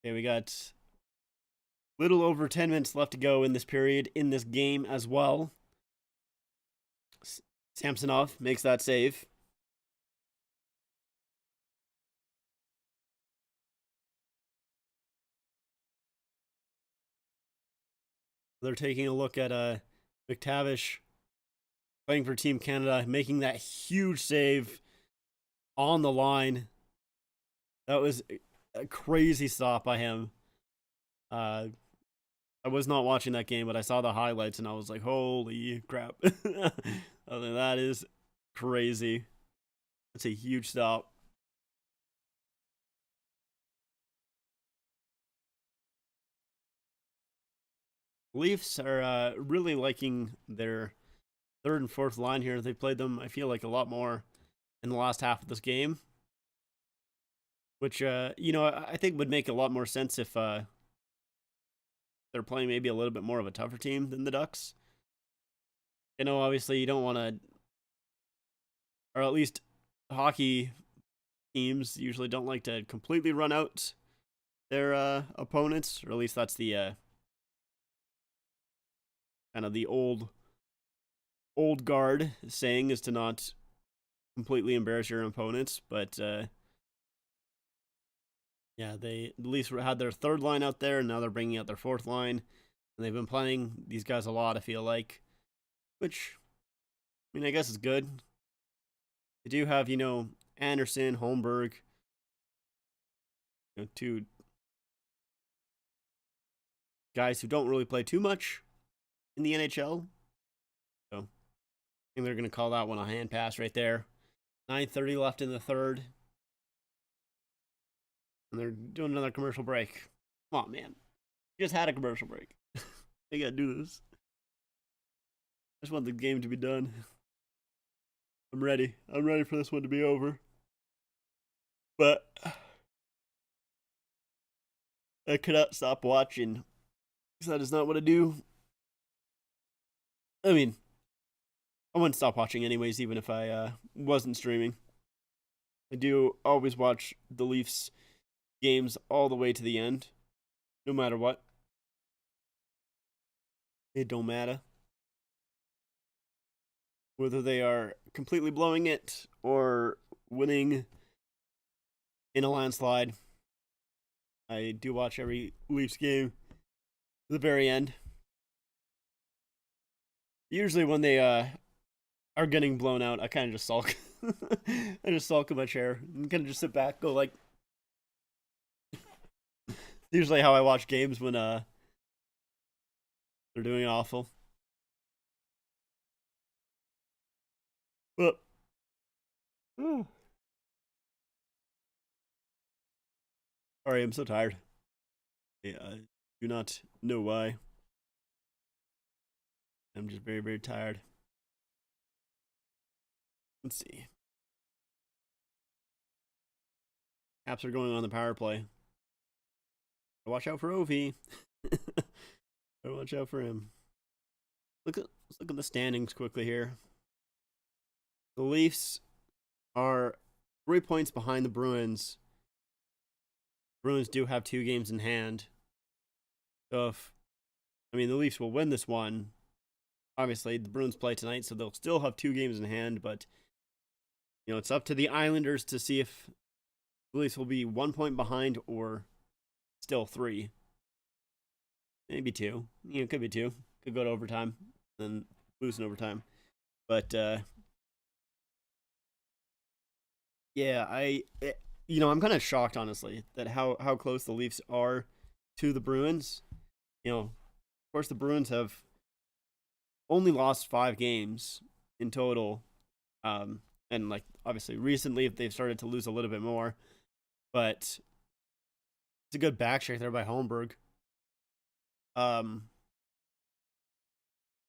Okay, we got little over 10 minutes left to go in this period, in this game as well. Samsonov makes that save. They're taking a look at McTavish playing for Team Canada, making that huge save on the line. That was a crazy stop by him. I was not watching that game, but I saw the highlights and I was like, holy crap. That is crazy. That's a huge stop. Leafs are really liking their third and fourth line here. They played them, I feel like, a lot more in the last half of this game, which, I think would make a lot more sense if they're playing maybe a little bit more of a tougher team than the Ducks. Obviously you don't want to, or at least hockey teams usually don't like to completely run out their opponents, or at least that's the kind of the old guard saying, is to not completely embarrass your opponents. But yeah, they at least had their third line out there, and now they're bringing out their fourth line, and they've been playing these guys a lot, I feel like, which, I mean, I guess is good. They do have, Anderson, Holmberg, two guys who don't really play too much in the NHL. So I think they're going to call that one a hand pass right there. 9:30 left in the third. And they're doing another commercial break. Come on, man. You just had a commercial break. You got to do this. I just want the game to be done. I'm ready. I'm ready for this one to be over. But I cannot stop watching, because that is not what I do. I mean, I wouldn't stop watching anyways, even if I wasn't streaming. I do always watch the Leafs games all the way to the end, no matter what. It don't matter whether they are completely blowing it or winning in a landslide. I do watch every Leafs game to the very end. Usually when they are getting blown out, I kind of just sulk. I just sulk in my chair and kind of just sit back, go like. Usually how I watch games when they're doing awful. But sorry, I'm so tired. Yeah, I do not know why. I'm just very, very tired. Let's see. Caps are going on the power play. Watch out for Ovi. Watch out for him. Let's look at the standings quickly here. The Leafs are 3 points behind the Bruins. Bruins do have 2 games in hand. So the Leafs will win this one. Obviously, the Bruins play tonight, so they'll still have 2 games in hand, but it's up to the Islanders to see if the Leafs will be 1 point behind or still 3. Maybe 2. It could be 2. Could go to overtime, then lose in overtime. But yeah, I'm kind of shocked, honestly, that how close the Leafs are to the Bruins. Of course, the Bruins have only lost 5 games in total, and obviously recently they've started to lose a little bit more, but it's a good back check there by Holmberg.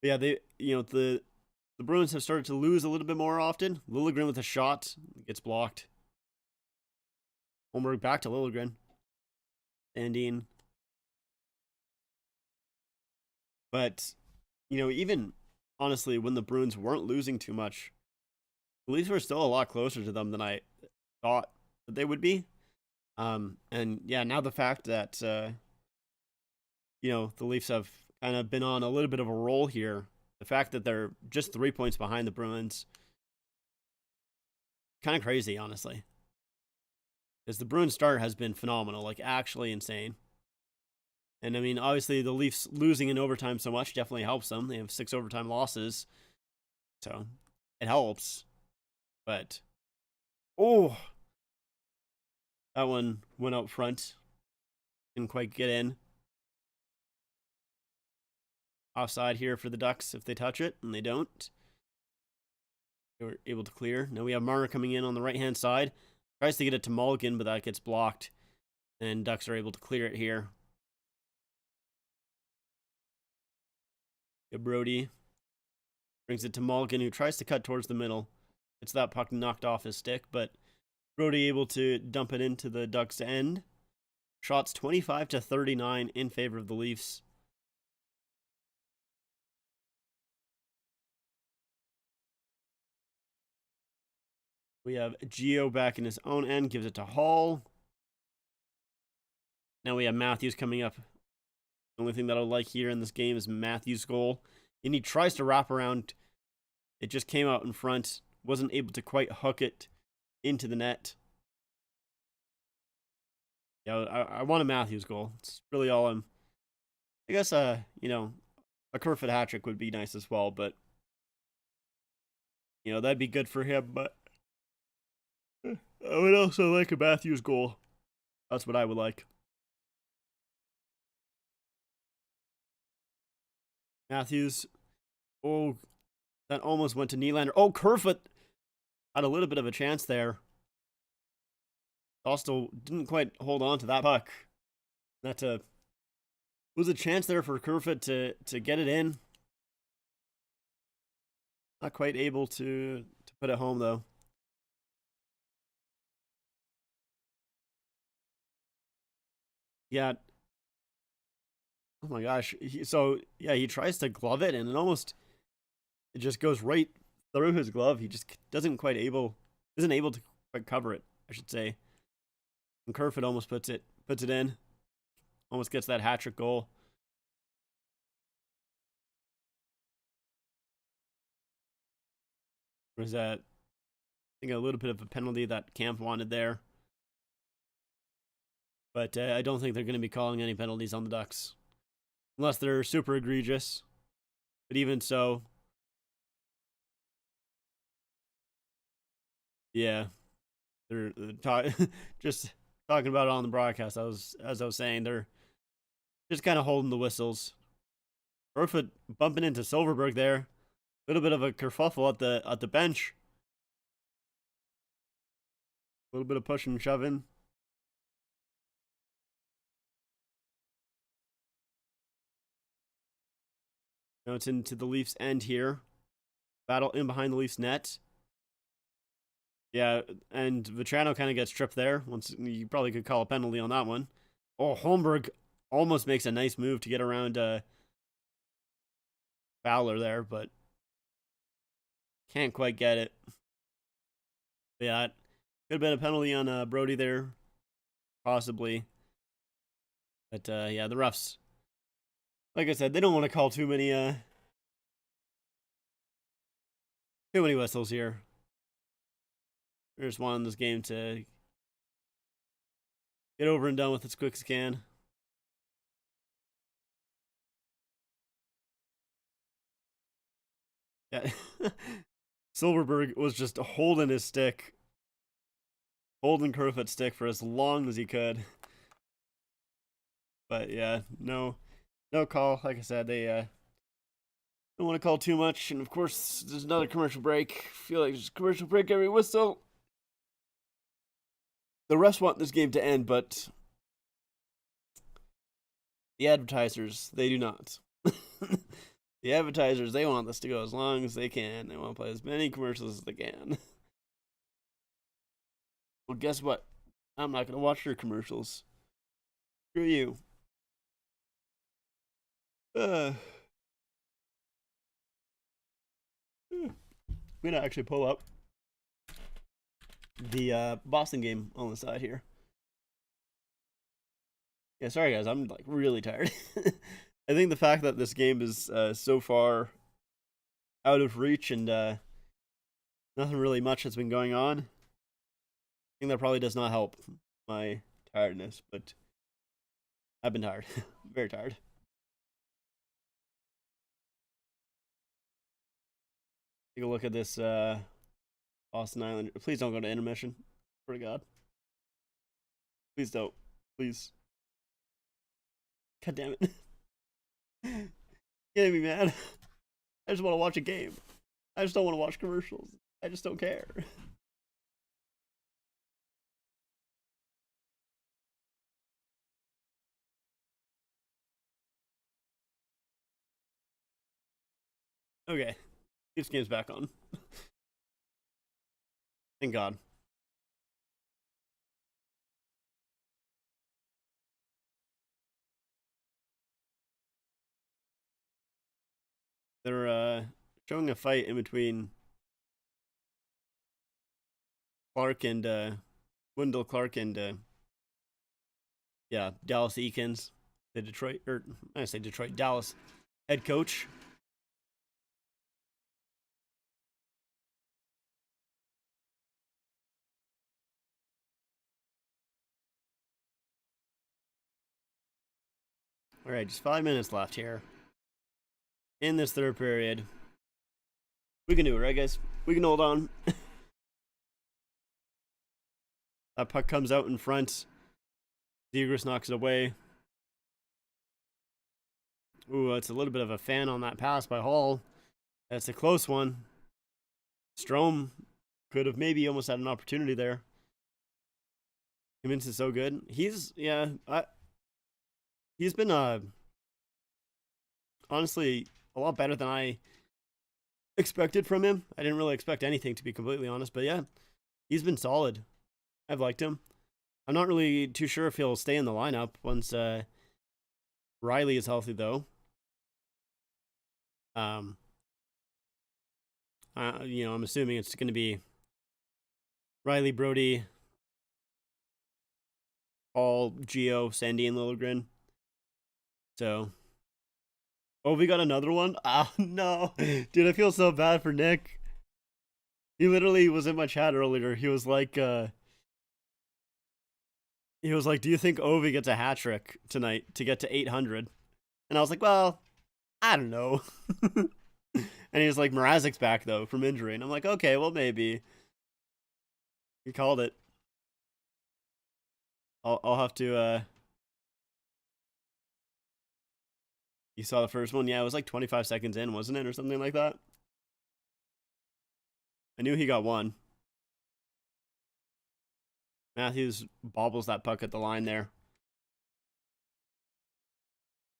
Yeah, the Bruins have started to lose a little bit more often. Liljegren with a shot gets blocked. Holmberg back to Liljegren. Sandin. But, even honestly, when the Bruins weren't losing too much, the Leafs were still a lot closer to them than I thought that they would be. And yeah, now the fact that, the Leafs have kind of been on a little bit of a roll here The fact that they're just 3 points behind the Bruins, kind of crazy, honestly. Because the Bruins start has been phenomenal, like actually insane. And I mean, obviously, the Leafs losing in overtime so much definitely helps them. They have 6 overtime losses, so it helps. But oh, that one went out front, didn't quite get in. Offside here for the Ducks if they touch it, and they don't. They were able to clear. Now we have Marner coming in on the right-hand side. Tries to get it to Mulligan, but that gets blocked. And Ducks are able to clear it here. Brody brings it to Mulligan, who tries to cut towards the middle. It's that puck knocked off his stick, but Brody able to dump it into the Ducks' end. Shots 25-39 in favor of the Leafs. We have Gio back in his own end, gives it to Hall. Now we have Matthews coming up. The only thing that I like here in this game is Matthews' goal. And he tries to wrap around. It just came out in front. Wasn't able to quite hook it into the net. Yeah, I want a Matthews goal. It's really all I'm... I guess, you know, a Kerfoot hat trick would be nice as well, but... You know, that'd be good for him, but... I would also like a Matthews goal. That's what I would like. Matthews. Oh, that almost went to Nylander. Oh, Kerfoot had a little bit of a chance there. Also didn't quite hold on to that puck. That was a chance there for Kerfoot to get it in. Not quite able to put it home though. Yeah. Oh my gosh. He tries to glove it and it just goes right through his glove. He just isn't able to quite cover it, I should say. And Kerfoot almost puts it in. Almost gets that hat trick goal. Was that, I think, a little bit of a penalty that Camp wanted there. But I don't think they're going to be calling any penalties on the Ducks. Unless they're super egregious. But even so, yeah. They're just talking about it on the broadcast. As I was saying, they're just kind of holding the whistles. Kerfoot bumping into Silverberg there. A little bit of a kerfuffle at the bench. A little bit of pushing and shoving. Now it's into the Leafs' end here. Battle in behind the Leafs' net. Yeah, and Vetrano kind of gets tripped there. Once you probably could call a penalty on that one. Oh, Holmberg almost makes a nice move to get around Fowler there, but can't quite get it. Yeah, could have been a penalty on Brody there, possibly. But yeah, the refs, like I said, they don't want to call too many whistles here. They just want this game to get over and done with as quick as can. Yeah. Silverberg was just holding his stick. Holding Kerfoot's stick for as long as he could. But yeah, no call. Like I said, they don't want to call too much. And of course, there's another commercial break. I feel like there's a commercial break every whistle. The refs want this game to end, but the advertisers, they do not. The advertisers, they want this to go as long as they can. They want to play as many commercials as they can. Well, guess what? I'm not going to watch your commercials. Screw you. I'm going to actually pull up the Boston game on the side here. Yeah, sorry guys, I'm like really tired. I think the fact that this game is so far out of reach, and nothing really much has been going on. I think that probably does not help my tiredness, but I've been tired. Very tired. Take a look at this Austin Island. Please don't go to intermission. Swear to God. Please don't. Please. God damn it. Getting me, man. I just want to watch a game. I just don't want to watch commercials. I just don't care. Okay. This game's back on. Thank God. They're showing a fight in between Clark and Wendell Clark and yeah, Dallas Eakins, the Detroit, or I say Detroit, Dallas head coach. All right, just 5 minutes left here in this third period. We can do it, right, guys? We can hold on. That puck comes out in front. Zegras knocks it away. Ooh, it's a little bit of a fan on that pass by Hall. That's a close one. Strome could have maybe almost had an opportunity there. Timmins is so good. He's been honestly a lot better than I expected from him. I didn't really expect anything, to be completely honest, but yeah, he's been solid. I've liked him. I'm not really too sure if he'll stay in the lineup once Riley is healthy, though. I'm assuming it's going to be Riley, Brody, Paul, Gio, Sandy, and Liljegren. So, oh, we got another one? Oh, no. Dude, I feel so bad for Nick. He literally was in my chat earlier. He was like, do you think Ovi gets a hat trick tonight to get to 800? And I was like, well, I don't know. And he was like, Mrazek's back, though, from injury. And I'm like, okay, well, maybe. He called it. I'll have to, You saw the first one? Yeah, it was like 25 seconds in, wasn't it? Or something like that. I knew he got one. Matthews bobbles that puck at the line there.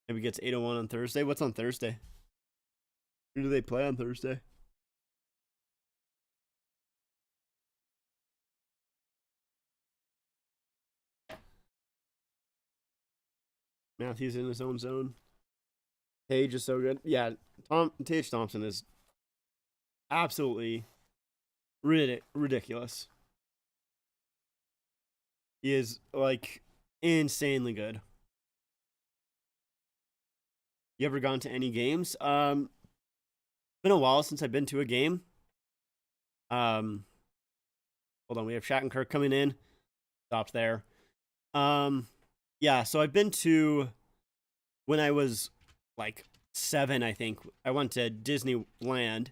Maybe gets 801 on Thursday. What's on Thursday? Who do they play on Thursday? Matthews in his own zone. Tage is so good. Yeah, Tage Thompson is absolutely ridiculous. He is like insanely good. You ever gone to any games? Been a while since I've been to a game. Hold on, we have Shattenkirk coming in. Stopped there. Yeah, so I've been to when I was like 7, I think. I went to Disneyland,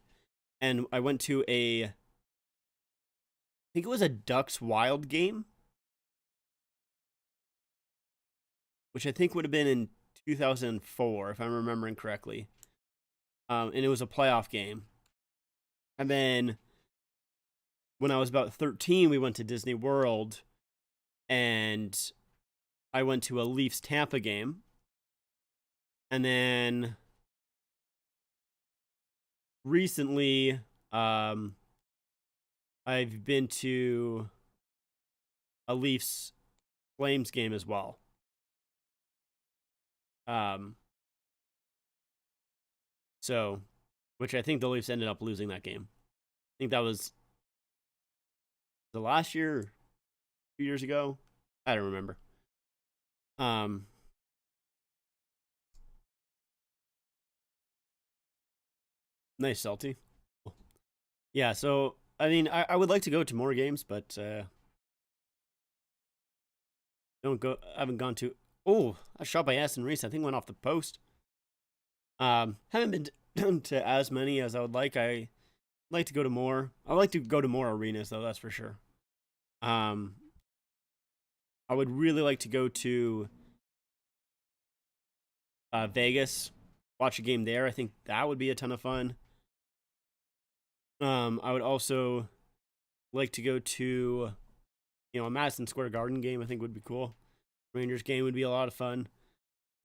and I went to I think it was a Ducks Wild game, which I think would have been in 2004, if I'm remembering correctly. And it was a playoff game. And then when I was about 13, we went to Disney World, and I went to a Leafs Tampa game. And then recently, I've been to a Leafs Flames game as well. So, which I think the Leafs ended up losing that game. I think that was the last year, 2 years ago. I don't remember. Nice, Salty. Yeah, so I mean, I would like to go to more games, but don't go. I haven't gone to. Oh, a shot by Aston Reese. I think went off the post. Haven't been to as many as I would like. I like to go to more. I like to go to more arenas though. That's for sure. Um, I would really like to go to Vegas, watch a game there. I think that would be a ton of fun. I would also like to go to, a Madison Square Garden game. I think would be cool. Rangers game would be a lot of fun.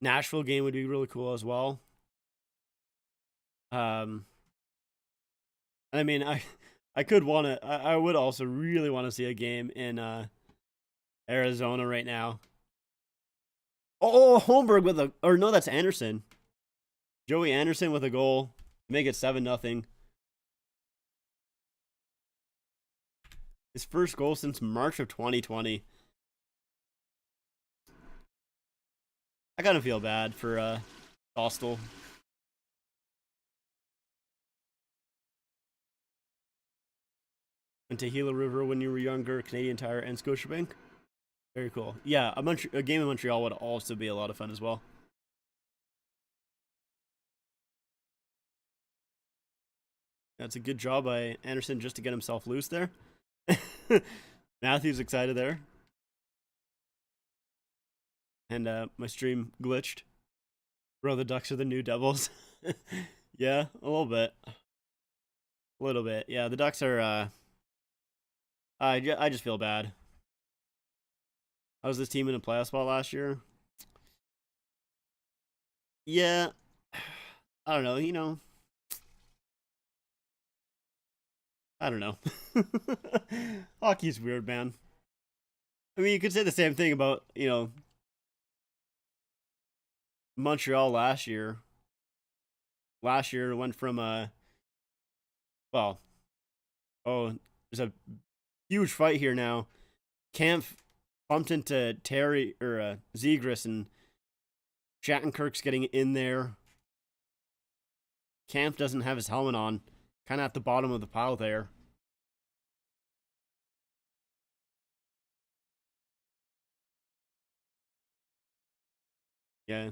Nashville game would be really cool as well. Um, I mean, I could want to. I would also really want to see a game in Arizona right now. Oh, Holmberg with a, or no, that's Anderson. Joey Anderson with a goal, make it 7-0. His first goal since March of 2020. I kind of feel bad for Dostal. And to Gila River when you were younger, Canadian Tire and Scotiabank. Very cool. Yeah, a game in Montreal would also be a lot of fun as well. That's a good job by Anderson just to get himself loose there. Matthew's excited there. And my stream glitched. Bro, the Ducks are the new Devils. Yeah, a little bit. A little bit. Yeah, the Ducks are. I just feel bad. I was this team in a playoff spot last year. Yeah, I don't know. I don't know. Hockey's weird, man. I mean, you could say the same thing about Montreal last year. Last year went from well, oh, there's a huge fight here now. Kampf bumped into Terry or Zegras, and Shattenkirk's getting in there. Kampf doesn't have his helmet on, kind of at the bottom of the pile there. Yeah.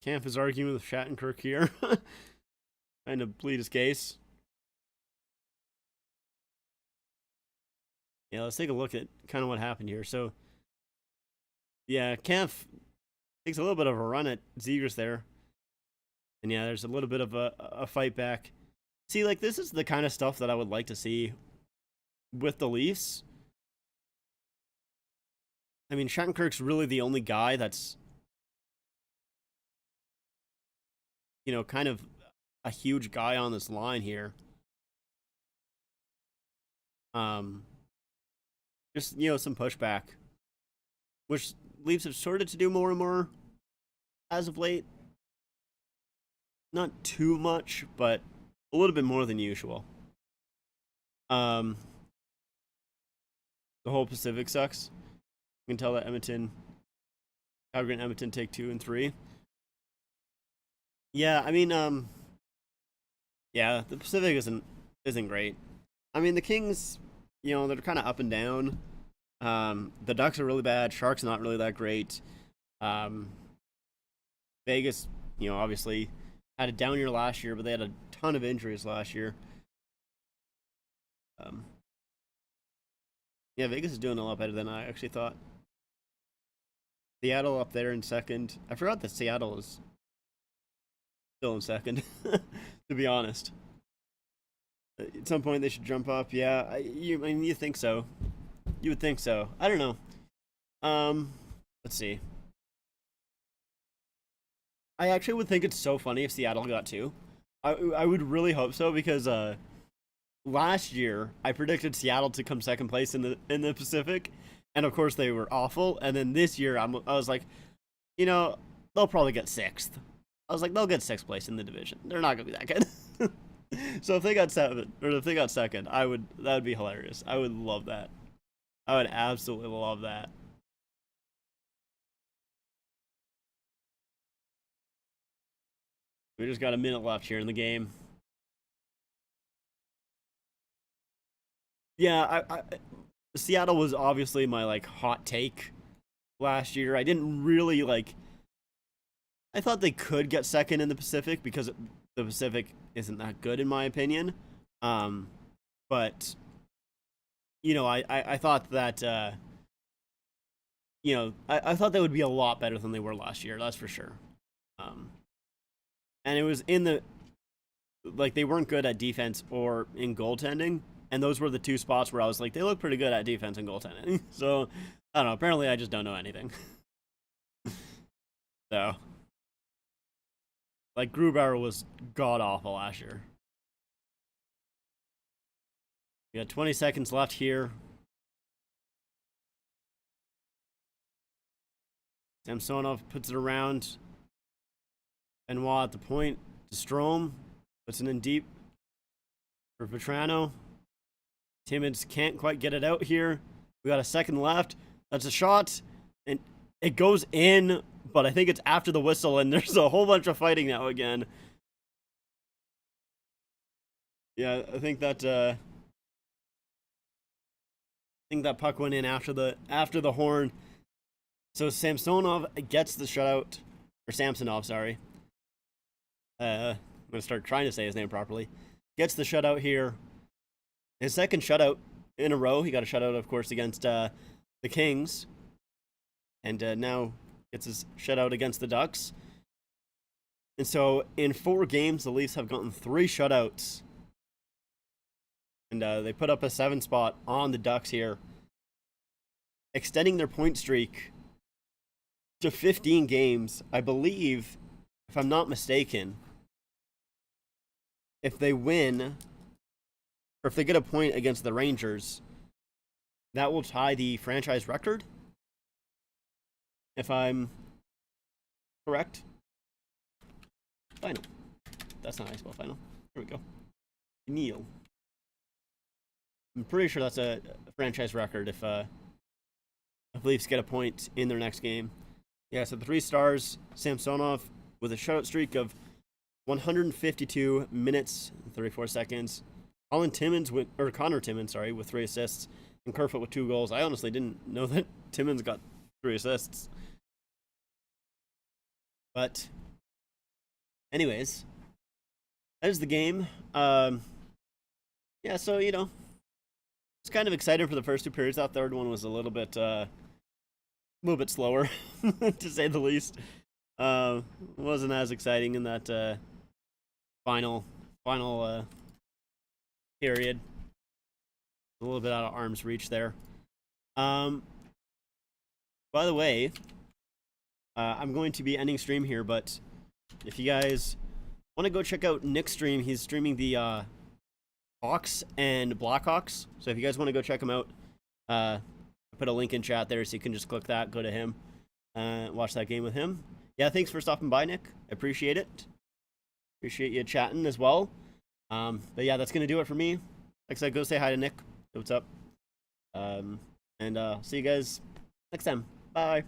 Kampf is arguing with Shattenkirk here, trying to plead his case. Yeah, let's take a look at kind of what happened here. So, yeah, Kampf takes a little bit of a run at Zegras there. And yeah, there's a little bit of a fight back. See, like, this is the kind of stuff that I would like to see with the Leafs. I mean, Shattenkirk's really the only guy that's, kind of a huge guy on this line here. Just, some pushback, which Leafs have started to do more and more as of late. Not too much, but a little bit more than usual. The whole Pacific sucks. You can tell that Calgary and Edmonton take 2 and 3. Yeah, I mean, yeah, the Pacific isn't great. I mean, the Kings, they're kind of up and down. The Ducks are really bad. Sharks not really that great. Vegas, obviously had a down year last year, but they had a ton of injuries last year. Yeah, Vegas is doing a lot better than I actually thought. Seattle up there in second. I forgot that Seattle is still in second, to be honest. At some point they should jump up. Yeah, I mean, you think so. You would think so. I don't know. Let's see. I actually would think it's so funny if Seattle got 2. I would really hope so because last year I predicted Seattle to come second place in the Pacific, and of course they were awful. And then this year I was like, they'll probably get 6th. I was like, they'll get 6th place in the division. They're not gonna be that good. So if they got 7 or if they got second, that would be hilarious. I would love that. I would absolutely love that. We just got a minute left here in the game. Yeah, Seattle was obviously my like hot take last year. I didn't really like. I thought they could get second in the Pacific because the Pacific isn't that good in my opinion. But you know, I thought that you know, I thought they would be a lot better than they were last year. That's for sure. And it was in the like they weren't good at defense or in goaltending, and those were the two spots where I was like, they look pretty good at defense and goaltending. So I don't know. Apparently, I just don't know anything. So, like Grubauer was god awful last year. We got 20 seconds left here. Samsonov puts it around. Benoit at the point to Strome. Puts it in deep for Vetrano. Timmins can't quite get it out here. We got a second left. That's a shot. And it goes in, but I think it's after the whistle, and there's a whole bunch of fighting now again. Yeah, I think that puck went in after the horn. So Samsonov gets the shutout, or Samsonov, sorry. I'm gonna start trying to say his name properly. Gets the shutout here. His second shutout in a row. He got a shutout, of course, against the Kings, and now gets his shutout against the Ducks. And so in 4 games, the Leafs have gotten 3 shutouts, and they put up a 7 spot on the Ducks here, extending their point streak to 15 games. I believe, if I'm not mistaken, if they win, or if they get a point against the Rangers, that will tie the franchise record, if I'm correct. Final. That's not how I spell final. Here we go. Neil. I'm pretty sure that's a franchise record if Leafs get a point in their next game. Yeah, so the 3 stars, Samsonov with a shutout streak of 152 minutes and 34 seconds. Connor Timmins, with 3 assists, and Kerfoot with 2 goals. I honestly didn't know that Timmins got 3 assists. But, anyways, that is the game. Yeah, so, you know, I was kind of excited for the first 2 periods. That third one was a little bit slower, to say the least. Wasn't as exciting in that final period. A little bit out of arm's reach there. By the way, I'm going to be ending stream here, but if you guys want to go check out Nick's stream, he's streaming the Hawks and Blackhawks. So if you guys want to go check him out, I put a link in chat there, so you can just click that, go to him, watch that game with him. Yeah, thanks for stopping by, Nick. I appreciate it. Appreciate you chatting as well. But yeah, that's going to do it for me. Like I said, go say hi to Nick. What's up? And see you guys next time. Bye.